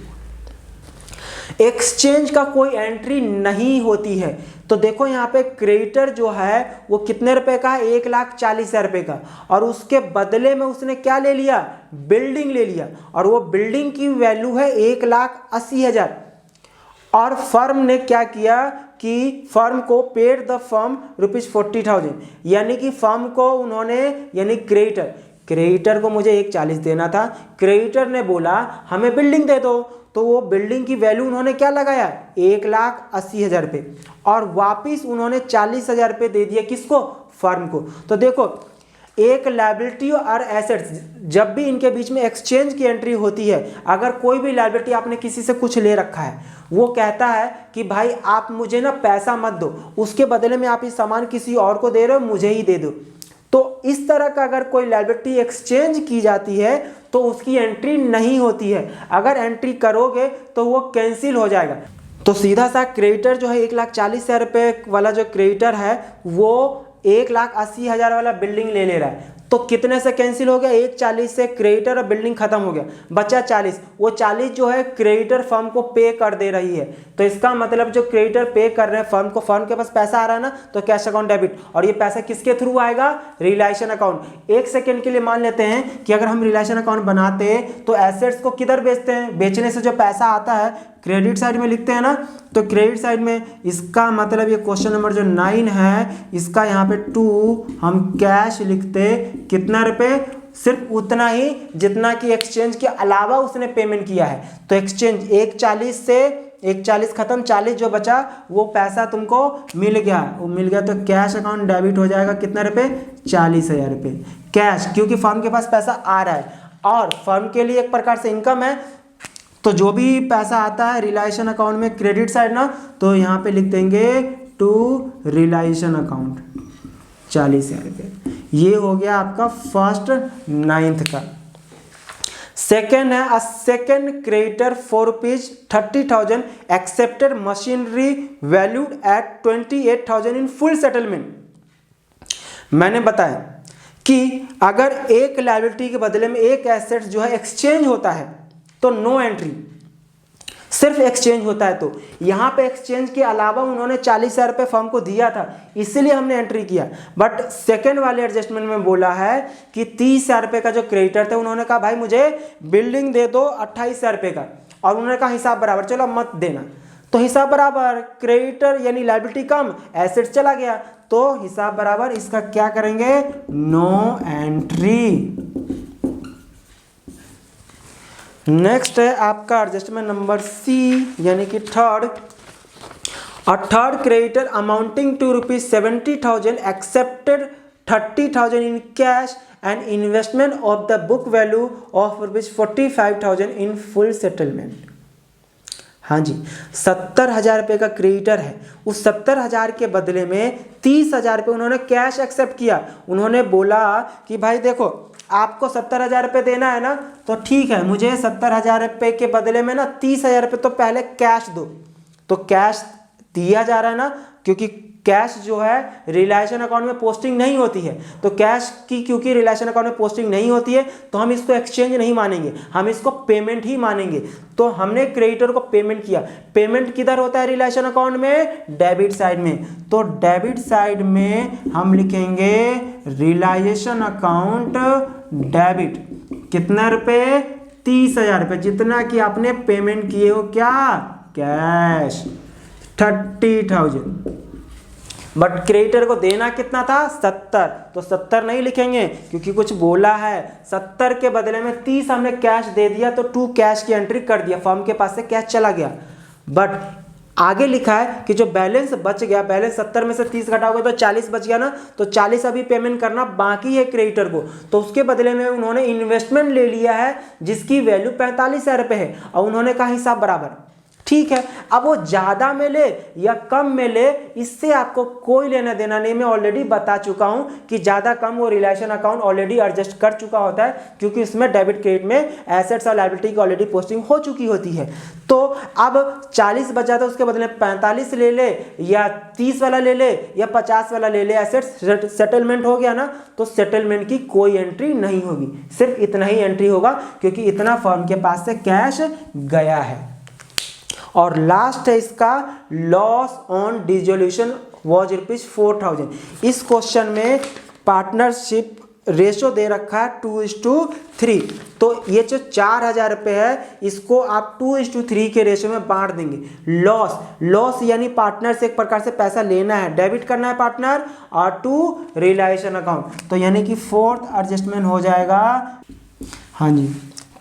एक्सचेंज का कोई एंट्री नहीं होती है। तो देखो यहाँ पे क्रेडिटर जो है वो कितने रुपए का है, 1,40,000 रुपए का, और उसके बदले में उसने क्या ले लिया, बिल्डिंग ले लिया, और वो बिल्डिंग की वैल्यू है 1,80,000। और फर्म ने क्या किया कि फर्म को पेड द फर्म ₹40,000, यानी कि फर्म को उन्होंने, यानी क्रेडिटर को मुझे 1,40,000 देना था, क्रेडिटर ने बोला हमें बिल्डिंग दे दो, तो वो बिल्डिंग की वैल्यू उन्होंने क्या लगाया, 1,80,000 रुपये, और वापिस उन्होंने 40,000 रुपये दे दिए किसको, फर्म को। तो देखो एक लायबिलिटी और एसेट्स जब भी इनके बीच में एक्सचेंज की एंट्री होती है, अगर कोई भी लायबिलिटी आपने किसी से कुछ ले रखा है, वो कहता है कि भाई आप मुझे ना पैसा मत दो, उसके बदले में आप ये सामान किसी और को दे रहे हो, मुझे ही दे दो। तो इस तरह का अगर कोई लायबिलिटी एक्सचेंज की जाती है तो उसकी एंट्री नहीं होती है। अगर एंट्री करोगे तो वो कैंसिल हो जाएगा। तो सीधा सा क्रेडिटर जो है 1,40,000 रुपये वाला जो क्रेडिटर है वो 1,80,000 वाला बिल्डिंग ले रहा है, तो कितने से कैंसिल हो गया, 140 से क्रेडिटर और बिल्डिंग खत्म हो गया, बचा 40। वो 40 जो है क्रेडिटर फर्म को पे कर दे रही है, तो इसका मतलब जो क्रेडिटर पे कर रहे हैं फर्म को, फर्म के पास पैसा आ रहा है ना, तो कैश अकाउंट डेबिट। और ये पैसा किसके थ्रू आएगा, रिलेशन अकाउंट। एक सेकेंड के लिए मान लेते हैं कि अगर हम रिलेशन अकाउंट बनाते तो एसेट्स को किधर बेचते हैं, बेचने से जो पैसा आता है क्रेडिट साइड में लिखते हैं ना, तो क्रेडिट साइड में इसका मतलब ये क्वेश्चन नंबर जो 9 है इसका यहाँ पे 2 हम कैश लिखते, कितना रुपए, सिर्फ उतना ही जितना कि एक्सचेंज के अलावा उसने पेमेंट किया है। तो एक्सचेंज 140 से 140 खत्म, 40 जो बचा वो पैसा तुमको मिल गया, वो मिल गया, तो कैश अकाउंट डेबिट हो जाएगा कितना रुपए, 40,000 रुपये कैश, क्योंकि फर्म के पास पैसा आ रहा है और फर्म के लिए एक प्रकार से इनकम है। तो जो भी पैसा आता है रिलेशन अकाउंट में क्रेडिट साइड ना, तो यहाँ पे लिख देंगे टू रिलेशन अकाउंट 40,000 रुपये। ये हो गया आपका फर्स्ट 9th का। सेकेंड है a second creditor for ₹30,000 accepted machinery valued at 28,000 in full settlement. मैंने बताया कि अगर एक लायबिलिटी के बदले में एक एसेट जो है एक्सचेंज होता है तो नो एंट्री, सिर्फ एक्सचेंज होता है। तो यहाँ पे एक्सचेंज के अलावा उन्होंने 40,000 रुपये फर्म को दिया था, इसीलिए हमने एंट्री किया। बट सेकंड वाले एडजस्टमेंट में बोला है कि 30,000 रुपये का जो क्रेडिटर थे उन्होंने कहा भाई मुझे बिल्डिंग दे दो 28,000 रुपये का, और उन्होंने कहा हिसाब बराबर, चलो मत देना, तो हिसाब बराबर, क्रेडिटर यानी लायबिलिटी कम, एसेट चला गया, तो हिसाब बराबर, इसका क्या करेंगे, नो एंट्री। नेक्स्ट है आपका एडजस्टमेंट नंबर सी यानी कि third, a third creditor amounting to ₹70,000 accepted 30,000 in cash and investment of the book value of ₹45,000 in full settlement. हाँ जी, 70,000 रुपये का क्रेडिटर है, उस 70,000 के बदले में 30,000 रुपये उन्होंने कैश एक्सेप्ट किया। उन्होंने बोला कि भाई देखो आपको 70,000 रुपये देना है ना, तो ठीक है, मुझे 70,000 रुपये के बदले में ना 30,000 रुपये तो पहले कैश दो। तो कैश दिया जा रहा है ना, क्योंकि कैश जो है रिलेशन अकाउंट में पोस्टिंग नहीं होती है, तो कैश की क्योंकि रिलेशन अकाउंट में पोस्टिंग नहीं होती है तो हम इसको एक्सचेंज नहीं मानेंगे, हम इसको पेमेंट ही मानेंगे। तो हमने क्रेडिटर को पेमेंट किया, पेमेंट किधर होता है रिलेशन अकाउंट में, डेबिट साइड में। तो डेबिट साइड में हम लिखेंगे रिलेशन अकाउंट डेबिट, कितना रुपए, 30,000 रुपये, जितना कि आपने पेमेंट किए हो क्या, कैश 30,000। बट क्रेडिटर को देना कितना था, 70, तो 70 नहीं लिखेंगे क्योंकि कुछ बोला है, 70 के बदले में 30 हमने कैश दे दिया, तो 2 कैश की एंट्री कर दिया, फर्म के पास से कैश चला गया। बट आगे लिखा है कि जो बैलेंस बच गया, बैलेंस 70 में से 30 घटाओगे तो 40 बच गया ना, तो 40 अभी पेमेंट करना बाकी है क्रेडिटर को, तो उसके बदले में उन्होंने इन्वेस्टमेंट ले लिया है जिसकी वैल्यू 45,000 रुपये है, और उन्होंने कहा हिसाब बराबर, ठीक है। अब वो ज़्यादा में ले या कम में ले, इससे आपको कोई लेना देना नहीं। मैं ऑलरेडी बता चुका हूं कि ज़्यादा कम वो रिलेशन अकाउंट ऑलरेडी एडजस्ट कर चुका होता है, क्योंकि इसमें डेबिट क्रेडिट में एसेट्स और लायबिलिटी की ऑलरेडी पोस्टिंग हो चुकी होती है। तो अब 40 बचा था, उसके बदले 45 ले ले या 30 वाला ले ले या 50 वाला ले ले, एसेट्स सेटलमेंट हो गया ना, तो सेटलमेंट की कोई एंट्री नहीं होगी, सिर्फ इतना ही एंट्री होगा क्योंकि इतना फर्म के पास से कैश गया है। और लास्ट है इसका लॉस ऑन डिसोल्यूशन वॉज ₹4,000। इस क्वेश्चन में पार्टनरशिप रेशो दे रखा है 2:3, तो ये जो 4,000 रुपये है इसको आप 2:3 के रेशो में बांट देंगे। लॉस यानी पार्टनर से एक प्रकार से पैसा लेना है, डेबिट करना है पार्टनर, और टू रिलेशन अकाउंट, तो यानी कि 4th एडजस्टमेंट हो जाएगा। हाँ जी,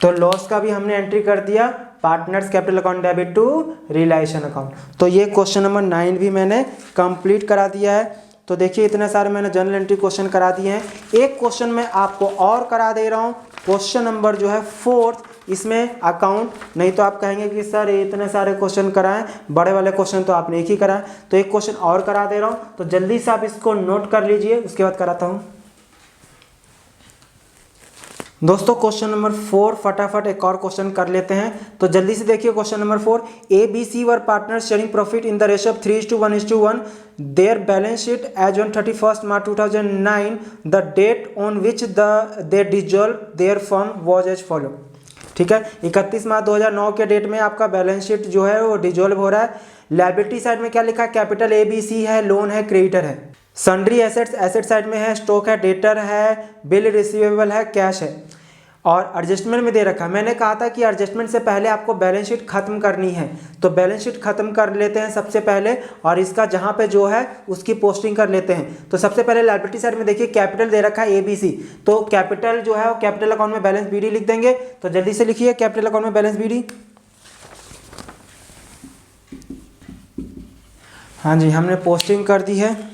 तो लॉस का भी हमने एंट्री कर दिया, partners capital account debit to realisation account. तो ये क्वेश्चन नंबर 9 भी मैंने कंप्लीट करा दिया है। तो देखिए इतने सारे मैंने जनरल एंट्री क्वेश्चन करा दिए हैं। एक क्वेश्चन मैं आपको और करा दे रहा हूँ, क्वेश्चन नंबर जो है 4th, इसमें अकाउंट, नहीं तो आप कहेंगे कि सर इतने सारे क्वेश्चन कराएं, बड़े वाले क्वेश्चन तो आपने एक ही कराए, तो एक क्वेश्चन और करा दे रहा हूँ, तो जल्दी से आप इसको नोट कर लीजिए, उसके बाद कराता हूँ। दोस्तों क्वेश्चन नंबर 4 फटाफट एक और क्वेश्चन कर लेते हैं। तो जल्दी से देखिए question number 4। A B C were partner sharing profit in the ratio of 3:1:1। Their balance sheet as on 31 March 2009 the date on which they dissolve their firm was as follow. ठीक है, 31 March 2009 के date में आपका balance sheet जो है वो dissolve हो रहा है। लायबिलिटी साइड में क्या लिखा है, कैपिटल ए बी सी है, लोन है, क्रेडिटर है। सन्ड्री एसेट्स एसेट साइड में है, स्टॉक है, डेटर है, बिल रिसीवेबल है, कैश है। और एडजस्टमेंट में दे रखा है। मैंने कहा था कि एडजस्टमेंट से पहले आपको बैलेंस शीट खत्म करनी है, तो बैलेंस शीट खत्म कर लेते हैं सबसे पहले, और इसका जहां पे जो है उसकी पोस्टिंग कर लेते हैं। तो सबसे पहले लायबिलिटी साइड में देखिए कैपिटल दे रखा है ABC, तो कैपिटल जो है वो कैपिटल अकाउंट में बैलेंस BD लिख देंगे। तो जल्दी से लिखिए कैपिटल अकाउंट में बैलेंस BD। हाँ जी, हमने पोस्टिंग कर दी है।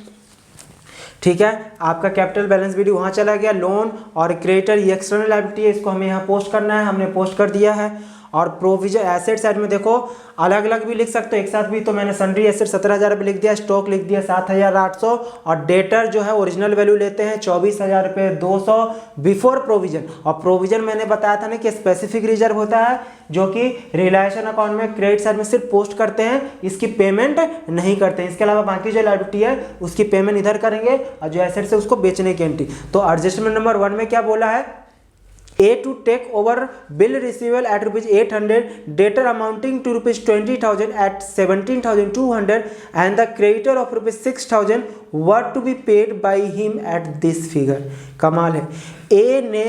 ठीक है, आपका कैपिटल बैलेंस BD वहाँ चला गया। लोन और क्रेडिटर ये एक्सटर्नल लायबिलिटी है, इसको हमें यहाँ पोस्ट करना है, हमने पोस्ट कर दिया है। और प्रोविजन एसेट साइड में देखो अलग अलग भी लिख सकते हो एक साथ भी, तो मैंने सन्ड्री एसेट 17,000 रुपये लिख दिया, स्टॉक लिख दिया 7,800, और डेटर जो है ओरिजिनल वैल्यू लेते हैं 24,000 रुपये 200 बिफोर प्रोविजन। और प्रोविजन मैंने बताया था ना कि स्पेसिफिक रिजर्व होता है जो कि रिलायशन अकाउंट में क्रेडिट साइड में सिर्फ पोस्ट करते हैं, इसकी पेमेंट नहीं करते हैं। इसके अलावा बाकी जो लायबिलिटी है उसकी पेमेंट इधर करेंगे, और जो एसेट है उसको बेचने की एंट्री। तो एडजस्टमेंट नंबर 1 में क्या बोला है, A to take over bill receivable at ₹800, debtor amounting to ₹20,000 at 17,200, and the creditor of ₹6,000 were to be paid by him at this figure। कमाल है, A ने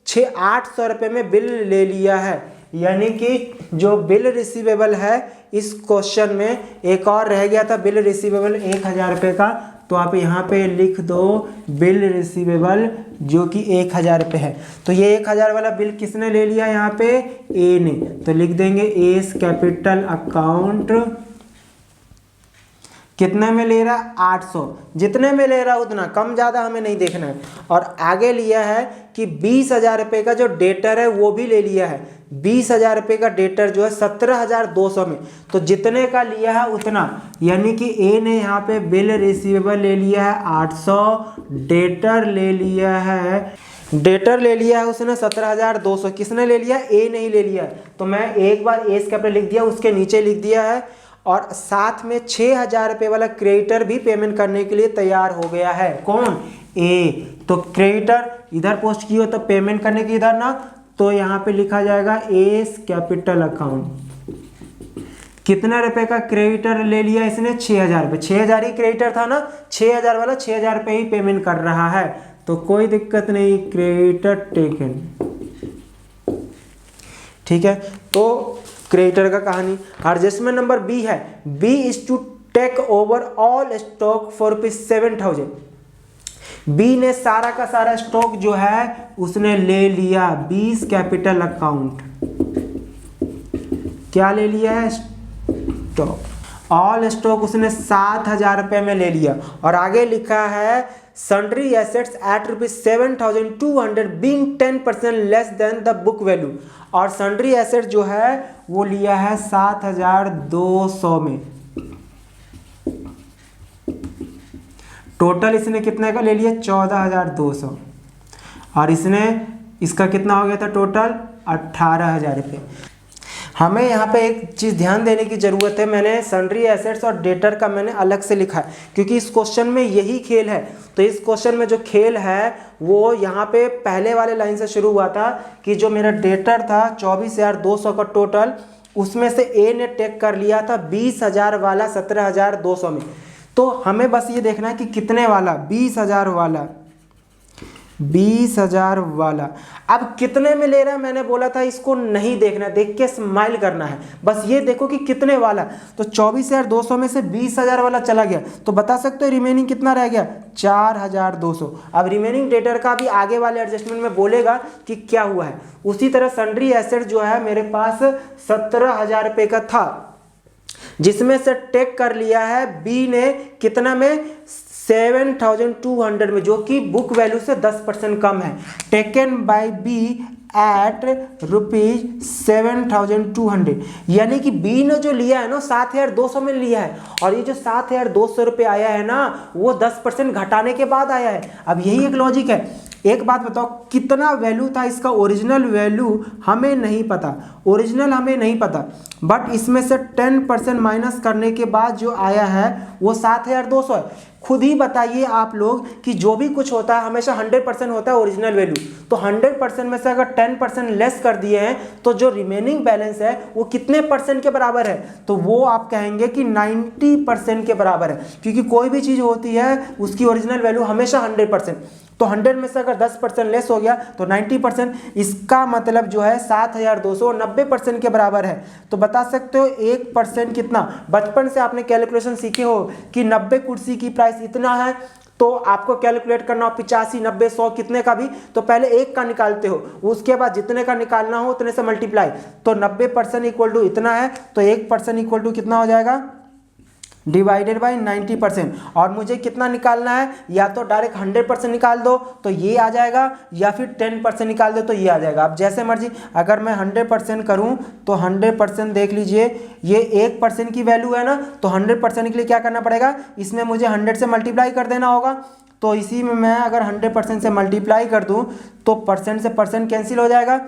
800 रुपये में बिल ले लिया है, यानी कि जो बिल रिसीवेबल है इस क्वेश्चन में एक और रह गया था बिल रिसीवेबल 1,000 रुपये का, तो आप यहाँ पे लिख दो बिल रिसीवेबल जो कि 1,000 रुपये है। तो ये 1,000 वाला बिल किसने ले लिया यहाँ पे, ए ने, तो लिख देंगे एस कैपिटल अकाउंट कितने में ले रहा, 800। जितने में ले रहा उतना, कम ज़्यादा हमें नहीं देखना है। और आगे लिया है कि 20,000 रुपये का जो डेटर है वो भी ले लिया है। 20,000 रुपये का डेटर जो है 17,200 में, तो जितने का लिया है उतना, यानी कि ए ने यहाँ पे बिल रिसीवेबल ले लिया है 800, डेटर ले लिया है उसने 17,200। किसने ले लिया, ए नहीं ले लिया है। तो मैं एक बार एस कैपिटल लिख दिया, उसके नीचे लिख दिया है, और साथ में 6,000 रुपये वाला क्रेडिटर भी पेमेंट करने के लिए तैयार हो गया है। कौन, ए। तो क्रेडिटर इधर पोस्ट किया तो पेमेंट करने की इधर ना, तो यहाँ पे लिखा जाएगा एस कैपिटल अकाउंट। कितना रुपए का क्रेडिटर ले लिया इसने, 6,000 रुपये। 6,000 ही क्रेडिटर था ना, 6,000 वाला 6,000 रुपये ही पेमेंट कर रहा है, तो कोई दिक्कत नहीं, क्रेडिटर टेकन। ठीक है, तो क्रेडिटर का कहानी। एडजस्टमेंट नंबर बी है, B is to take over all stock for ₹7,000। B ने सारा का सारा स्टॉक जो है उसने ले लिया 20 कैपिटल अकाउंट। क्या ले लिया है, स्टॉक। ऑल स्टॉक उसने 7,000 रुपये में ले लिया, और आगे लिखा है sundry assets at ₹7,200 being 10% less than the book value. और सन्ड्री एसेट जो है वो लिया है 7,200 में। टोटल इसने कितने का ले लिया, 14,200, और इसने इसका कितना हो गया था टोटल, 18,000 रुपये। हमें यहाँ पे एक चीज़ ध्यान देने की ज़रूरत है, मैंने सन्ड्री एसेट्स और डेटर का मैंने अलग से लिखा है क्योंकि इस क्वेश्चन में यही खेल है। तो इस क्वेश्चन में जो खेल है वो यहाँ पे पहले वाले लाइन से शुरू हुआ था कि जो मेरा डेटर था 24,200 का टोटल, उसमें से ए ने टेक कर लिया था 20,000 वाला 17,200 में। तो हमें बस ये देखना है कि कितने वाला, 20,000 वाला, 20,000 वाला। अब कितने में ले रहा है, मैंने बोला था इसको नहीं देखना, देख के स्माइल करना है, बस ये देखो कि कितने वाला। तो 24,200 में से 20,000 वाला चला गया, तो बता सकते हो रिमेनिंग कितना रह गया, 4,200। अब रिमेनिंग डेटर का भी आगे वाले एडजस्टमेंट में बोलेगा कि क्या हुआ है। उसी तरह सन्ड्री एसेट जो है मेरे पास 17,000 रुपये का था, जिसमें से टेक कर लिया है बी ने कितना में, 7,200 में, जो कि बुक वैल्यू से 10% कम है। टेकन बाय बी एट ₹7,200, यानी कि बी ने जो लिया है ना 7,200 में लिया है, और ये जो 7,200 रुपये आया है ना वो 10% घटाने के बाद आया है। अब यही एक लॉजिक है एक बात बताओ, कितना वैल्यू था इसका, ओरिजिनल वैल्यू हमें नहीं पता, ओरिजिनल हमें नहीं पता, बट इसमें से 10% माइनस करने के बाद जो आया है वो 7200 है। खुद ही बताइए आप लोग कि जो भी कुछ होता है हमेशा 100% होता है ओरिजिनल वैल्यू, तो 100% में से अगर 10% लेस कर दिए हैं तो जो रिमेनिंग बैलेंस है वो कितने परसेंट के बराबर है, तो वो आप कहेंगे कि 90% के बराबर है, क्योंकि कोई भी चीज़ होती है उसकी ओरिजिनल वैल्यू हमेशा 100%, तो 100 में से अगर 10% लेस हो गया तो 90%, इसका मतलब जो है 7200 90% के बराबर है। तो बता सकते हो 1% कितना, बचपन से आपने कैलकुलेशन सीखे हो कि 90 कुर्सी की प्राइस इतना है, तो आपको कैलकुलेट करना हो 85 90 100 कितने का भी, तो पहले एक का निकालते हो, उसके बाद जितने का निकालना हो उतने से मल्टीप्लाई, तो 90% इक्वल टू इतना है, तो 1% इक्वल टू कितना हो जाएगा, डिवाइडेड बाई 90%। और मुझे कितना निकालना है, या तो डायरेक्ट 100% निकाल दो तो ये आ जाएगा, या फिर 10% निकाल दो तो ये आ जाएगा, अब जैसे मर्जी। अगर मैं 100% करूं तो 100% देख लीजिए, ये 1% की वैल्यू है ना, तो 100% के लिए क्या करना पड़ेगा, इसमें मुझे 100 से मल्टीप्लाई कर देना होगा, तो इसी में मैं अगर 100% से मल्टीप्लाई कर दूँ तो परसेंट से परसेंट कैंसिल हो जाएगा,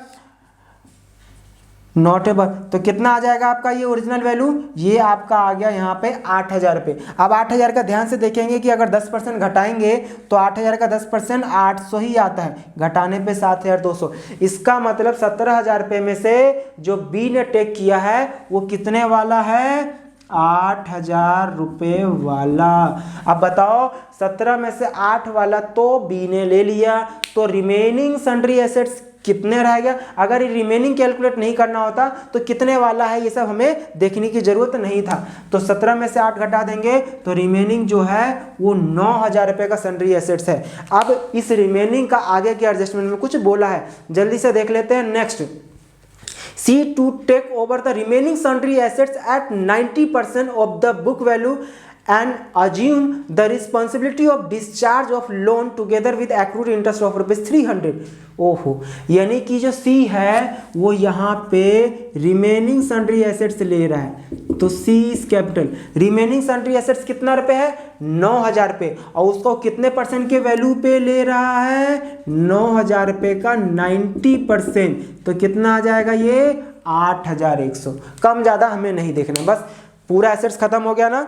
नोटेबल, तो कितना आ जाएगा आपका ये ओरिजिनल वैल्यू, ये आपका आ गया यहाँ पे 8000 रुपये। अब 8000 का ध्यान से देखेंगे कि अगर 10% घटाएंगे तो 8000 का 10% 800 ही आता है, घटाने पे 7200, इसका मतलब 17000 रुपये में से जो बी ने टेक किया है वो कितने वाला है, 8000 रुपये वाला। अब बताओ 17 में से 8 वाला तो बी ने ले लिया, तो रिमेनिंग सन्ड्री एसेट्स कितने रह गया, अगर ये रिमेनिंग कैलकुलेट नहीं करना होता तो कितने वाला है ये सब हमें देखने की जरूरत नहीं था, तो 17 में से 8 घटा देंगे तो रिमेनिंग जो है वो 9000 रुपये का सन्ड्री एसेट्स है। अब इस रिमेनिंग का आगे के एडजस्टमेंट में कुछ बोला है, जल्दी से देख लेते हैं। Next, C to take over the remaining sundry assets at 90% of the book value and assume the responsibility of discharge of loan together with accrued interest of ₹300। ओहो, यानी कि जो C है वो यहाँ पे रिमेनिंग सन्ड्री एसेट्स ले रहा है, तो C is capital, remaining sundry assets कितना रुपए है, 9000 रुपये, और उसको कितने परसेंट के वैल्यू पे ले रहा है, 9000 रुपये का 90%, तो कितना आ जाएगा ये 8100। कम ज़्यादा हमें नहीं देखना, बस पूरा एसेट्स खत्म हो गया ना।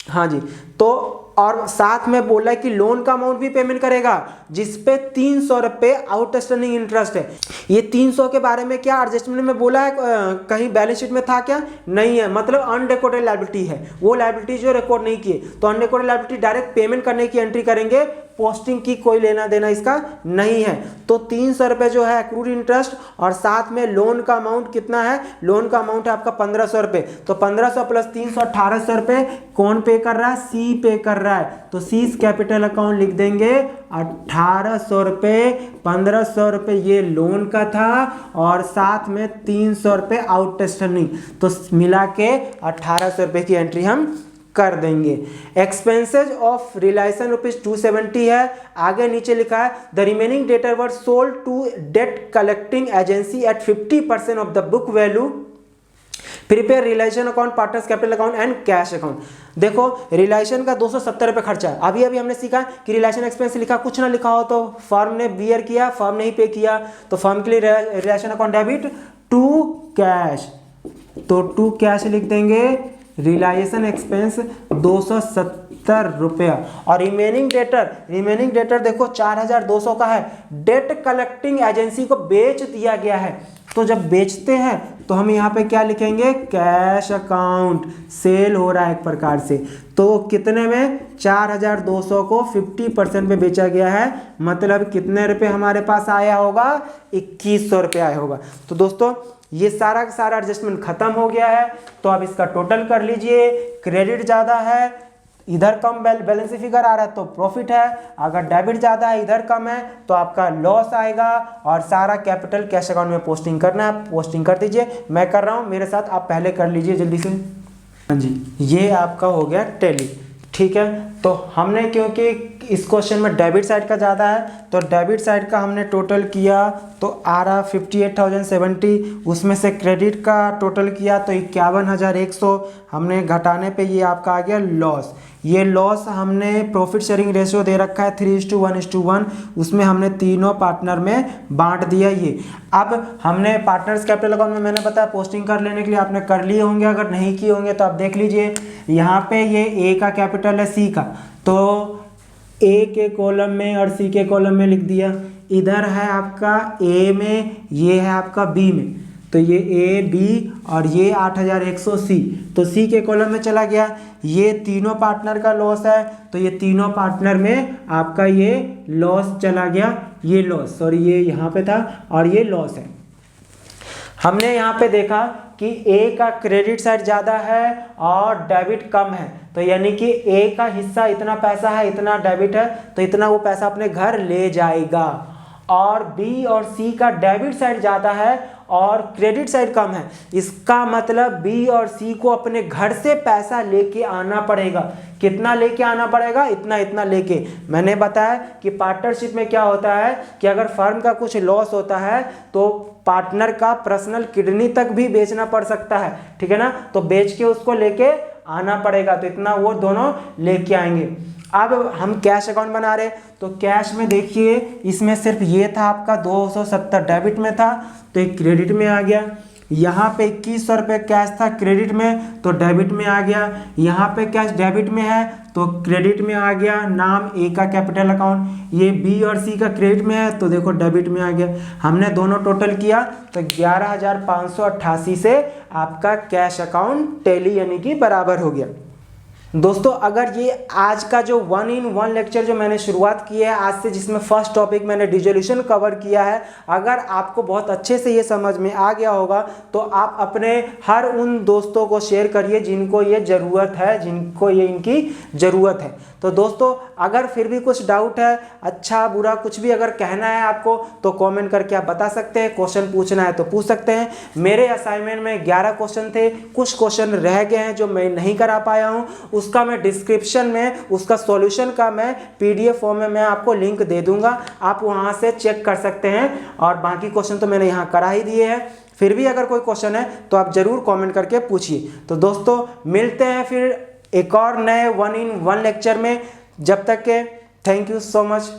हाँ जी, तो और साथ में बोला है कि लोन का अमाउंट भी पेमेंट करेगा जिसपे 300 रुपये आउटस्टैंडिंग इंटरेस्ट है। ये 300 के बारे में क्या एडजस्टमेंट में बोला है, कहीं बैलेंस शीट में था क्या, नहीं है, मतलब अनरिकॉर्डेड लायबिलिटी है, वो लायबिलिटी जो रिकॉर्ड नहीं किए, तो अनरिकॉर्डेड लायबिलिटी डायरेक्ट पेमेंट करने की एंट्री करेंगे, पोस्टिंग की कोई लेना देना इसका नहीं है। तो 300 रुपये जो है एक्रूड इंटरेस्ट, और साथ में लोन का अमाउंट कितना है, लोन का अमाउंट है आपका 1500 रुपये, तो 1500 प्लस 300 1800 रुपये कौन पे कर रहा है, सी पे कर रहा है, तो सी कैपिटल अकाउंट लिख देंगे 1800 रुपये, 1500 रुपये ये लोन का था और साथ में 300 रुपये आउटस्टैंडिंग, तो मिला के 1800 रुपये की एंट्री हम कर देंगे। एक्सपेंसेज ऑफ रिलायसन ₹270 है, आगे नीचे लिखा है the remaining debtor were sold to debt collecting agency at 50% of the book value, prepare realisation account, partners capital account and cash account. देखो रिलायसन का 270 रुपये खर्चा है, अभी हमने सीखा कि रिलायसन एक्सपेंस लिखा, कुछ ना लिखा हो तो फर्म ने बियर किया, फर्म ने ही पे किया, तो फर्म के लिए रिलायसन अकाउंट डेबिट टू कैश, तो टू कैश लिख देंगे, रिलायसन एक्सपेंस 270 रुपया, और रिमेनिंग डेटर देखो 4200 का है, डेट कलेक्टिंग एजेंसी को बेच दिया गया है, तो जब बेचते हैं तो हम यहाँ पे क्या लिखेंगे, कैश अकाउंट, सेल हो रहा है एक प्रकार से, तो कितने में 4200 को 50% पे बेचा गया है, मतलब कितने रुपए हमारे पास आया होगा, 2100 रुपये आया होगा। तो दोस्तों ये सारा का सारा एडजस्टमेंट खत्म हो गया है, तो अब इसका टोटल कर लीजिए, क्रेडिट ज़्यादा है इधर कम बैलेंस फिगर आ रहा है तो प्रॉफिट है, अगर डेबिट ज़्यादा है इधर कम है तो आपका लॉस आएगा, और सारा कैपिटल कैश अकाउंट में पोस्टिंग करना है, पोस्टिंग कर दीजिए, मैं कर रहा हूँ, मेरे साथ आप पहले कर लीजिए जल्दी से। हाँ जी, ये आपका हो गया टैली, ठीक है। तो हमने क्योंकि इस क्वेश्चन में डेबिट साइड का ज़्यादा है, तो डेबिट साइड का हमने टोटल किया तो आ रहा 58,070, उसमें से क्रेडिट का टोटल किया तो 51,100, हमने घटाने पे ये आपका आ गया लॉस। ये लॉस हमने प्रॉफिट शेयरिंग रेशियो दे रखा है 3:1:1, उसमें हमने तीनों पार्टनर में बांट दिया ये। अब हमने पार्टनर्स कैपिटल अकाउंट में मैंने बताया पोस्टिंग कर लेने के लिए आपने कर लिए होंगे, अगर नहीं किए होंगे तो आप देख लीजिए। यहाँ पे ये ए का कैपिटल है सी का, तो ए के कॉलम में और सी के कॉलम में लिख दिया। इधर है आपका ए में, ये है आपका बी में, तो ये ए बी और ये 8,100 सी, तो सी के कॉलम में चला गया। ये तीनों पार्टनर का लॉस है, तो ये तीनों पार्टनर में आपका ये लॉस चला गया, ये लॉस, सॉरी ये यहाँ पे था और ये लॉस है। हमने यहाँ पे देखा कि ए का क्रेडिट साइड ज़्यादा है और डेबिट कम है, तो यानी कि ए का हिस्सा इतना पैसा है, इतना डेबिट है, तो इतना वो पैसा अपने घर ले जाएगा। और बी और सी का डेबिट साइड ज़्यादा है और क्रेडिट साइड कम है, इसका मतलब बी और सी को अपने घर से पैसा लेके आना पड़ेगा। कितना लेके आना पड़ेगा? इतना इतना लेके। मैंने बताया कि पार्टनरशिप में क्या होता है कि अगर फर्म का कुछ लॉस होता है तो पार्टनर का पर्सनल किडनी तक भी बेचना पड़ सकता है, ठीक है ना, तो बेच के उसको लेके आना पड़ेगा, तो इतना वो दोनों लेके आएंगे। अब हम कैश अकाउंट बना रहे, तो कैश में देखिए इसमें सिर्फ ये था आपका 270 डेबिट में था, तो एक क्रेडिट में आ गया। यहाँ पे 2100 रुपये कैश था क्रेडिट में, तो डेबिट में आ गया। यहाँ पे कैश डेबिट में है तो क्रेडिट में आ गया, नाम ए का कैपिटल अकाउंट। ये बी और सी का क्रेडिट में है तो देखो डेबिट में आ गया। हमने दोनों टोटल किया तो 11,588 से आपका कैश अकाउंट टैली यानी कि बराबर हो गया। दोस्तों अगर ये आज का जो 1 in 1 लेक्चर जो मैंने शुरुआत की है आज से, जिसमें फर्स्ट टॉपिक मैंने डिसोल्यूशन कवर किया है, अगर आपको बहुत अच्छे से ये समझ में आ गया होगा तो आप अपने हर उन दोस्तों को शेयर करिए जिनको ये ज़रूरत है, जिनको ये इनकी ज़रूरत है। तो दोस्तों अगर फिर भी कुछ डाउट है, अच्छा बुरा कुछ भी अगर कहना है आपको तो कमेंट करके आप बता सकते हैं, क्वेश्चन पूछना है तो पूछ सकते हैं। मेरे असाइनमेंट में 11 क्वेश्चन थे, कुछ क्वेश्चन रह गए हैं जो मैं नहीं करा पाया हूँ, उसका मैं डिस्क्रिप्शन में उसका सॉल्यूशन का मैं पीडीएफ फॉर्म में मैं आपको लिंक दे दूंगा, आप वहाँ से चेक कर सकते हैं। और बाकी क्वेश्चन तो मैंने यहाँ करा ही दिए हैं, फिर भी अगर कोई क्वेश्चन है तो आप ज़रूर कमेंट करके पूछिए। तो दोस्तों मिलते हैं फिर एक और नए 1 in 1 लेक्चर में, जब तक के थैंक यू सो मच।